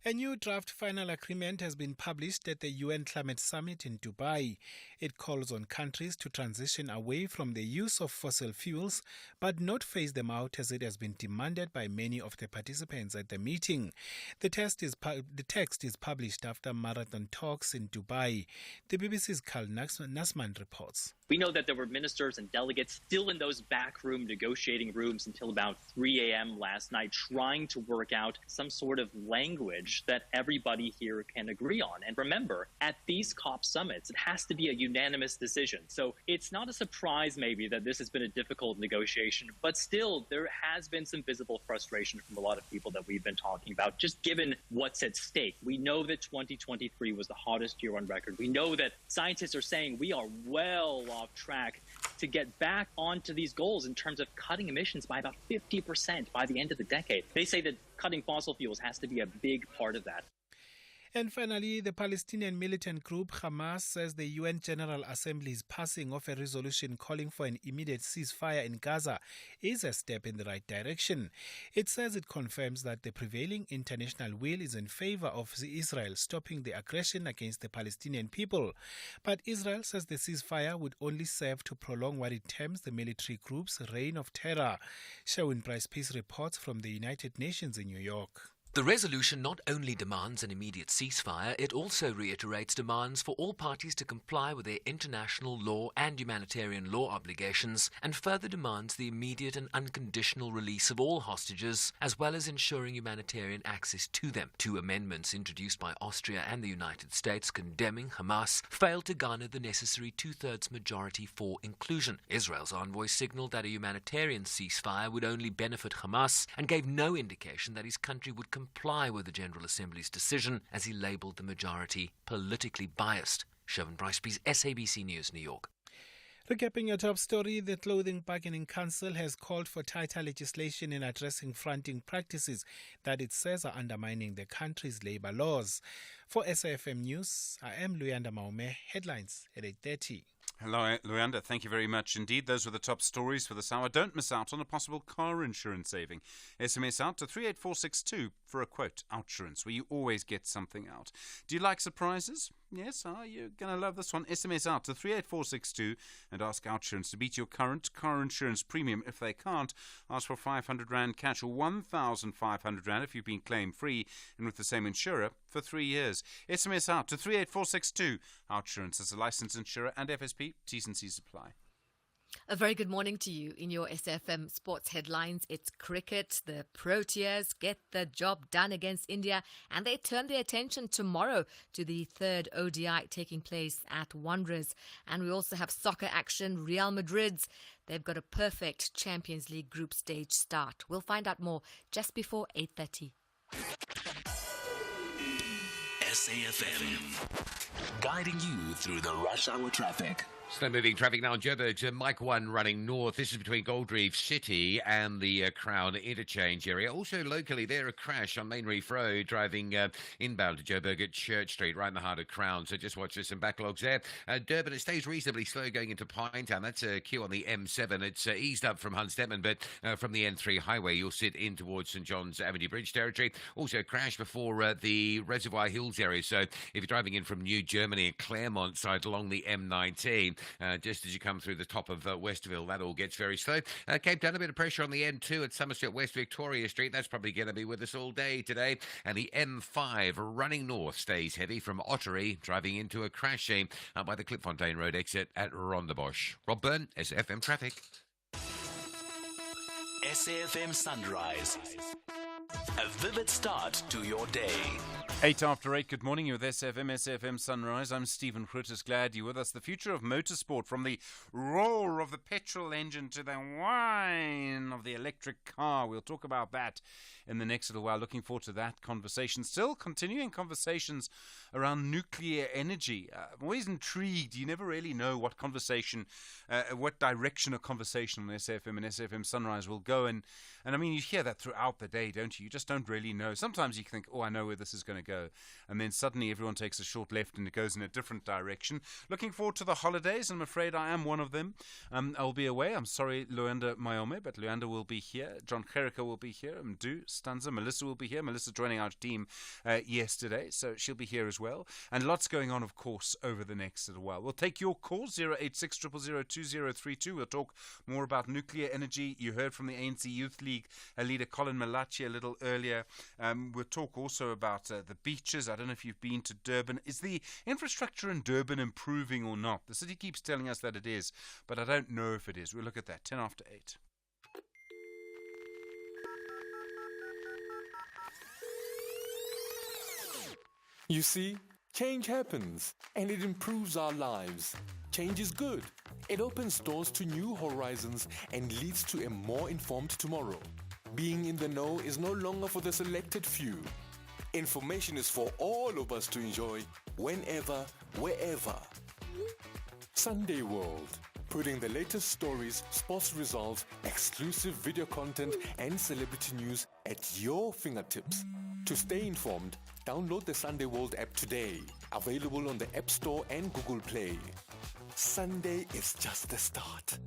A new draft final agreement has been published at the UN Climate Summit in Dubai. It calls on countries to transition away from the use of fossil fuels, but not phase them out as it has been demanded by many of the participants at the meeting. The text is published after marathon talks in Dubai. The BBC's Carl Nasman reports. We know that there were ministers and delegates still in those backroom negotiating rooms until about 3 a.m. last night, trying to work out some sort of language that everybody here can agree on. And remember, at these COP summits, it has to be a unanimous decision. So it's not a surprise maybe that this has been a difficult negotiation, but still there has been some visible frustration from a lot of people that we've been talking about, just given what's at stake. We know that 2023 was the hottest year on record. We know that scientists are saying we are well off track to get back onto these goals in terms of cutting emissions by about 50% by the end of the decade. They say that cutting fossil fuels has to be a big part of that. And finally, the Palestinian militant group Hamas says the UN General Assembly's passing of a resolution calling for an immediate ceasefire in Gaza is a step in the right direction. It says it confirms that the prevailing international will is in favor of Israel stopping the aggression against the Palestinian people. But Israel says the ceasefire would only serve to prolong what it terms the military group's reign of terror. Sherwin Bryce-Peace reports from the United Nations in New York. The resolution not only demands an immediate ceasefire, it also reiterates demands for all parties to comply with their international law and humanitarian law obligations, and further demands the immediate and unconditional release of all hostages, as well as ensuring humanitarian access to them. Two amendments introduced by Austria and the United States condemning Hamas failed to garner the necessary two-thirds majority for inclusion. Israel's envoy signaled that a humanitarian ceasefire would only benefit Hamas and gave no indication that his country would comply with the General Assembly's decision, as he labelled the majority politically biased. Sherwin Bryce-Peace, SABC News, New York. Recapping your top story, the Clothing Bargaining Council has called for tighter legislation in addressing fronting practices that it says are undermining the country's labour laws. For SAFM News, I am Luyanda Maume. Headlines at 8:30. Hello, Luanda. Thank you very much indeed. Those were the top stories for this hour. Don't miss out on a possible car insurance saving. SMS out to 38462 for a quote. Outsurance, where you always get something out. Do you like surprises? Yes, you're going to love this one. SMS out to 38462 and ask Outsurance to beat your current car insurance premium. If they can't, ask for R500 cash or R1,500 if you've been claim free and with the same insurer for 3 years. SMS out to 38462. Outsurance is a licensed insurer and FSP. T's and C's apply. A very good morning to you. In your SFM sports headlines, it's cricket. The Proteas get the job done against India, and they turn their attention tomorrow to the third ODI taking place at Wanderers. And we also have soccer action. Real Madrid's, they've got a perfect Champions League group stage start. We'll find out more just before 8:30. SAFM, guiding you through the rush hour traffic. Slow moving traffic now on Joburg, Mike 1 running north. This is between Gold Reef City and the Crown Interchange area. Also locally there, a crash on Main Reef Road driving inbound to Joburg at Church Street, right in the heart of Crown. So just watch there's some backlogs there. Durban, it stays reasonably slow going into Pinetown. That's a queue on the M7. It's eased up from Hunstedman, but from the N3 highway, you'll sit in towards St John's Avenue Bridge territory. Also a crash before the Reservoir Hills area. So if you're driving in from New Germany and Claremont side along the M19, just as you come through the top of Westerville, that all gets very slow. Cape Town, a bit of pressure on the N2 at Somerset West Victoria Street. That's probably going to be with us all day today. And the M5 running north stays heavy from Ottery, driving into a crash scene by the Klipfontein Road exit at Rondebosch. Rob Byrne, SFM Traffic. SAFM Sunrise. A vivid start to your day. 8 after 8, good morning. You're with SAFM Sunrise. I'm Stephen Grootes. Glad you're with us. The future of motorsport, from the roar of the petrol engine to the whine of the electric car. We'll talk about that in the next little while. Looking forward to that conversation. Still continuing conversations around nuclear energy. I'm always intrigued. You never really know what conversation, what direction a conversation on SAFM and SAFM Sunrise will go. And I mean, you hear that throughout the day, don't you? You just don't really know. Sometimes you think, oh, I know where this is going to go. And then suddenly everyone takes a short left and it goes in a different direction. Looking forward to the holidays. I'm afraid I am one of them. I'll be away. I'm sorry, Luanda Mayome, but Luanda will be here. John Gericke will be here. Mdu Stanza. Melissa will be here. Melissa joining our team yesterday, so she'll be here as well. And lots going on, of course, over the next little while. We'll take your calls, 086 000 2032. We'll talk more about nuclear energy. You heard from the ANC Youth League leader Colin Malachi a little earlier. We'll talk also about the beaches. I don't know if you've been to Durban. Is the infrastructure in Durban improving or not? The city keeps telling us that it is, but I don't know if it is. We'll look at that. 10 after 8. You see, change happens and it improves our lives. Change is good. It opens doors to new horizons and leads to a more informed tomorrow. Being in the know is no longer for the selected few. Information is for all of us to enjoy, whenever, wherever. Sunday World, putting the latest stories, sports results, exclusive video content and celebrity news at your fingertips. To stay informed, download the Sunday World app today. Available on the App Store and Google Play. Sunday is just the start.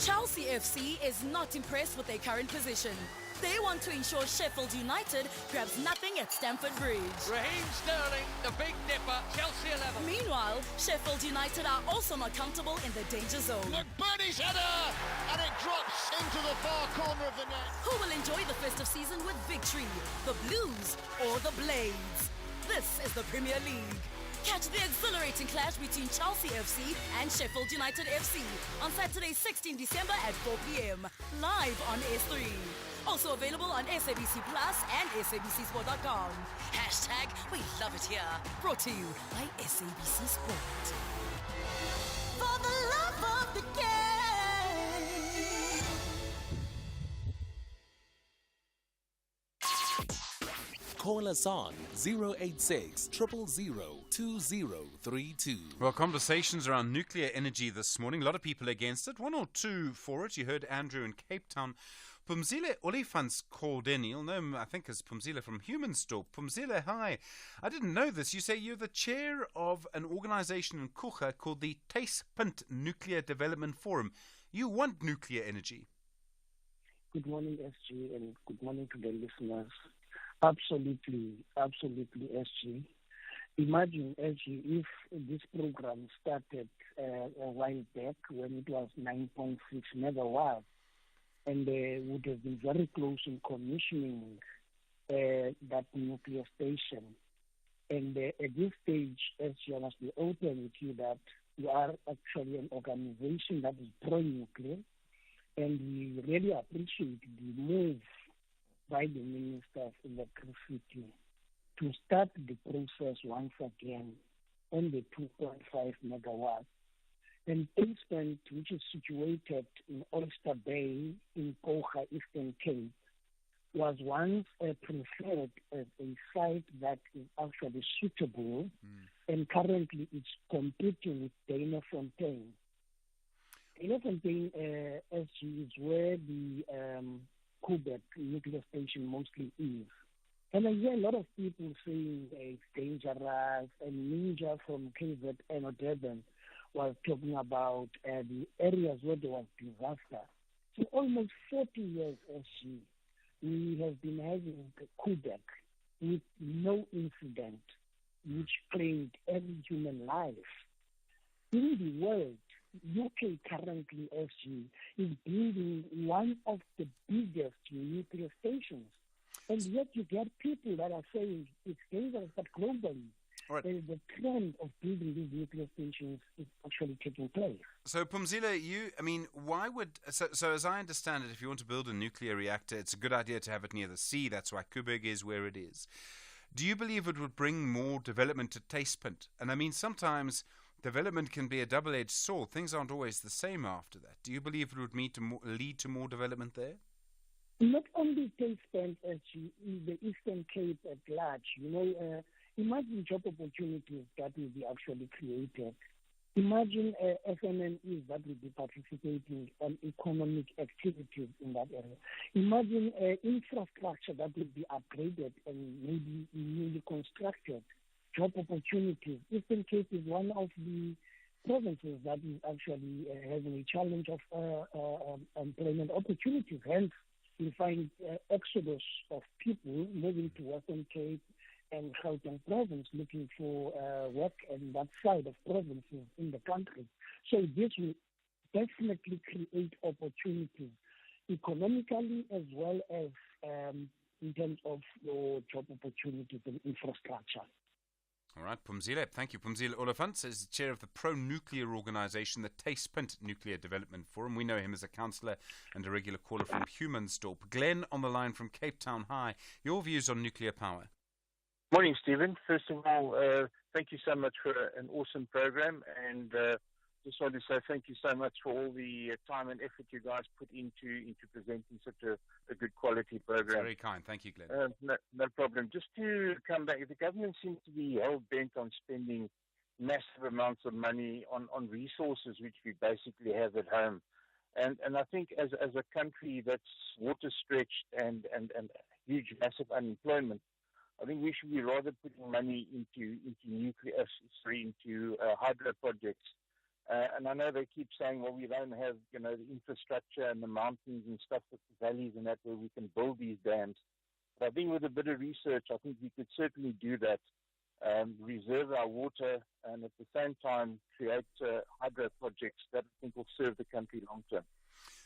Chelsea FC is not impressed with their current position. They want to ensure Sheffield United grabs nothing at Stamford Bridge. Raheem Sterling, the big dipper, Chelsea 11. Meanwhile, Sheffield United are also not comfortable in the danger zone. McBurney's header, and it drops into the far corner of the net. Who will enjoy the festive season with victory? The Blues or the Blades? This is the Premier League. Catch the exhilarating clash between Chelsea FC and Sheffield United FC on Saturday, 16 December at 4 p.m. live on S3. Also available on SABC Plus and SABCSport.com. Hashtag we love it here. Brought to you by SABC Sport. For the love of the game. Call us on 086 000 2032. Well, conversations around nuclear energy this morning. A lot of people against it. One or two for it. You heard Andrew in Cape Town. Pumzile Olifants called in. You'll know him, I think, as Pumzile from Human Store. Pumzile, hi. I didn't know this. You say you're the chair of an organization in Kucha called the Tasepunt Nuclear Development Forum. You want nuclear energy. Good morning, SG, and good morning to the listeners. Absolutely, SG. Imagine, SG, if this program started a while back when it was 9.6 megawatts, and would have been very close in commissioning that nuclear station. And at this stage, SG, I must be open with you that we are actually an organization that is pro-nuclear, and we really appreciate the move by the Minister of Electricity to start the process once again on the 2.5 megawatts. And Tasepunt, which is situated in Oyster Bay in Kocha, Eastern Cape, was once preferred as a site that is actually suitable, and currently it's competing with Danafontein. Danafontein, SG, is where the Quebec nuclear station mostly is. And I hear a lot of people saying it's dangerous, and Ninja from KZN or Durban was talking about the areas where there was disaster. For almost 40 years, SG, we have been having Quebec with no incident, which claimed every human life. In the world, UK currently, SG, is building one of the biggest nuclear stations. And yet you get people that are saying it's dangerous, but globally, the trend of building these nuclear stations is actually taking place. So, Pumzile, why would... So as I understand it, if you want to build a nuclear reactor, it's a good idea to have it near the sea. That's why Kuberg is where it is. Do you believe it would bring more development to Tastepunt? And sometimes development can be a double-edged sword. Things aren't always the same after that. Do you believe it would lead to more development there? Not only Tastepunt, as the Eastern Cape at large. Imagine job opportunities that will be actually created. Imagine SMMEs that will be participating on economic activities in that area. Imagine infrastructure that will be upgraded and maybe newly constructed. Job opportunities. Eastern Cape is one of the provinces that is actually having a challenge of employment opportunities. Hence, you find exodus of people moving to Western Cape and Gauteng province looking for work in that side of provinces in the country. So this will definitely create opportunities economically as well as in terms of job opportunities and infrastructure. All right, Pumzile. Thank you. Pumzile Oliphant is the chair of the pro-nuclear organisation, the Tastepunt Nuclear Development Forum. We know him as a councillor and a regular caller from Humansdorp. Glenn on the line from Cape Town High. Your views on nuclear power? Morning, Stephen. First of all, thank you so much for an awesome program, and just want to say thank you so much for all the time and effort you guys put into presenting such a good quality program. Very kind. Thank you, Glenn. No problem. Just to come back, the government seems to be hell-bent on spending massive amounts of money on resources which we basically have at home. And I think as a country that's water-stretched and huge, massive unemployment, I think we should be rather putting money into hydro projects. And I know they keep saying, well, we don't have, the infrastructure and the mountains and stuff with the valleys and that where we can build these dams. But I think with a bit of research, I think we could certainly do that, reserve our water, and at the same time create hydro projects that I think will serve the country long term.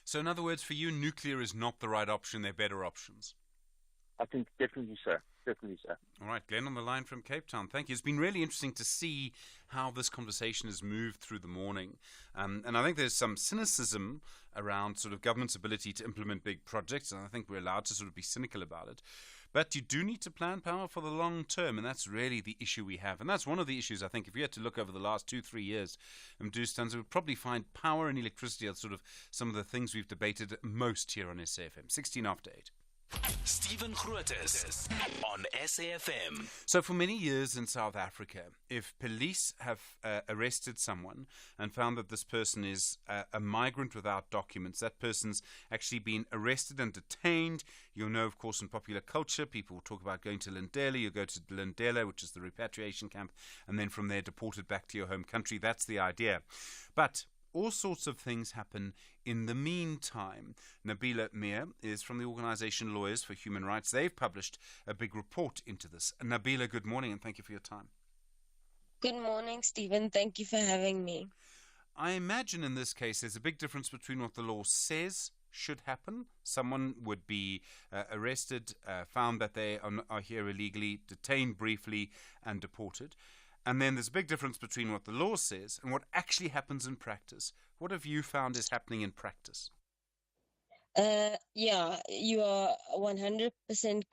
So in other words, for you, nuclear is not the right option. There are better options. I think definitely so. Definitely so. All right, Glenn on the line from Cape Town. Thank you. It's been really interesting to see how this conversation has moved through the morning. And I think there's some cynicism around sort of government's ability to implement big projects, and I think we're allowed to sort of be cynical about it. But you do need to plan power for the long term, and that's really the issue we have. And that's one of the issues, I think, if you had to look over the last 2-3 years, Dustanza, we would probably find power and electricity are sort of some of the things we've debated most here on SAFM. 16 after 8. Stephen Grootes on SAFM. So for many years in South Africa, if police have arrested someone and found that this person is a migrant without documents, that person's actually been arrested and detained. You'll know, of course, in popular culture, people will talk about going to Lindela. You go to Lindela, which is the repatriation camp, and then from there deported back to your home country. That's the idea. But all sorts of things happen in the meantime. Nabila Mir is from the organisation Lawyers for Human Rights. They've published a big report into this. Nabila, good morning and thank you for your time. Good morning, Stephen. Thank you for having me. I imagine in this case there's a big difference between what the law says should happen. Someone would be arrested, found that they are here illegally, detained briefly and deported. And then there's a big difference between what the law says and what actually happens in practice. What have you found is happening in practice? Yeah, you are 100%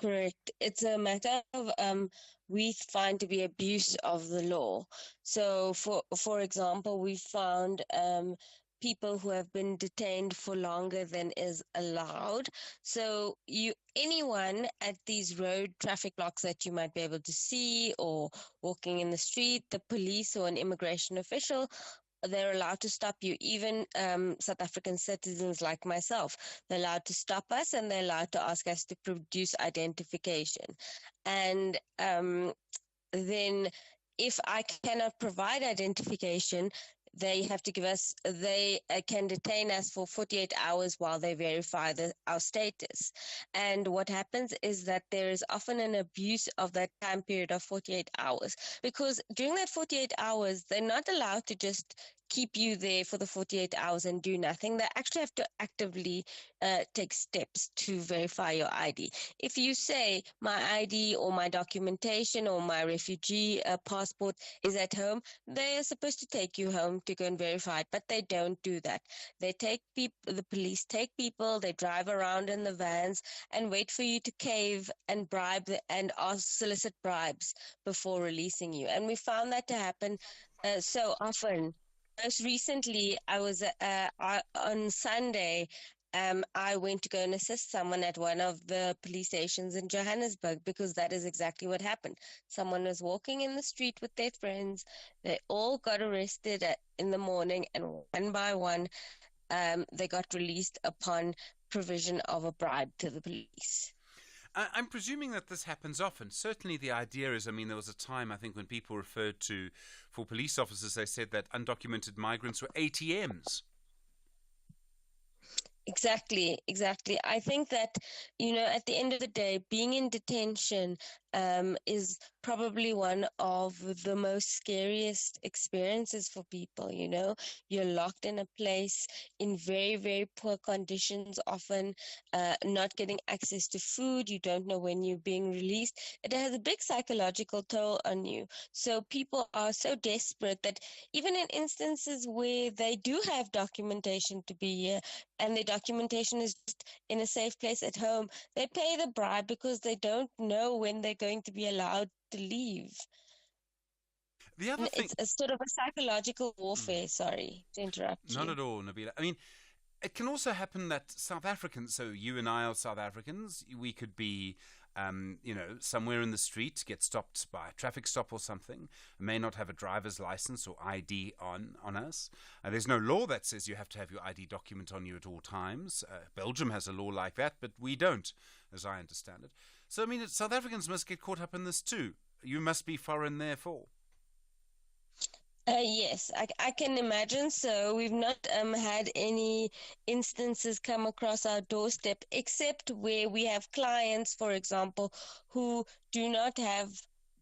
correct. It's a matter of we find to be abuse of the law. So, for example, we found people who have been detained for longer than is allowed. So anyone at these road traffic blocks that you might be able to see or walking in the street, the police or an immigration official, they're allowed to stop you. Even South African citizens like myself, they're allowed to stop us and they're allowed to ask us to produce identification. And then if I cannot provide identification, they have to give us, they can detain us for 48 hours while they verify our status. And what happens is that there is often an abuse of that time period of 48 hours, because during that 48 hours, they're not allowed to just keep you there for the 48 hours and do nothing. They actually have to actively take steps to verify your ID. If you say my ID or my documentation or my refugee passport is at home, they are supposed to take you home to go and verify it, but they don't do that. They take people, the police take people, they drive around in the vans and wait for you to cave and bribe and solicit bribes before releasing you. And we found that to happen so often. Most recently, I was on Sunday. I went to go and assist someone at one of the police stations in Johannesburg because that is exactly what happened. Someone was walking in the street with their friends. They all got arrested in the morning, and one by one, they got released upon provision of a bribe to the police. I'm presuming that this happens often. Certainly the idea is, there was a time, I think, when people referred to, for police officers, they said that undocumented migrants were ATMs. Exactly. I think that, at the end of the day, being in detention is probably one of the most scariest experiences for people. You're locked in a place in very, very poor conditions, often not getting access to food. You don't know when you're being released. It has a big psychological toll on you. So people are so desperate that even in instances where they do have documentation to be here and their documentation is just in a safe place at home, they pay the bribe because they don't know when they're going to be allowed to leave. The other thing, it's a sort of a psychological warfare. Sorry to interrupt you. Not at all, Nabila. It can also happen that South Africans, so you and I are South Africans, we could be, somewhere in the street, get stopped by a traffic stop or something, may not have a driver's license or ID on us. There's no law that says you have to have your ID document on you at all times. Belgium has a law like that, but we don't, as I understand it. So, South Africans must get caught up in this too. You must be foreign, therefore. Yes, I can imagine. So we've not had any instances come across our doorstep, except where we have clients, for example, who do not have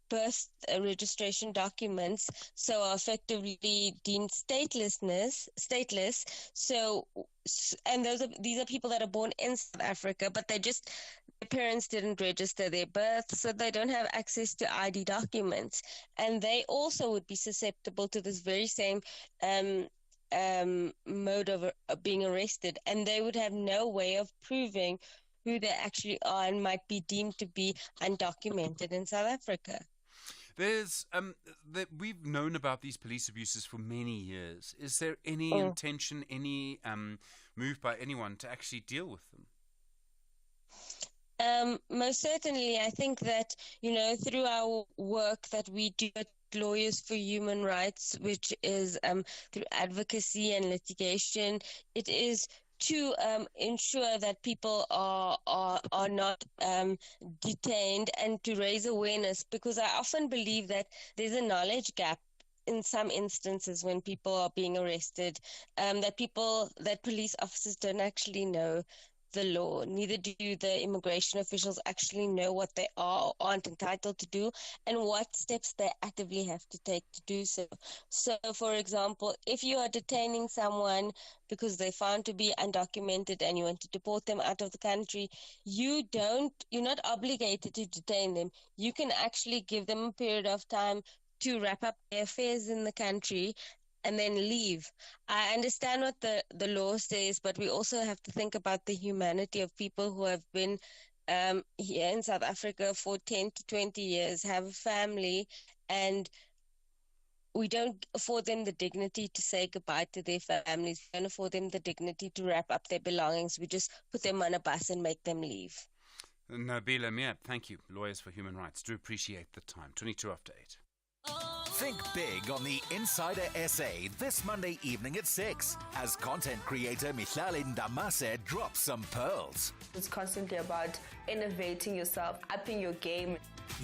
birth registration documents, so are effectively deemed stateless. So, and these are people that are born in South Africa, but their parents didn't register their birth, so they don't have access to ID documents, and they also would be susceptible to this very same mode of being arrested, and they would have no way of proving who they actually are and might be deemed to be undocumented in South Africa. There's we've known about these police abuses for many years. Is there any intention, any move by anyone to actually deal with them? Most certainly. I think that, through our work that we do at Lawyers for Human Rights, which is through advocacy and litigation, it is to ensure that people are not detained, and to raise awareness, because I often believe that there's a knowledge gap in some instances when people are being arrested, that police officers don't actually know the law. Neither do the immigration officials actually know what they are or aren't entitled to do, and what steps they actively have to take to do so. So, for example, if you are detaining someone because they found to be undocumented and you want to deport them out of the country, you're not obligated to detain them. You can actually give them a period of time to wrap up their affairs in the country and then leave. I understand what the law says, but we also have to think about the humanity of people who have been here in South Africa for 10 to 20 years, have a family, and we don't afford them the dignity to say goodbye to their families. We don't afford them the dignity to wrap up their belongings. We just put them on a bus and make them leave. Nabila Miab, thank you. Lawyers for Human Rights. Do appreciate the time. 22 after 8. Think big on the Insider SA this Monday evening at 6 as content creator Mihlali Ndamase drops some pearls. It's constantly about innovating yourself, upping your game.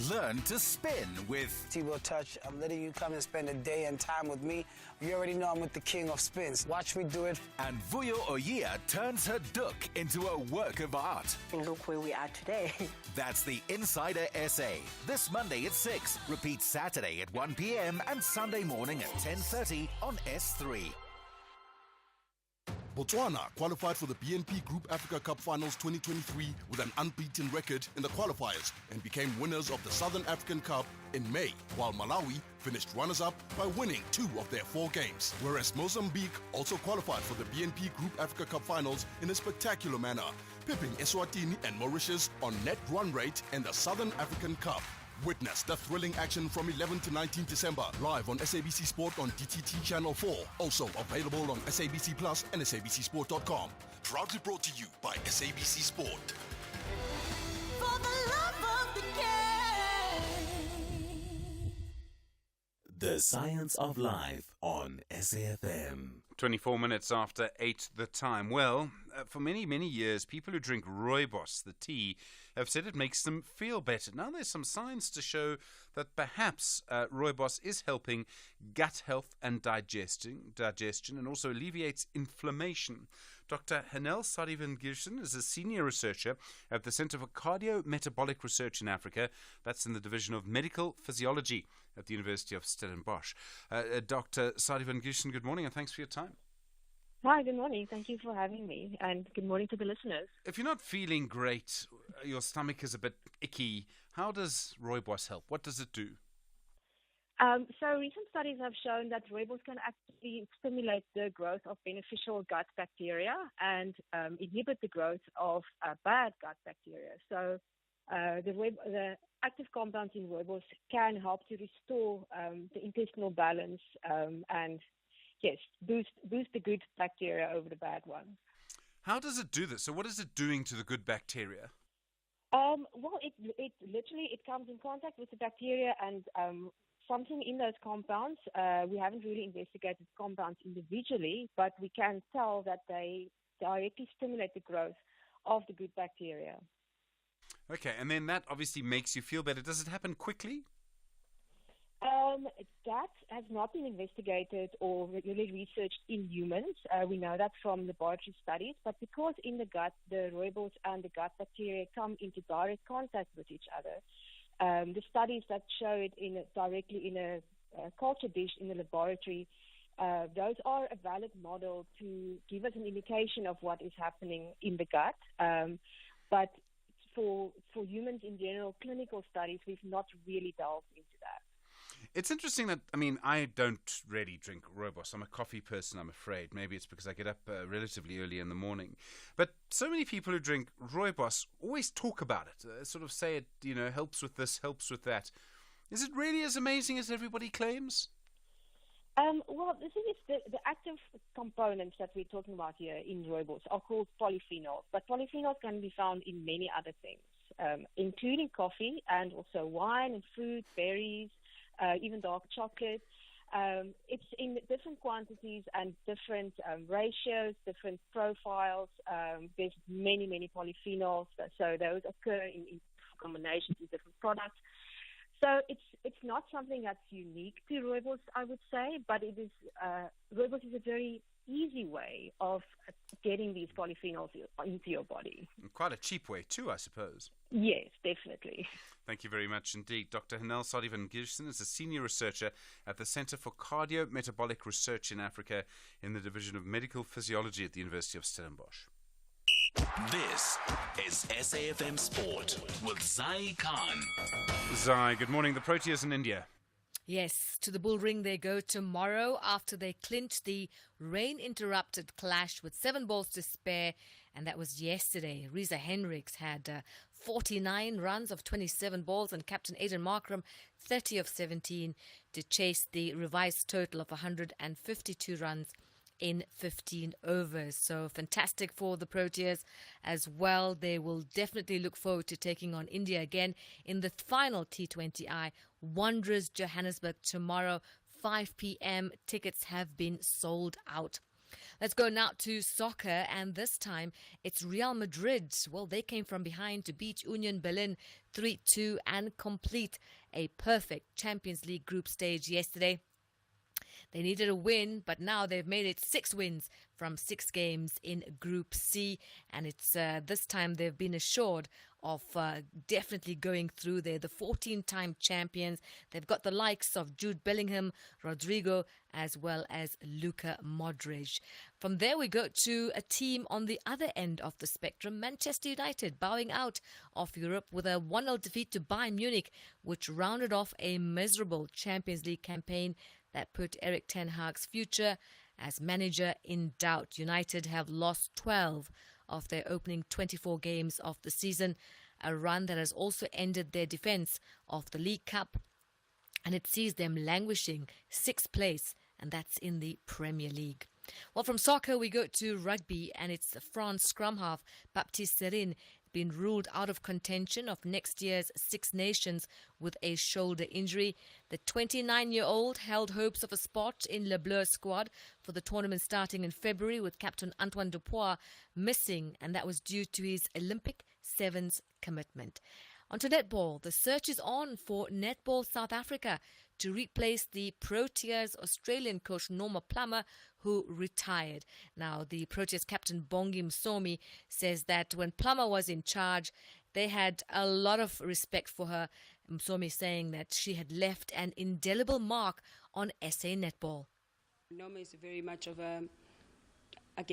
Learn to spin with T-Will Touch. I'm letting you come and spend a day and time with me. You already know I'm with the king of spins. Watch me do it. And Vuyo Oyiya turns her duk into a work of art. Look where we are today. That's the Insider SA. This Monday at 6. Repeat Saturday at 1 p.m. and Sunday morning at 10:30 on S3. Botswana qualified for the BNP Group Africa Cup Finals 2023 with an unbeaten record in the qualifiers and became winners of the Southern African Cup in May, while Malawi finished runners-up by winning 2 of their 4 games. Whereas Mozambique also qualified for the BNP Group Africa Cup Finals in a spectacular manner, pipping Eswatini and Mauritius on net run rate in the Southern African Cup. Witness the thrilling action from 11 to 19 December, live on SABC Sport on DTT Channel 4. Also available on SABC Plus and SABCSport.com. Proudly brought to you by SABC Sport. For the love of the game. The Science of Life on SAFM. 24 minutes after 8 the time. Well, for many, many years, people who drink rooibos, the tea, have said it makes them feel better. Now there's some science to show that perhaps rooibos is helping gut health and digestion and also alleviates inflammation. Dr. Hanel Sadivan-Gilson is a senior researcher at the Center for Cardiometabolic Research in Africa. That's in the Division of Medical Physiology at the University of Stellenbosch. Dr. Sadivan-Gilson, good morning and thanks for your time. Hi, good morning. Thank you for having me, and good morning to the listeners. If you're not feeling great, your stomach is a bit icky, how does rooibos help? What does it do? So recent studies have shown that rooibos can actually stimulate the growth of beneficial gut bacteria and inhibit the growth of bad gut bacteria. So the active compounds in rooibos can help to restore the intestinal balance and yes, boost the good bacteria over the bad ones. How does it do this? So what is it doing to the good bacteria? Well, it literally comes in contact with the bacteria and something in those compounds. We haven't really investigated compounds individually, but we can tell that they directly stimulate the growth of the good bacteria. Okay, and then that obviously makes you feel better. Does it happen quickly? That has not been investigated or really researched in humans. We know that from laboratory studies, but because in the gut, the rooibos and the gut bacteria come into direct contact with each other, the studies that show it directly in a culture dish in the laboratory, those are a valid model to give us an indication of what is happening in the gut. But for humans in general, clinical studies, we've not really delved into that. It's interesting that, I don't really drink rooibos. I'm a coffee person, I'm afraid. Maybe it's because I get up relatively early in the morning. But so many people who drink rooibos always talk about it, sort of say it, helps with this, helps with that. Is it really as amazing as everybody claims? Well, the thing is, the active components that we're talking about here in rooibos are called polyphenols. But polyphenols can be found in many other things, including coffee and also wine and fruit, berries, even dark chocolate. It's in different quantities and different ratios, different profiles. There's many, many polyphenols. So those occur in combinations in different products. So it's not something that's unique to rooibos, I would say, but it is rooibos is a very easy way of getting these polyphenols into your body. Quite a cheap way too, I suppose. Yes, definitely. Thank you very much indeed. Dr. Hanel Sadivan-Gilson is a senior researcher at the Center for Cardiometabolic Research in Africa in the Division of Medical Physiology at the University of Stellenbosch. This is SAFM Sport with Zai Khan. Zai, good morning. The Proteas in India. Yes, to the Bull Ring they go tomorrow after they clinched the rain-interrupted clash with 7 balls to spare, and that was yesterday. Reza Hendricks had 49 runs of 27 balls and Captain Aiden Markram 30 of 17 to chase the revised total of 152 runs in 15 overs. So fantastic for the Proteas as well. They will definitely look forward to taking on India again in the final T20I. Wanderers Johannesburg tomorrow, 5 p.m. Tickets have been sold out. Let's go now to soccer, and this time it's Real Madrid. Well, they came from behind to beat Union Berlin 3-2 and complete a perfect Champions League group stage yesterday. They needed a win, but now they've made it 6 wins from 6 games in Group C. And it's this time they've been assured of definitely going through there. The 14-time champions. They've got the likes of Jude Bellingham, Rodrigo, as well as Luka Modric. From there we go to a team on the other end of the spectrum, Manchester United, bowing out of Europe with a 1-0 defeat to Bayern Munich, which rounded off a miserable Champions League campaign that put Erik ten Hag's future as manager in doubt. United have lost 12 of their opening 24 games of the season, a run that has also ended their defence of the League Cup, and it sees them languishing 6th place, and that's in the Premier League. Well, from soccer we go to rugby, and it's France scrum half Baptiste Serin been ruled out of contention of next year's Six Nations with a shoulder injury. The 29-year-old held hopes of a spot in Le Bleu squad for the tournament starting in February, with captain Antoine Dupois missing, and that was due to his Olympic Sevens commitment. Onto netball. The search is on for Netball South Africa to replace the Proteas Australian coach Norma Plummer, who retired. Now, the Proteas captain Bongi Msomi says that when Plummer was in charge, they had a lot of respect for her. Msomi saying that she had left an indelible mark on SA netball. Norma is very much of a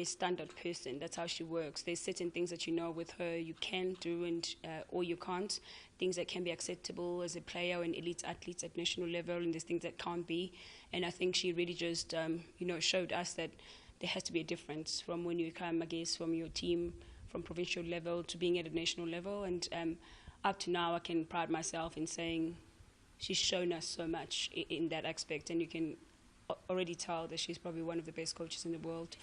standard person. That's how she works. There's certain things that with her you can do and or you can't. Things that can be acceptable as a player or an elite athlete at national level, and there's things that can't be. And I think she really just, showed us that there has to be a difference from when you come, from your team, from provincial level to being at a national level. And up to now, I can pride myself in saying she's shown us so much in that aspect, and you can already tell that she's probably one of the best coaches in the world.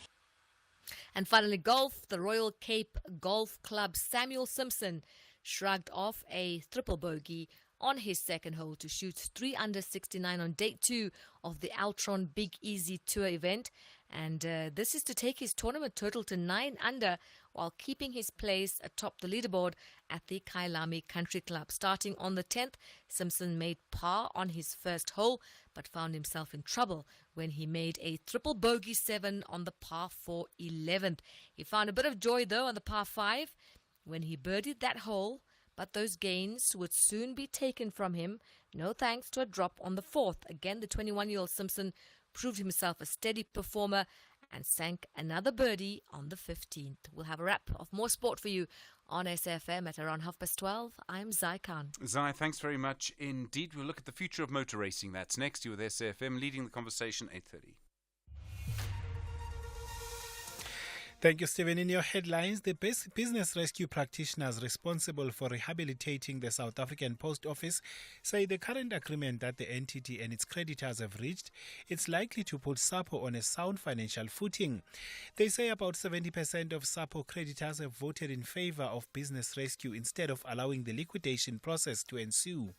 And finally, golf. The Royal Cape Golf Club Samuel Simpson shrugged off a triple bogey on his second hole to shoot 3 under 69 on day 2 of the Altron Big Easy Tour event. And this is to take his tournament total to 9 under while keeping his place atop the leaderboard at the Kailami Country Club. Starting on the 10th, Simpson made par on his first hole, but found himself in trouble when he made a triple bogey 7 on the par 4 11th. He found a bit of joy, though, on the par 5 when he birdied that hole, but those gains would soon be taken from him, no thanks to a drop on the 4th. Again, the 21-year-old Simpson proved himself a steady performer and sank another birdie on the 15th. We'll have a wrap of more sport for you on SFM at around 12:30. I'm Zai Khan. Zai, thanks very much indeed. We'll look at the future of motor racing. That's next. You with SFM, leading the conversation, 8:30. Thank you, Stephen. In your headlines, the business rescue practitioners responsible for rehabilitating the South African Post Office say the current agreement that the entity and its creditors have reached is likely to put SAPO on a sound financial footing. They say about 70% of SAPO creditors have voted in favor of business rescue instead of allowing the liquidation process to ensue.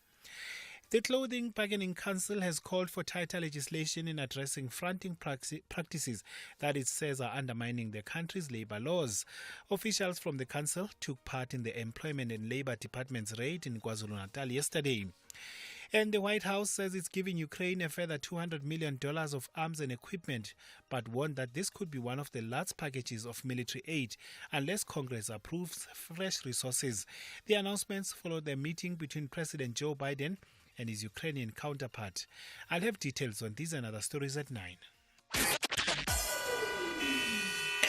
The Clothing Bargaining Council has called for tighter legislation in addressing fronting practices that it says are undermining the country's labour laws. Officials from the council took part in the Employment and Labour Department's raid in KwaZulu-Natal yesterday. And the White House says it's giving Ukraine a further $200 million of arms and equipment, but warned that this could be one of the last packages of military aid unless Congress approves fresh resources. The announcements followed the meeting between President Joe Biden and his Ukrainian counterpart. I'll have details on these and other stories at 9.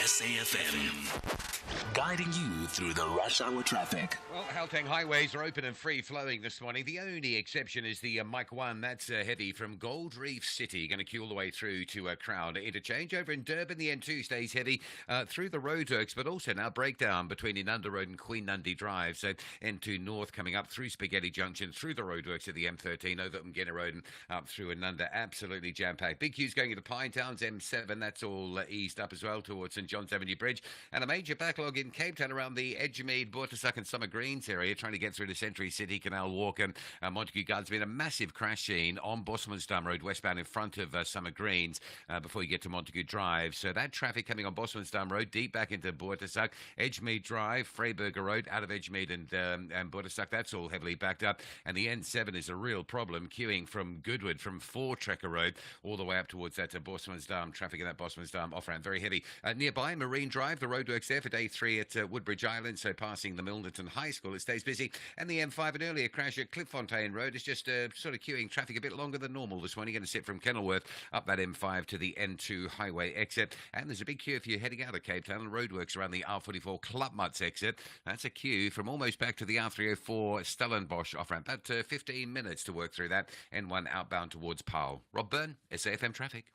SAFM, guiding you through the rush hour traffic. Well, Gauteng highways are open and free-flowing this morning. The only exception is the Mike 1. That's heavy from Gold Reef City. Going to queue all the way through to Crown Interchange. Over in Durban, the N2 stays heavy through the roadworks, but also now breakdown between Inanda Road and Queen Nandi Drive. So N2 North coming up through Spaghetti Junction, through the roadworks of the M13, over Mgena Road and up through Inanda. Absolutely jam-packed. Big queues going into Pine Towns, M7. That's all eased up as well towards St John's Avenue Bridge. And a major back backlog in Cape Town around the Edgemead, Boortessuck and Summer Greens area, trying to get through to Century City, Canal Walk and Montague Gardens. Been a massive crash scene on Bosmansdam Road, westbound in front of Summer Greens before you get to Montague Drive. So that traffic coming on Bosmansdam Road, deep back into Boortessuck, Edgemead Drive, Freiburger Road, out of Edgemead and Boortessuck, that's all heavily backed up. And the N7 is a real problem, queuing from Goodwood, from 4 Trekker Road, all the way up towards that Bosmansdam, traffic in that Bosmansdam off-ramp, very heavy. Nearby, Marine Drive, the roadworks there for day 3 at Woodbridge Island, so passing the Milnerton High School, it stays busy. And the M5, an earlier crash at Clifffontaine Road is just sort of queuing traffic a bit longer than normal this morning. You're going to sit from Kenilworth up that M5 to the N2 highway exit. And there's a big queue if you're heading out of Cape Town, and roadworks around the R44 Klapmuts exit. That's a queue from almost back to the R304 Stellenbosch off-ramp. About 15 minutes to work through that. N1 outbound towards Paarl. Rob Byrne, SAFM Traffic.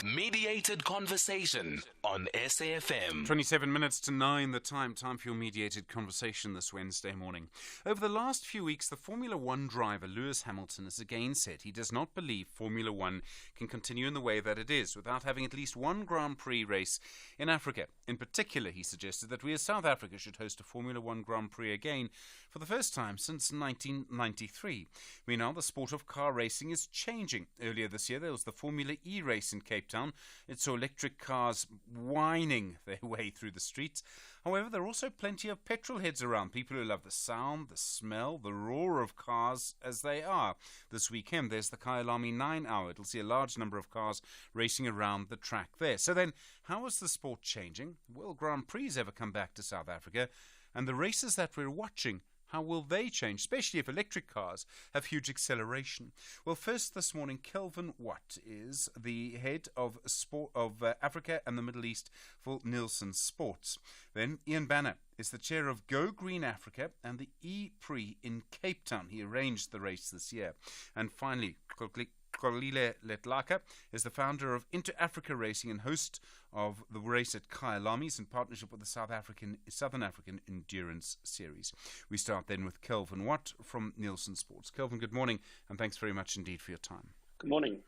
Mediated conversation on SAFM. 27 minutes to 9 the time for your mediated conversation this Wednesday morning. Over the last few weeks, the Formula One driver Lewis Hamilton has again said he does not believe Formula One can continue in the way that it is without having at least one Grand Prix race in Africa. In particular, he suggested that we as South Africa should host a Formula One Grand Prix again for the first time since 1993. Meanwhile, the sport of car racing is changing. Earlier this year, there was the Formula E race in Cape Town. It saw electric cars whining their way through the streets. However, there are also plenty of petrol heads around, people who love the sound, the smell, the roar of cars as they are. This weekend, there's the Kyalami 9 Hour. It'll see a large number of cars racing around the track there. So then, how is the sport changing? Will Grand Prix ever come back to South Africa? And the races that we're watching, how will they change, especially if electric cars have huge acceleration? Well, first this morning, Kelvin Watt is the head of sport of Africa and the Middle East for Nielsen Sports. Then Ian Banner is the chair of Go Green Africa and the E-Prix in Cape Town. He arranged the race this year. And finally, Kolile Letlaka is the founder of Inter-Africa Racing and host of the race at Kyalami's in partnership with the Southern African Endurance Series. We start then with Kelvin Watt from Nielsen Sports. Kelvin, good morning, and thanks very much indeed for your time. Good morning.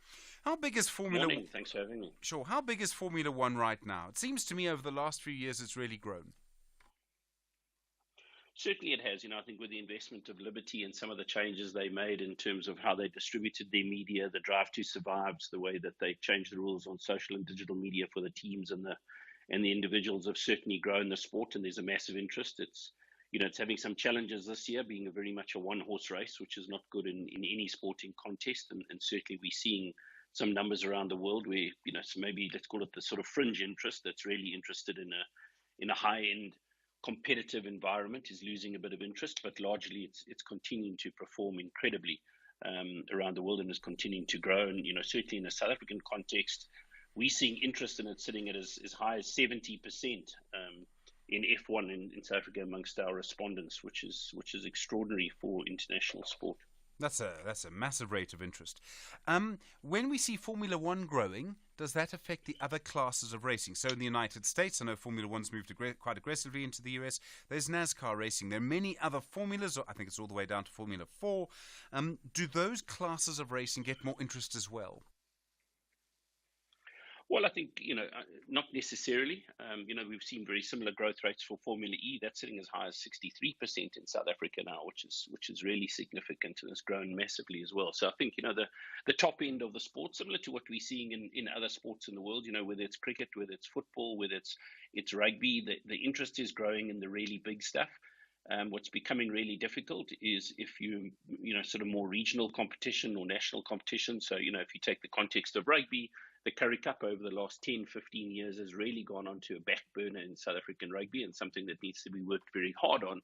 How big is Formula One? Morning, thanks for having me. Sure. How big is Formula One right now? It seems to me over the last few years it's really grown. Certainly it has. I think with the investment of Liberty and some of the changes they made in terms of how they distributed their media, the drive to survives, the way that they changed the rules on social and digital media for the teams and the individuals have certainly grown the sport, and there's a massive interest. It's having some challenges this year, being very much a one-horse race, which is not good in any sporting contest, and certainly we're seeing some numbers around the world where, so maybe let's call it the sort of fringe interest that's really interested in a high-end competitive environment is losing a bit of interest, but largely it's continuing to perform incredibly around the world and is continuing to grow. And certainly in a South African context, we're seeing interest in it sitting at as high as 70% in F1 in South Africa amongst our respondents, which is extraordinary for international sport. That's a massive rate of interest. When we see Formula One growing, does that affect the other classes of racing? So in the United States, I know Formula One's moved quite aggressively into the US. There's NASCAR racing. There are many other formulas. I think it's all the way down to Formula 4. Do those classes of racing get more interest as well? Well, I think, not necessarily. We've seen very similar growth rates for Formula E. That's sitting as high as 63% in South Africa now, which is really significant and has grown massively as well. So I think, the top end of the sport, similar to what we're seeing in other sports in the world, whether it's cricket, whether it's football, whether it's rugby, the interest is growing in the really big stuff. What's becoming really difficult is if you sort of more regional competition or national competition. So, if you take the context of rugby, the Currie Cup over the last 10, 15 years has really gone onto a back burner in South African rugby and something that needs to be worked very hard on.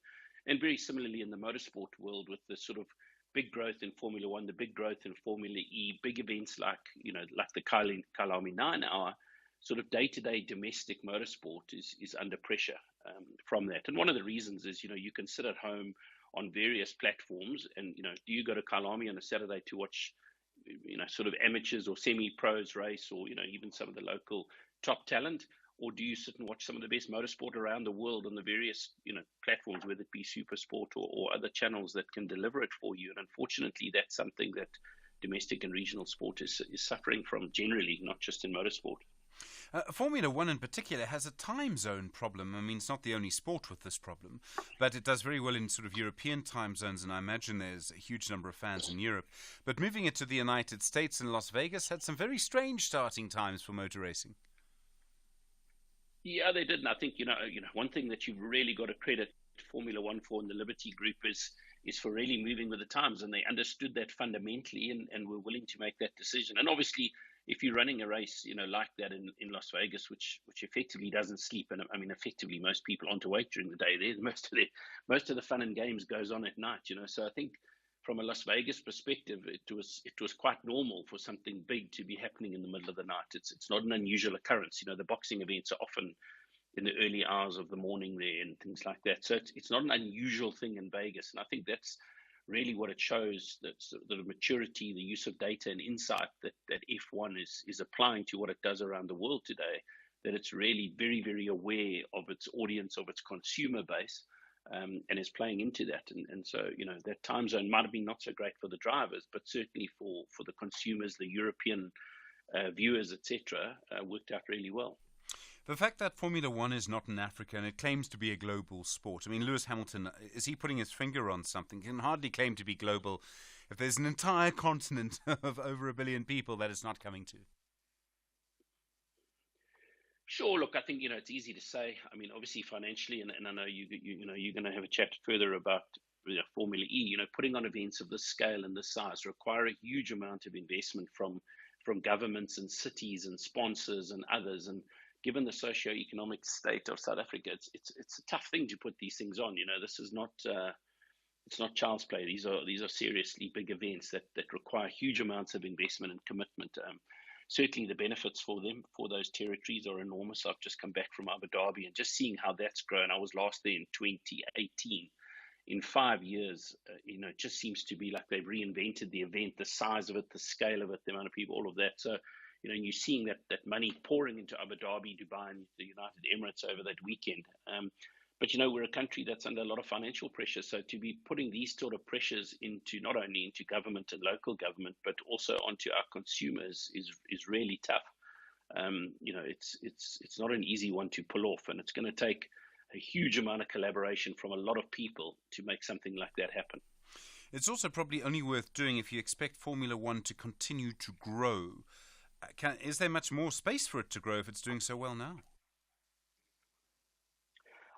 And very similarly in the motorsport world with the sort of big growth in Formula One, the big growth in Formula E, big events like the Kyalami 9 Hour, sort of day-to-day domestic motorsport is under pressure from that. And one of the reasons is, you can sit at home on various platforms and, do you go to Kyalami on a Saturday to watch sort of amateurs or semi-pros race or, even some of the local top talent? Or do you sit and watch some of the best motorsport around the world on the various, platforms, whether it be Supersport or other channels that can deliver it for you? And unfortunately, that's something that domestic and regional sport is suffering from generally, not just in motorsport. Formula One in particular has a time zone problem. I mean, it's not the only sport with this problem, but it does very well in sort of European time zones, and I imagine there's a huge number of fans in Europe. But moving it to the United States and Las Vegas had some very strange starting times for motor racing. Yeah, they did, and I think one thing that you've really got to credit Formula One for in the Liberty Group is for really moving with the times, and they understood that fundamentally and were willing to make that decision. And obviously, if you're running a race, like that in Las Vegas, which effectively doesn't sleep, and I mean, effectively most people aren't awake during the day. There, most of the fun and games goes on at night. So I think from a Las Vegas perspective, it was quite normal for something big to be happening in the middle of the night. It's not an unusual occurrence. The boxing events are often in the early hours of the morning there and things like that. So it's not an unusual thing in Vegas, and I think that's really what it shows, that the maturity, the use of data and insight that F1 is applying to what it does around the world today, that it's really very, very aware of its audience, of its consumer base, and is playing into that. And so, that time zone might have been not so great for the drivers, but certainly for the consumers, the European viewers, etc., worked out really well. The fact that Formula One is not in Africa and it claims to be a global sport. I mean, Lewis Hamilton, is he putting his finger on something? He can hardly claim to be global if there's an entire continent of over 1 billion people that it's not coming to. Sure. Look, I think, it's easy to say. I mean, obviously financially, and I know you're going to have a chat further about Formula E. Putting on events of this scale and this size require a huge amount of investment from governments and cities and sponsors and others. And given the socio-economic state of South Africa, it's a tough thing to put these things on. This is not it's not child's play. These are seriously big events that require huge amounts of investment and commitment. Certainly, the benefits for those territories are enormous. I've just come back from Abu Dhabi and just seeing how that's grown. I was last there in 2018. In 5 years, it just seems to be like they've reinvented the event, the size of it, the scale of it, the amount of people, all of that. So, you're seeing that money pouring into Abu Dhabi, Dubai, and the United Emirates over that weekend. But we're a country that's under a lot of financial pressure. So to be putting these sort of pressures into not only into government and local government, but also onto our consumers is really tough. It's not an easy one to pull off, and it's going to take a huge amount of collaboration from a lot of people to make something like that happen. It's also probably only worth doing if you expect Formula One to continue to grow. Is there much more space for it to grow if it's doing so well now?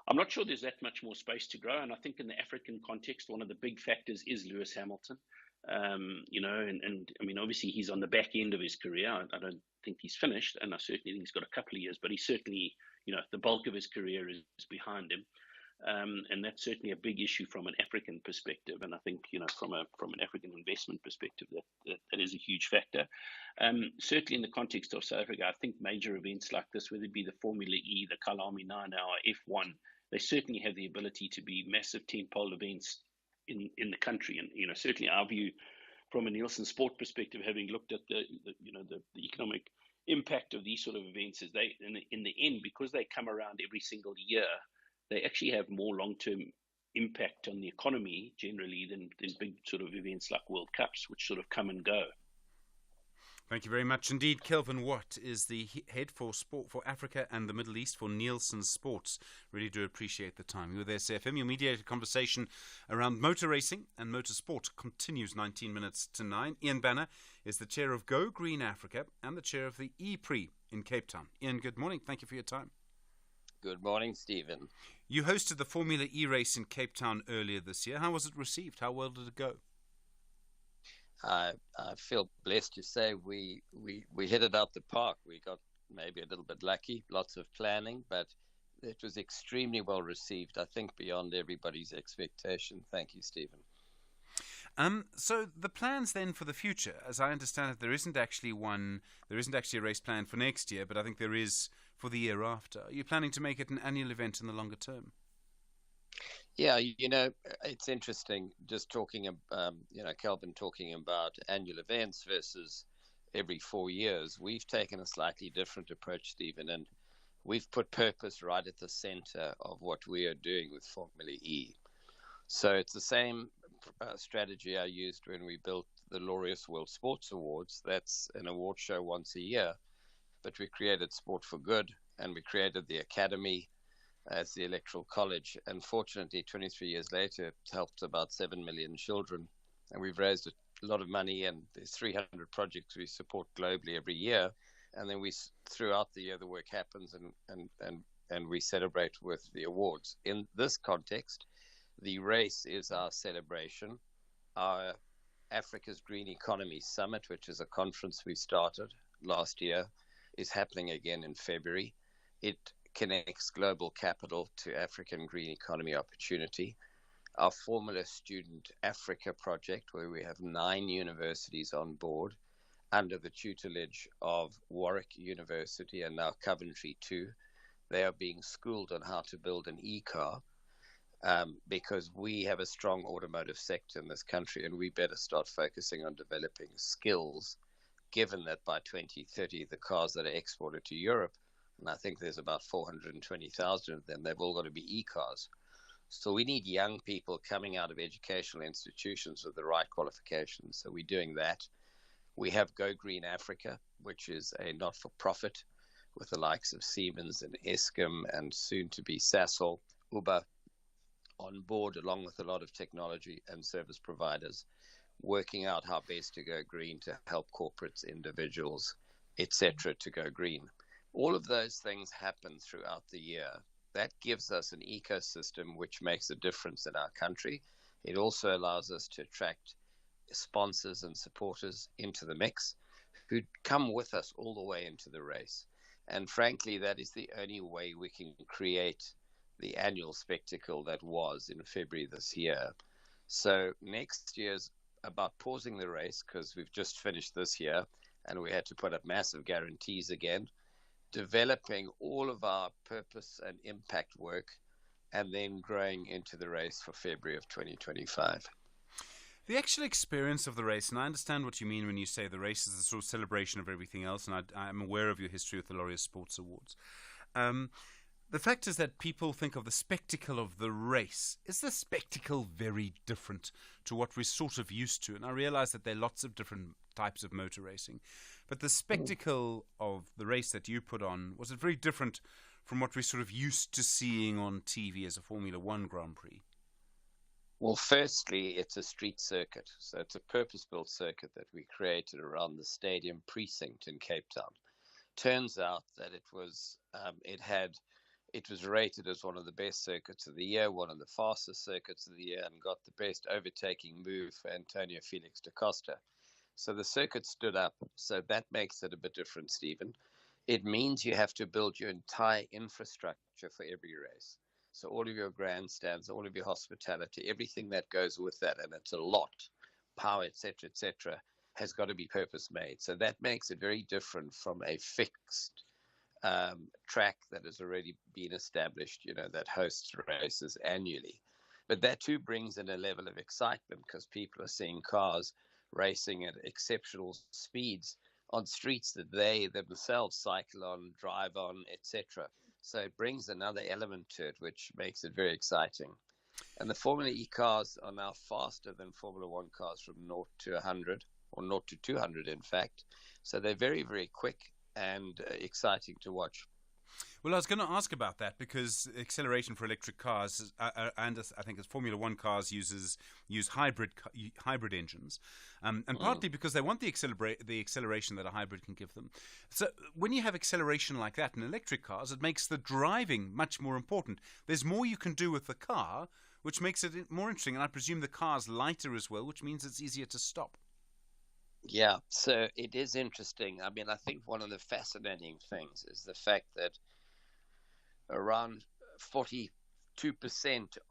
I'm not sure there's that much more space to grow. And I think in the African context, one of the big factors is Lewis Hamilton. And I mean, obviously he's on the back end of his career. I don't think he's finished, and I certainly think he's got a couple of years, but he's certainly, the bulk of his career is behind him. And that's certainly a big issue from an African perspective. And I think, from an African investment perspective, that is a huge factor. Certainly in the context of South Africa, I think major events like this, whether it be the Formula E, the Kalami 9-hour, F1, they certainly have the ability to be massive tentpole events in the country. And, certainly our view from a Nielsen Sport perspective, having looked at the economic impact of these sort of events, is they, in the end, because they come around every single year, they actually have more long-term impact on the economy generally than big sort of events like World Cups, which sort of come and go. Thank you very much indeed. Kelvin Watt is the head for sport for Africa and the Middle East for Nielsen Sports. Really do appreciate the time. You're there, SFM. Your mediated conversation around motor racing and motorsport continues 19 minutes to 9. Ian Banner is the chair of Go Green Africa and the chair of the E-Prix in Cape Town. Ian, good morning. Thank you for your time. Good morning, Stephen. You hosted the Formula E race in Cape Town earlier this year. How was it received? How well did it go? I feel blessed to say we hit it out the park. We got maybe a little bit lucky, lots of planning, but it was extremely well received, I think beyond everybody's expectation. Thank you, Stephen. So the plans then for the future, as I understand it, there isn't actually a race plan for next year, but I think there is for the year after. Are you planning to make it an annual event in the longer term? Yeah, it's interesting just talking, Kelvin talking about annual events versus every 4 years. We've taken a slightly different approach, Stephen, and we've put purpose right at the center of what we are doing with Formula E. So it's the same strategy I used when we built the Laureus World Sports Awards. That's an award show once a year. but we created Sport for Good, and we created the Academy as the Electoral College. And fortunately, 23 years later, it helped about 7 million children. And we've raised a lot of money, and there's 300 projects we support globally every year. And then throughout the year, the work happens, and we celebrate with the awards. In this context, the race is our celebration. Our Africa's Green Economy Summit, which is a conference we started last year, is happening again in February. It connects global capital to African green economy opportunity. Our Formula Student Africa project, where we have 9 universities on board under the tutelage of Warwick University and now Coventry too. They are being schooled on how to build an e-car because we have a strong automotive sector in this country, and we better start focusing on developing skills, given that by 2030, the cars that are exported to Europe, and I think there's about 420,000 of them, they've all got to be e-cars. So we need young people coming out of educational institutions with the right qualifications. So we're doing that. We have Go Green Africa, which is a not-for-profit with the likes of Siemens and Eskom and soon to be Sasol, Uber on board, along with a lot of technology and service providers, working out how best to go green to help corporates, individuals, etc., to go green. All of those things happen throughout the year. That gives us an ecosystem which makes a difference in our country. It also allows us to attract sponsors and supporters into the mix who come with us all the way into the race. And frankly, that is the only way we can create the annual spectacle that was in February this year. So next year's about pausing the race because we've just finished this year and we had to put up massive guarantees again, developing all of our purpose and impact work, and then growing into the race for February of 2025. The actual experience of the race, and I understand what you mean when you say the race is a sort of celebration of everything else, and I'm aware of your history with the Laureus Sports Awards. The fact is that people think of the spectacle of the race. Is the spectacle very different to what we're sort of used to? And I realize that there are lots of different types of motor racing. But the spectacle of the race that you put on, was it very different from what we're sort of used to seeing on TV as a Formula One Grand Prix? Well, firstly, it's a street circuit. So it's a purpose-built circuit that we created around the stadium precinct in Cape Town. Turns out that it was rated as one of the best circuits of the year, one of the fastest circuits of the year, and got the best overtaking move for Antonio Felix da Costa. So the circuit stood up. So that makes it a bit different, Stephen. It means you have to build your entire infrastructure for every race. So all of your grandstands, all of your hospitality, everything that goes with that, and it's a lot, power, etc., has got to be purpose-made. So that makes it very different from a fixed track that has already been established, that hosts races annually. But that too brings in a level of excitement because people are seeing cars racing at exceptional speeds on streets that they themselves cycle on, drive on, etc. So it brings another element to it, which makes it very exciting. And the Formula E cars are now faster than Formula One cars from 0 to 100, or 0 to 200, in fact. So they're very, very quick and exciting to watch. Well, I was going to ask about that because acceleration for electric cars, and I think as Formula One cars use hybrid engines, and partly because they want the acceleration that a hybrid can give them. So when you have acceleration like that in electric cars, it makes the driving much more important. There's more you can do with the car, which makes it more interesting. And I presume the car's lighter as well, which means it's easier to stop. Yeah, so it is interesting. I mean, I think one of the fascinating things is the fact that around 42%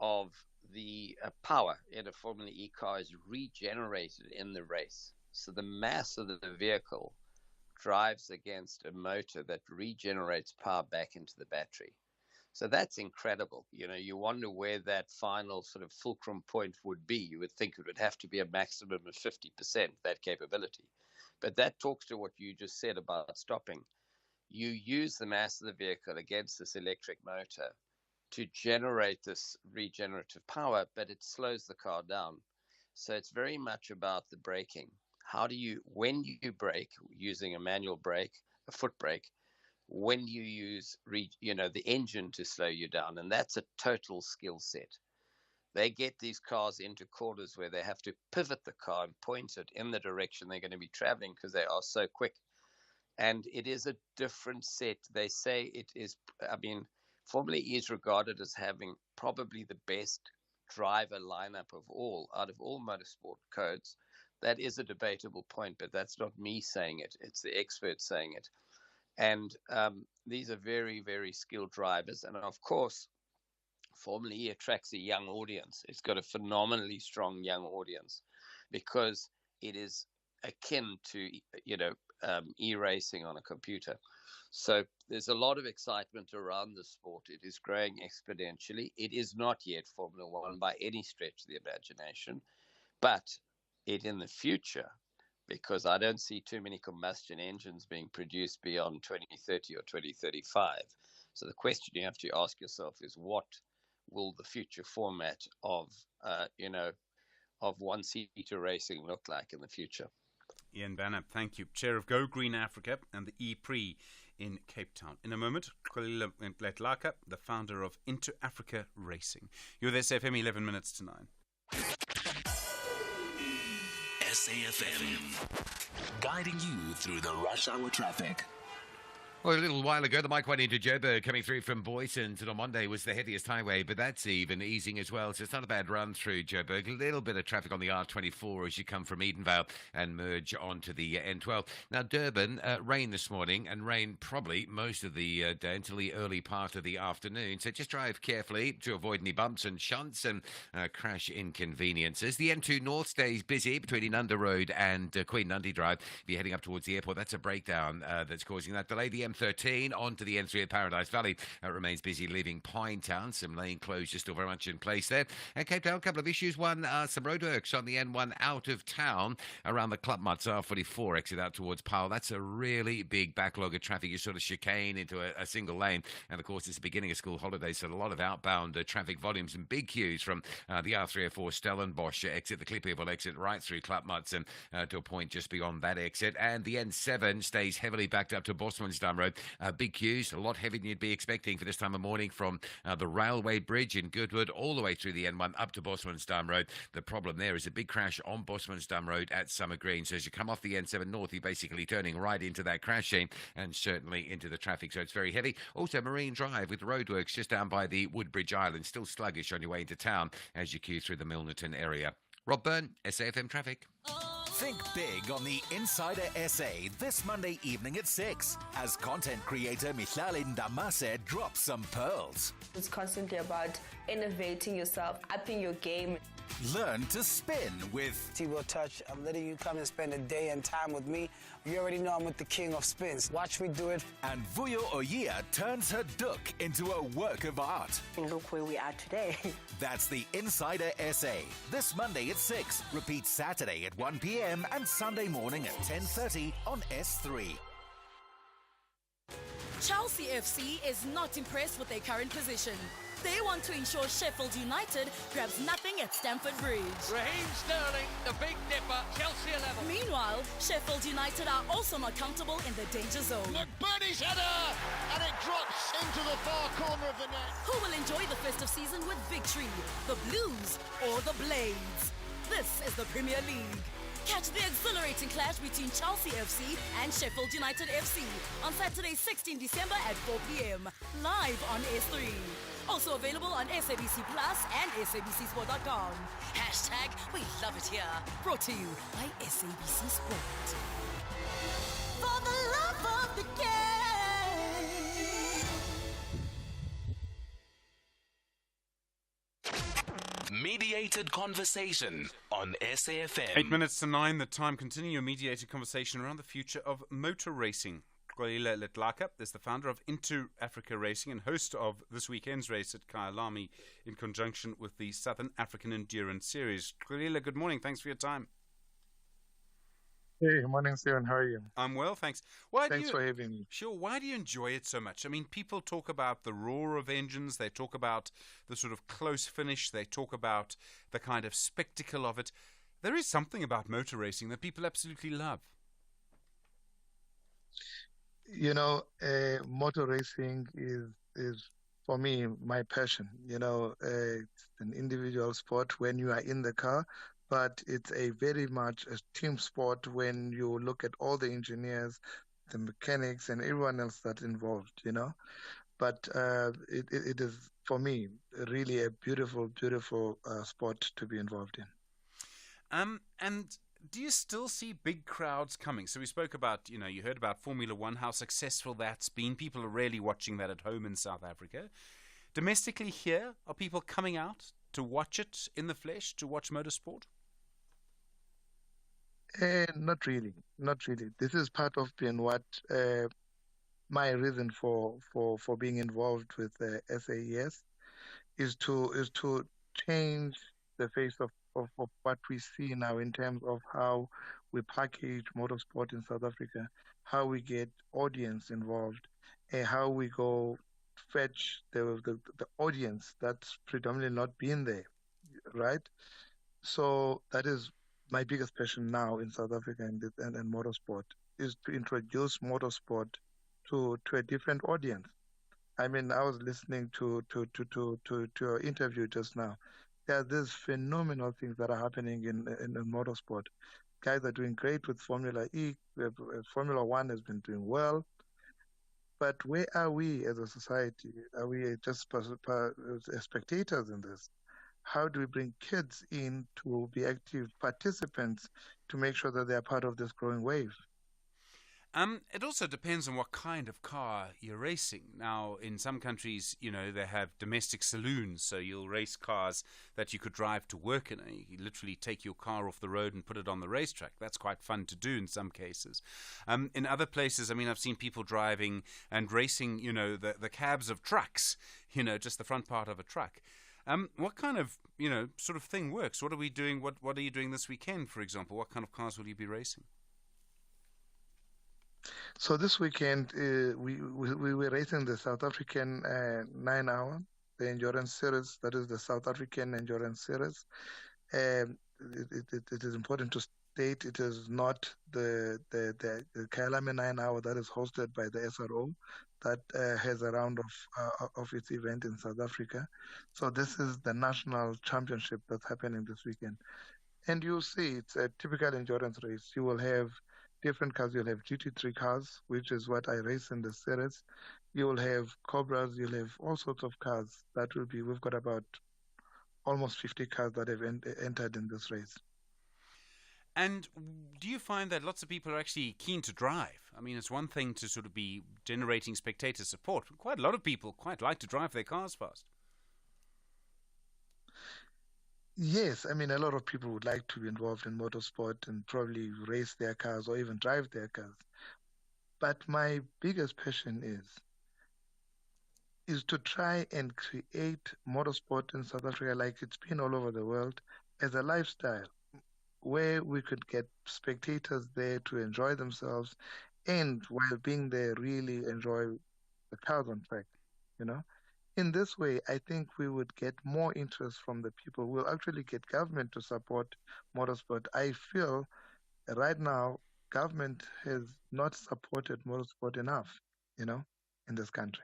of the power in a Formula E car is regenerated in the race. So the mass of the vehicle drives against a motor that regenerates power back into the battery. So that's incredible. You wonder where that final sort of fulcrum point would be. You would think it would have to be a maximum of 50%, that capability. But that talks to what you just said about stopping. You use the mass of the vehicle against this electric motor to generate this regenerative power, but it slows the car down. So it's very much about the braking. When you brake using a manual brake, a foot brake, when you use, the engine to slow you down. And that's a total skill set. They get these cars into corners where they have to pivot the car and point it in the direction they're going to be traveling because they are so quick. And it is a different set. They say it is, Formula E is regarded as having probably the best driver lineup out of all motorsport codes. That is a debatable point, but that's not me saying it. It's the experts saying it. And these are very, very skilled drivers. And of course, Formula E attracts a young audience. It's got a phenomenally strong young audience because it is akin to, e-racing on a computer. So there's a lot of excitement around the sport. It is growing exponentially. It is not yet Formula One by any stretch of the imagination, but it in the future, because I don't see too many combustion engines being produced beyond 2030 or 2035. So the question you have to ask yourself is, what will the future format of one-seater racing look like in the future? Ian Banner, thank you. Chair of Go Green Africa and the E-Prix in Cape Town. In a moment, Kwalila Letlaka, the founder of Into Africa Racing. You're with SAFM, 11 minutes to 9. SAFM, guiding you through the rush hour traffic. Well, a little while ago, the Mike 1 into Joburg coming through from Boyson to Monday was the heaviest highway, but that's even easing as well, so it's not a bad run through Joburg. A little bit of traffic on the R24 as you come from Edenvale and merge onto the N12. Now, Durban, rain this morning, and rain probably most of the day until the early part of the afternoon, so just drive carefully to avoid any bumps and shunts and crash inconveniences. The N2 North stays busy between Inunda Road and Queen Nundy Drive. If you're heading up towards the airport, that's a breakdown that's causing that delay. The M13 onto the N3 at Paradise Valley remains busy leaving Pinetown. Some lane closures still very much in place there. And Cape Town, a couple of issues. One, some roadworks on the N1 out of town around the Klapmuts R44 exit out towards Powell. That's a really big backlog of traffic. You sort of chicane into a single lane. And of course, it's the beginning of school holidays, so a lot of outbound traffic volumes and big queues from the R304 Stellenbosch exit, the Klippevel exit, right through Klapmuts and to a point just beyond that exit. And the N7 stays heavily backed up to Bosmansdam Road. Big queues, a lot heavier than you'd be expecting for this time of morning from the railway bridge in Goodwood all the way through the N1 up to Bosmansdam Road. The problem there is a big crash on Bosmansdam Road at Summer Green. So as you come off the N7 North, you're basically turning right into that crash scene and certainly into the traffic. So it's very heavy. Also, Marine Drive with roadworks just down by the Woodbridge Island, still sluggish on your way into town as you queue through the Milnerton area. Rob Byrne, SAFM Traffic. Think big on the Insider SA this Monday evening at 6 as content creator Mihlali Ndamase drops some pearls. It's constantly about innovating yourself, upping your game. Learn to spin with T-Will Touch. I'm letting you come and spend a day and time with me. You already know I'm with the king of spins. Watch me do it. And Vuyo Oyia turns her duk into a work of art. And look where we are today. That's the Insider SA. This Monday at 6. Repeat Saturday at 1 p.m. and Sunday morning at 10:30 on S3. Chelsea FC is not impressed with their current position. They want to ensure Sheffield United grabs nothing at Stamford Bridge. Raheem Sterling, the big dipper, Chelsea 11. Meanwhile, Sheffield United are also not comfortable in the danger zone. McBurney's header, and it drops into the far corner of the net. Who will enjoy the festive season with victory? The Blues or the Blades? This is the Premier League. Catch the exhilarating clash between Chelsea FC and Sheffield United FC on Saturday, 16 December at 4 p.m. live on S3. Also available on SABC Plus and SABCSport.com. Hashtag we love it here. Brought to you by SABC Sport. For the love of the game. Mediated conversation on SAFM. 8 minutes to 9, the time. Continue your mediated conversation around the future of motor racing. Kwalila Letlaka is the founder of Into Africa Racing and host of this weekend's race at Kyalami in conjunction with the Southern African Endurance Series. Kwalila, good morning. Thanks for your time. Hey, good morning, Stephen. How are you? I'm well, thanks. Thanks for having me. Sure. Why do you enjoy it so much? I mean, people talk about the roar of engines. They talk about the sort of close finish. They talk about the kind of spectacle of it. There is something about motor racing that people absolutely love. Motor racing is for me my passion. It's an individual sport when you are in the car, but it's a very much a team sport when you look at all the engineers, the mechanics, and everyone else that's involved. But it is for me really a beautiful, beautiful sport to be involved in. And do you still see big crowds coming? So we spoke about, you heard about Formula One, how successful that's been. People are really watching that at home in South Africa. Domestically here, are people coming out to watch it in the flesh, to watch motorsport? Not really, not really. This is part of being what my reason for being involved with SAES is to change the face of what we see now in terms of how we package motorsport in South Africa, how we get audience involved, and how we go fetch the audience that's predominantly not been there, right? So that is my biggest passion now in South Africa and motorsport is to introduce motorsport to a different audience. I mean, I was listening to your interview just now. There are these phenomenal things that are happening in motorsport. Guys are doing great with Formula E. Formula One has been doing well. But where are we as a society? Are we just spectators in this? How do we bring kids in to be active participants to make sure that they are part of this growing wave? It also depends on what kind of car you're racing. Now, in some countries, they have domestic saloons, so you'll race cars that you could drive to work in. You literally take your car off the road and put it on the racetrack. That's quite fun to do in some cases. In other places, I've seen people driving and racing, the cabs of trucks, just the front part of a truck. What kind of, sort of thing works? What are we doing? What are you doing this weekend, for example? What kind of cars will you be racing? So this weekend, we were racing the South African 9-hour, the endurance series. That is the South African endurance series. It is important to state it is not the Kyalami 9-hour that is hosted by the SRO that has a round of its event in South Africa. So this is the national championship that's happening this weekend. And you'll see it's a typical endurance race. You will have different cars. You'll have GT3 cars, which is what I race in the series. You will have Cobras. You'll have all sorts of cars. We've got about almost 50 cars that have entered in this race. And do you find that lots of people are actually keen to drive? It's one thing to sort of be generating spectator support. Quite a lot of people quite like to drive their cars fast. Yes, a lot of people would like to be involved in motorsport and probably race their cars or even drive their cars. But my biggest passion is to try and create motorsport in South Africa like it's been all over the world as a lifestyle where we could get spectators there to enjoy themselves and while being there really enjoy the cars on track, In this way, I think we would get more interest from the people. We'll actually get government to support motorsport. I feel right now government has not supported motorsport enough, in this country.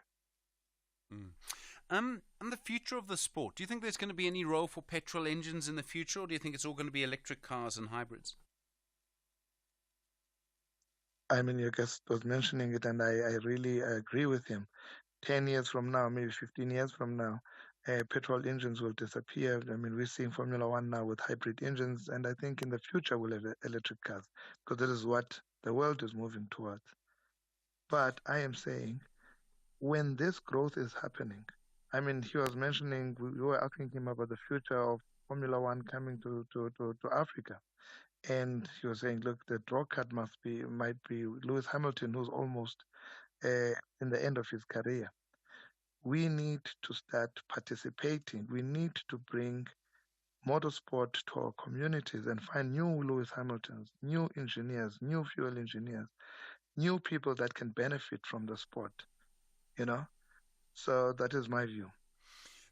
And the future of the sport, do you think there's going to be any role for petrol engines in the future, or do you think it's all going to be electric cars and hybrids? Your guest was mentioning it, and I really agree with him. 10 years from now, maybe 15 years from now, petrol engines will disappear. We're seeing Formula One now with hybrid engines, and I think in the future we'll have electric cars because that is what the world is moving towards. But I am saying, when this growth is happening, he was mentioning, we were asking him about the future of Formula One coming to Africa. And he was saying, look, the draw card might be Lewis Hamilton, who's almost in the end of his career. We need to start participating. We need to bring motorsport to our communities and find new Lewis Hamiltons, new engineers, new fuel engineers, new people that can benefit from the sport, So that is my view.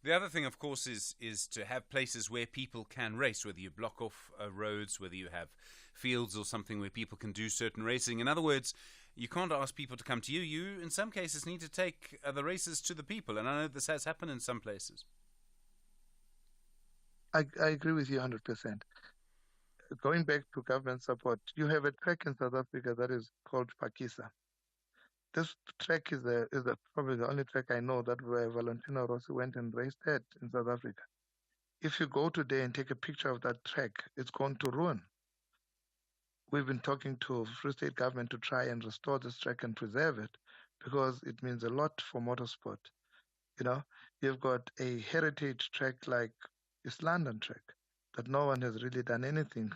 The other thing, of course, is to have places where people can race, whether you block off roads, whether you have fields or something where people can do certain racing. In other words, you can't ask people to come to you. You, in some cases, need to take the races to the people. And I know this has happened in some places. I agree with you 100%. Going back to government support, you have a track in South Africa that is called Pakisa. This track is probably the only track I know that where Valentino Rossi went and raced at in South Africa. If you go today and take a picture of that track, it's gone to ruin. We've been talking to Free State government to try and restore this track and preserve it because it means a lot for motorsport. You know, you've got a heritage track like East London track that no one has really done anything,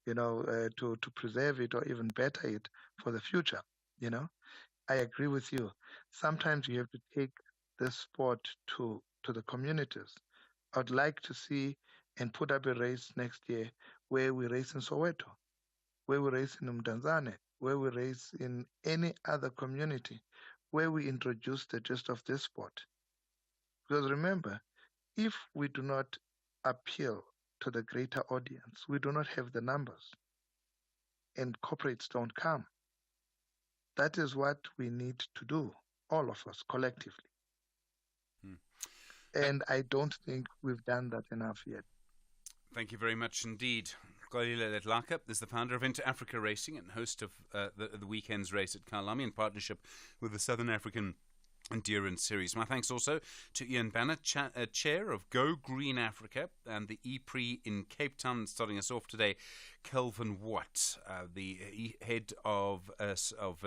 to preserve it or even better it for the future. I agree with you. Sometimes you have to take this sport to the communities. I would like to see and put up a race next year where we race in Soweto, where we race in Mdantsane, where we race in any other community, where we introduce the gist of this sport. Because remember, if we do not appeal to the greater audience, we do not have the numbers, and corporates don't come. That is what we need to do, all of us, collectively. And I don't think we've done that enough yet. Thank you very much indeed. Kolile Letlaka is the founder of Inter Africa Racing and host of the weekend's race at Kyalami in partnership with the Southern African Endurance Series. My thanks also to Ian Banner, chair of Go Green Africa and the E-Prix in Cape Town. Starting us off today, Kelvin Watt, the head of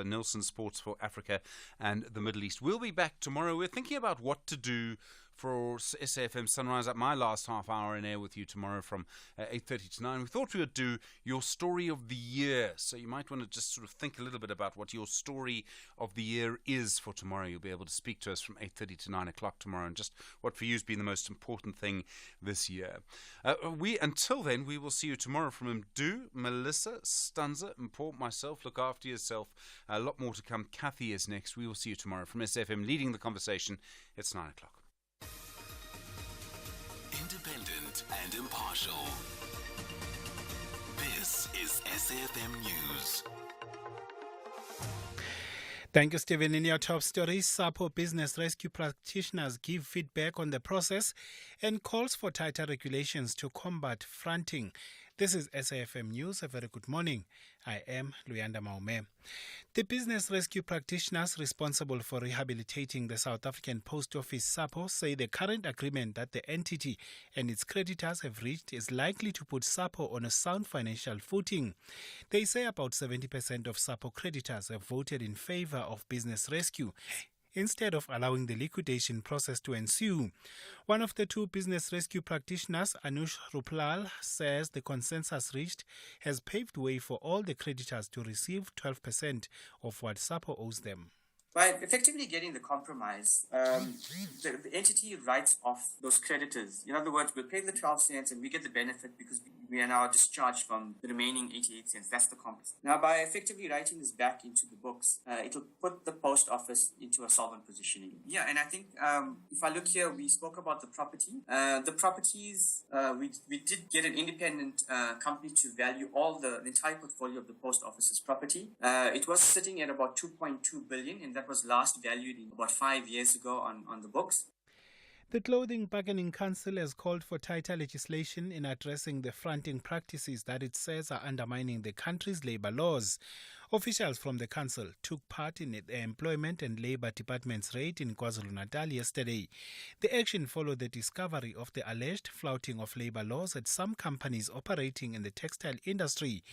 Nielsen Sports for Africa and the Middle East. We'll be back tomorrow. We're thinking about what to do for SAFM Sunrise at my last half hour in air with you tomorrow from 8:30 to 9. We thought we would do your story of the year. So you might want to just sort of think a little bit about what your story of the year is for tomorrow. You'll be able to speak to us from 8:30 to 9 o'clock tomorrow and just what for you has been the most important thing this year. Until then, we will see you tomorrow from Mdu, Melissa, Stanza, and Paul, myself. Look after yourself. A lot more to come. Kathy is next. We will see you tomorrow from SAFM leading the conversation. It's 9 o'clock. Independent and impartial. This is SAFM News. Thank you, Stephen. In your top stories, SAPO business rescue practitioners give feedback on the process and calls for tighter regulations to combat fronting. This is SAFM News. A very good morning. I am Luyanda Maume. The business rescue practitioners responsible for rehabilitating the South African Post Office, SAPO, say the current agreement that the entity and its creditors have reached is likely to put SAPO on a sound financial footing. They say about 70% of SAPO creditors have voted in favor of business rescue, instead of allowing the liquidation process to ensue. One of the two business rescue practitioners, Anush Ruplal, says the consensus reached has paved way for all the creditors to receive 12% of what SAPO owes them. By effectively getting the compromise, the entity writes off those creditors. In other words, we'll pay the 12 cents and we get the benefit because we are now discharged from the remaining 88 cents. That's the compromise. Now, by effectively writing this back into the books, it'll put the post office into a solvent positioning. Yeah, and I think if I look here, we spoke about the property. The properties, we did get an independent company to value all the entire portfolio of the post office's property. It was sitting at about 2.2 billion, and that was last valued in about 5 years ago on the books. The Clothing Bargaining Council has called for tighter legislation in addressing the fronting practices that it says are undermining the country's labour laws. Officials from the council took part in the Employment and Labour Department's raid in KwaZulu-Natal yesterday. The action followed the discovery of the alleged flouting of labour laws at some companies operating in the textile industry.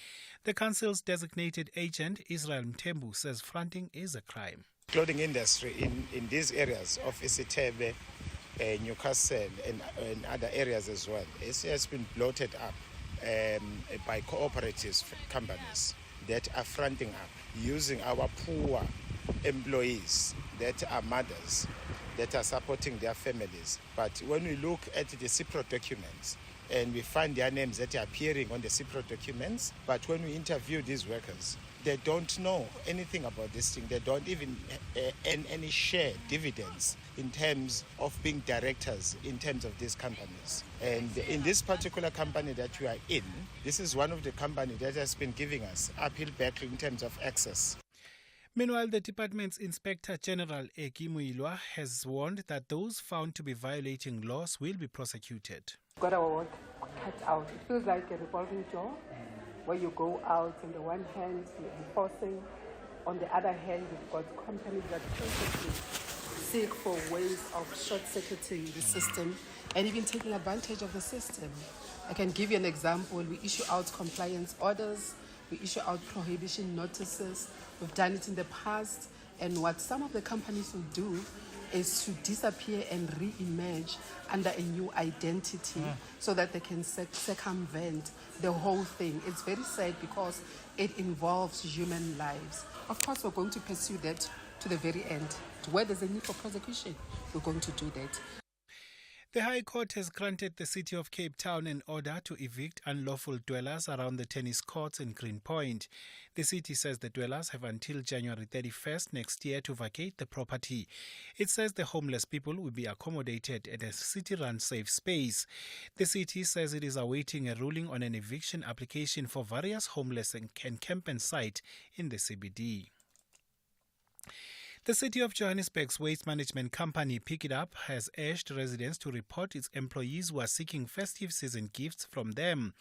The council's designated agent, Israel Mtembu, says fronting is a crime. Clothing industry in these areas of Isitebe, Newcastle and other areas as well, it has been bloated up by cooperative companies that are fronting up, using our poor employees that are mothers, that are supporting their families. But when we look at the CIPRO documents, and we find their names that are appearing on the CIPRO documents, but when we interview these workers, they don't know anything about this thing. They don't even earn any share dividends in terms of being directors in terms of these companies. And in this particular company that we are in, this is one of the companies that has been giving us uphill battle in terms of access. Meanwhile, the department's Inspector General Eki Muilwa has warned that those found to be violating laws will be prosecuted. Got our work cut out. It feels like a revolving door where you go out, on the one hand, you're enforcing, on the other hand, you've got companies that constantly seek for ways of short-circuiting the system and even taking advantage of the system. I can give you an example. We issue out compliance orders, we issue out prohibition notices. We've done it in the past, and what some of the companies will do is to disappear and re-emerge under a new identity so that they can circumvent the whole thing. It's very sad because it involves human lives. Of course, we're going to pursue that to the very end. Where there's a need for prosecution, we're going to do that. The High Court has granted the City of Cape Town an order to evict unlawful dwellers around the tennis courts in Greenpoint. The city says the dwellers have until January 31st next year to vacate the property. It says the homeless people will be accommodated at a city-run safe space. The city says it is awaiting a ruling on an eviction application for various homeless encampment sites in the CBD. The City of Johannesburg's waste management company, Pick It Up, has urged residents to report its employees who are seeking festive season gifts from them.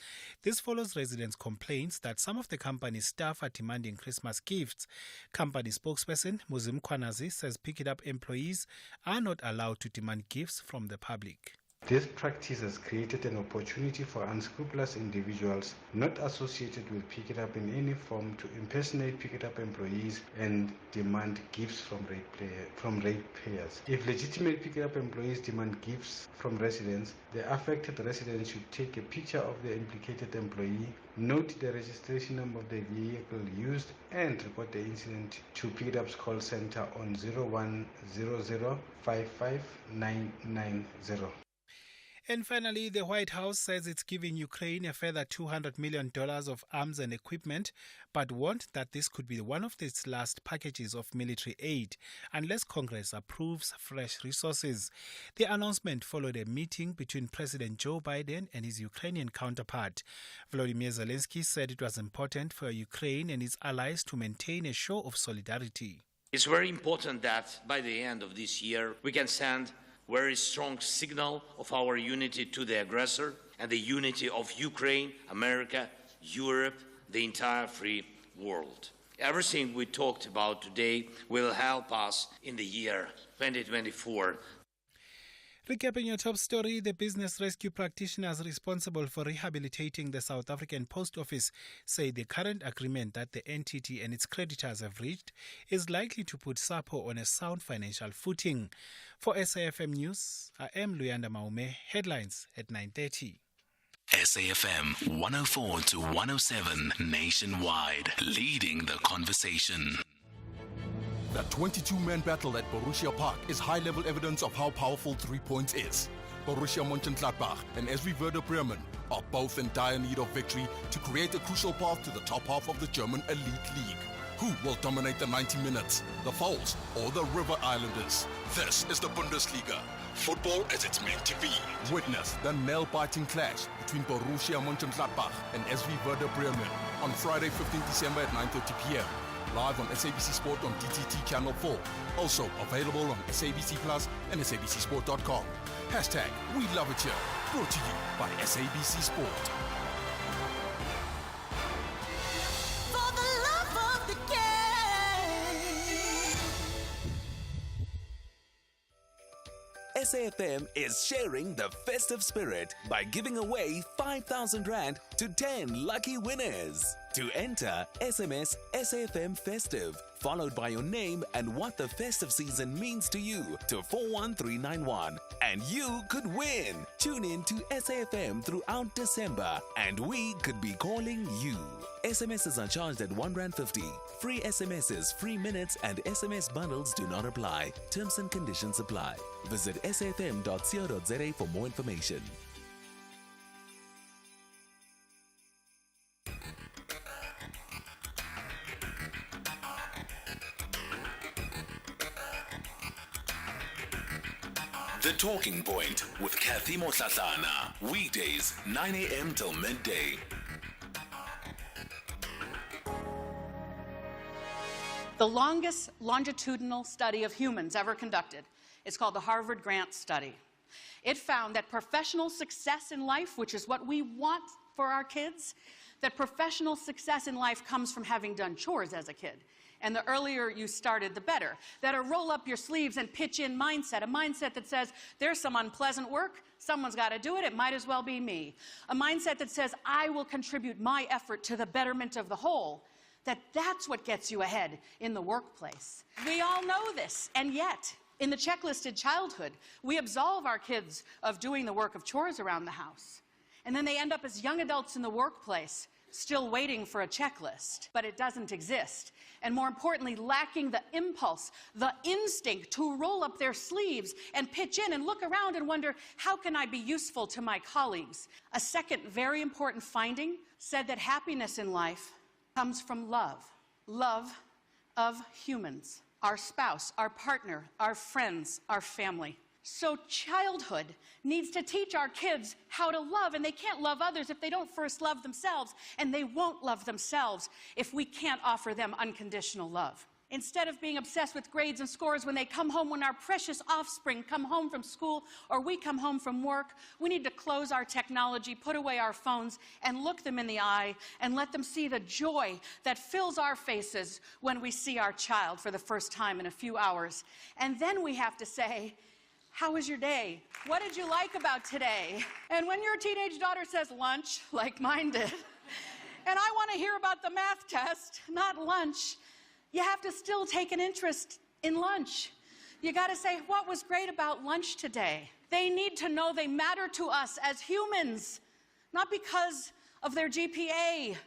This follows residents' complaints that some of the company's staff are demanding Christmas gifts. Company spokesperson Muzim Kwanazi says Pick It Up employees are not allowed to demand gifts from the public. This practice has created an opportunity for unscrupulous individuals not associated with Pick It Up in any form to impersonate Pick It Up employees and demand gifts from ratepayers. If legitimate Pick It Up employees demand gifts from residents, the affected residents should take a picture of the implicated employee, note the registration number of the vehicle used, and report the incident to Pick It Up's call center on 0100 55990. And finally, the White House says it's giving Ukraine a further $200 million of arms and equipment, but warned that this could be one of its last packages of military aid unless Congress approves fresh resources. The announcement followed a meeting between President Joe Biden and his Ukrainian counterpart. Volodymyr Zelensky said it was important for Ukraine and its allies to maintain a show of solidarity. It's very important that by the end of this year we can send very strong signal of our unity to the aggressor and the unity of Ukraine, America, Europe, the entire free world. Everything we talked about today will help us in the year 2024. Recapping your top story, the business rescue practitioners responsible for rehabilitating the South African Post Office say the current agreement that the entity and its creditors have reached is likely to put SAPO on a sound financial footing. For SAFM News, I am Luyanda Maume. Headlines at 9:30. SAFM 104 to 107 nationwide, leading the conversation. The 22-man battle at Borussia Park is high-level evidence of how powerful 3 points is. Borussia Mönchengladbach and SV Werder Bremen are both in dire need of victory to create a crucial path to the top half of the German elite league. Who will dominate the 90 minutes? The Foles or the River Islanders? This is the Bundesliga. Football as it's meant to be. Witness the nail-biting clash between Borussia Mönchengladbach and SV Werder Bremen on Friday, 15 December at 9:30 p.m. Live on SABC Sport on DTT Channel 4. Also available on SABC Plus and SABCSport.com. Hashtag We Love It Here. Brought to you by SABC Sport. For the love of the game. SAFM is sharing the festive spirit by giving away 5,000 Rand to 10 lucky winners. To enter, SMS SAFM Festive, followed by your name and what the festive season means to you to 41391. And you could win. Tune in to SAFM throughout December and we could be calling you. SMSs are charged at R1.50. Free SMSs, free minutes and SMS bundles do not apply. Terms and conditions apply. Visit safm.co.za for more information. The Talking Point with Kathy Motlatlana. Weekdays, 9 a.m. till midday. the longest longitudinal study of humans ever conducted. It's called the Harvard Grant Study. It found that professional success in life, which is what we want for our kids, that professional success in life comes from having done chores as a kid. And the earlier you started, the better. That a roll up your sleeves and pitch in mindset, a mindset that says, there's some unpleasant work, someone's got to do it might as well be me. A mindset that says, I will contribute my effort to the betterment of the whole. That's what gets you ahead in the workplace. We all know this, and yet, in the checklisted childhood, we absolve our kids of doing the work of chores around the house. And then they end up as young adults in the workplace, still waiting for a checklist, but it doesn't exist. And more importantly, lacking the impulse, the instinct to roll up their sleeves and pitch in and look around and wonder, how can I be useful to my colleagues? A second very important finding said that happiness in life comes from love. Love of humans, our spouse, our partner, our friends, our family. So childhood needs to teach our kids how to love, and they can't love others if they don't first love themselves, and they won't love themselves if we can't offer them unconditional love. Instead of being obsessed with grades and scores when they come home, when our precious offspring come home from school or we come home from work, we need to close our technology, put away our phones, and look them in the eye and let them see the joy that fills our faces when we see our child for the first time in a few hours. And then we have to say, how was your day? What did you like about today? And when your teenage daughter says lunch, like mine did, and I want to hear about the math test, not lunch, you have to still take an interest in lunch. You got to say, what was great about lunch today? They need to know they matter to us as humans, not because of their GPA.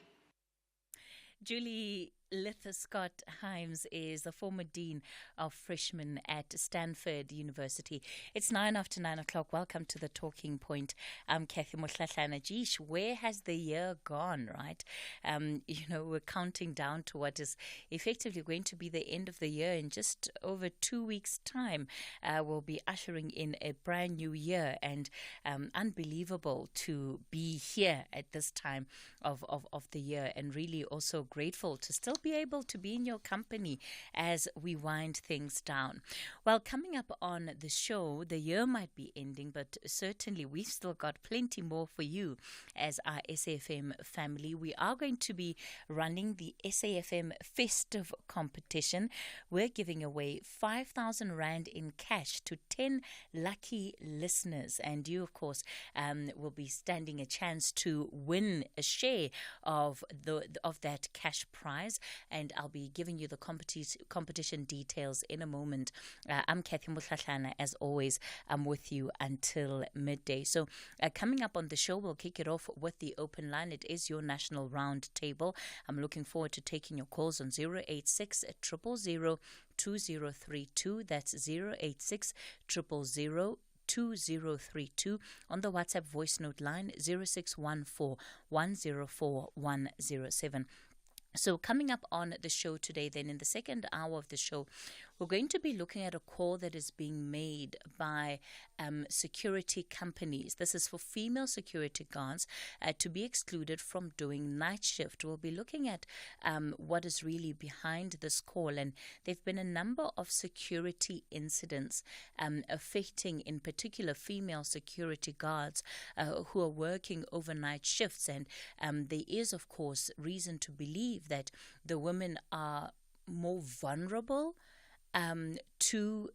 Julie Lithescott-Himes is the former Dean of Freshmen at Stanford University. It's 9 after 9 o'clock. Welcome to the Talking Point. I'm Kathy Mohlahlana. Geesh, where has the year gone, right? We're counting down to what is effectively going to be the end of the year. In just over 2 weeks' time, we'll be ushering in a brand new year, and unbelievable to be here at this time of the year, and really also grateful to still be able to be in your company as we wind things down. Well, coming up on the show, the year might be ending, but certainly we've still got plenty more for you as our SAFM family. We are going to be running the SAFM Festive Competition. We're giving away 5,000 Rand in cash to 10 lucky listeners, and you, of course, will be standing a chance to win a share of that cash prize. And I'll be giving you the competition details in a moment. I'm Kathy Mohlahlana. As always, I'm with you until midday. So coming up on the show, we'll kick it off with the open line. It is your national round table. I'm looking forward to taking your calls on 086 000 2032. That's 086 000 2032 on the WhatsApp voice note line 0614 104 107. So coming up on the show today, then in the second hour of the show, we're going to be looking at a call that is being made by security companies. This is for female security guards to be excluded from doing night shift. We'll be looking at what is really behind this call, and there have been a number of security incidents affecting, in particular, female security guards who are working overnight shifts, and there is, of course, reason to believe that the women are more vulnerable to,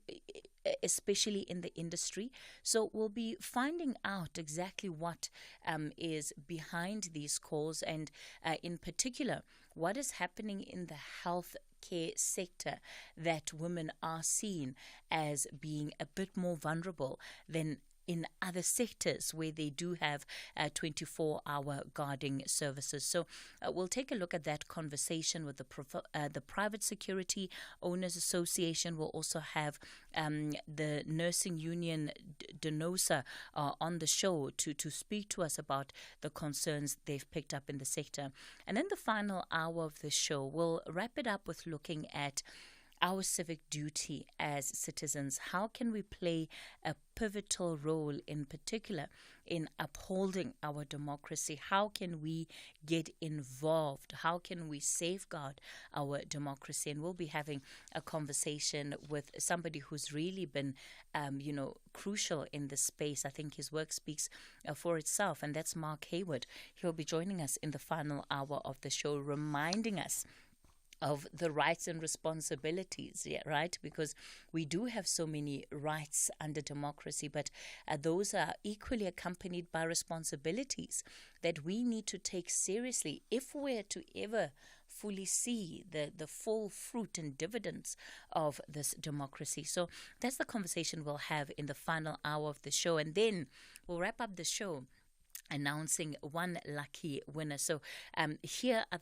especially in the industry. So we'll be finding out exactly what is behind these calls, and in particular, what is happening in the health care sector that women are seen as being a bit more vulnerable than in other sectors where they do have 24-hour guarding services. So we'll take a look at that conversation with the Private Security Owners Association. We'll also have the nursing union, DENOSA, on the show to speak to us about the concerns they've picked up in the sector. And then the final hour of the show, we'll wrap it up with looking at our civic duty as citizens. How can we play a pivotal role, in particular, in upholding our democracy? How can we get involved? How can we safeguard our democracy? And we'll be having a conversation with somebody who's really been, crucial in this space. I think his work speaks for itself, and that's Mark Hayward. He'll be joining us in the final hour of the show, reminding us of the rights and responsibilities, right? Because we do have so many rights under democracy, but those are equally accompanied by responsibilities that we need to take seriously if we're to ever fully see the full fruit and dividends of this democracy. So that's the conversation we'll have in the final hour of the show. And then we'll wrap up the show announcing one lucky winner. So here are the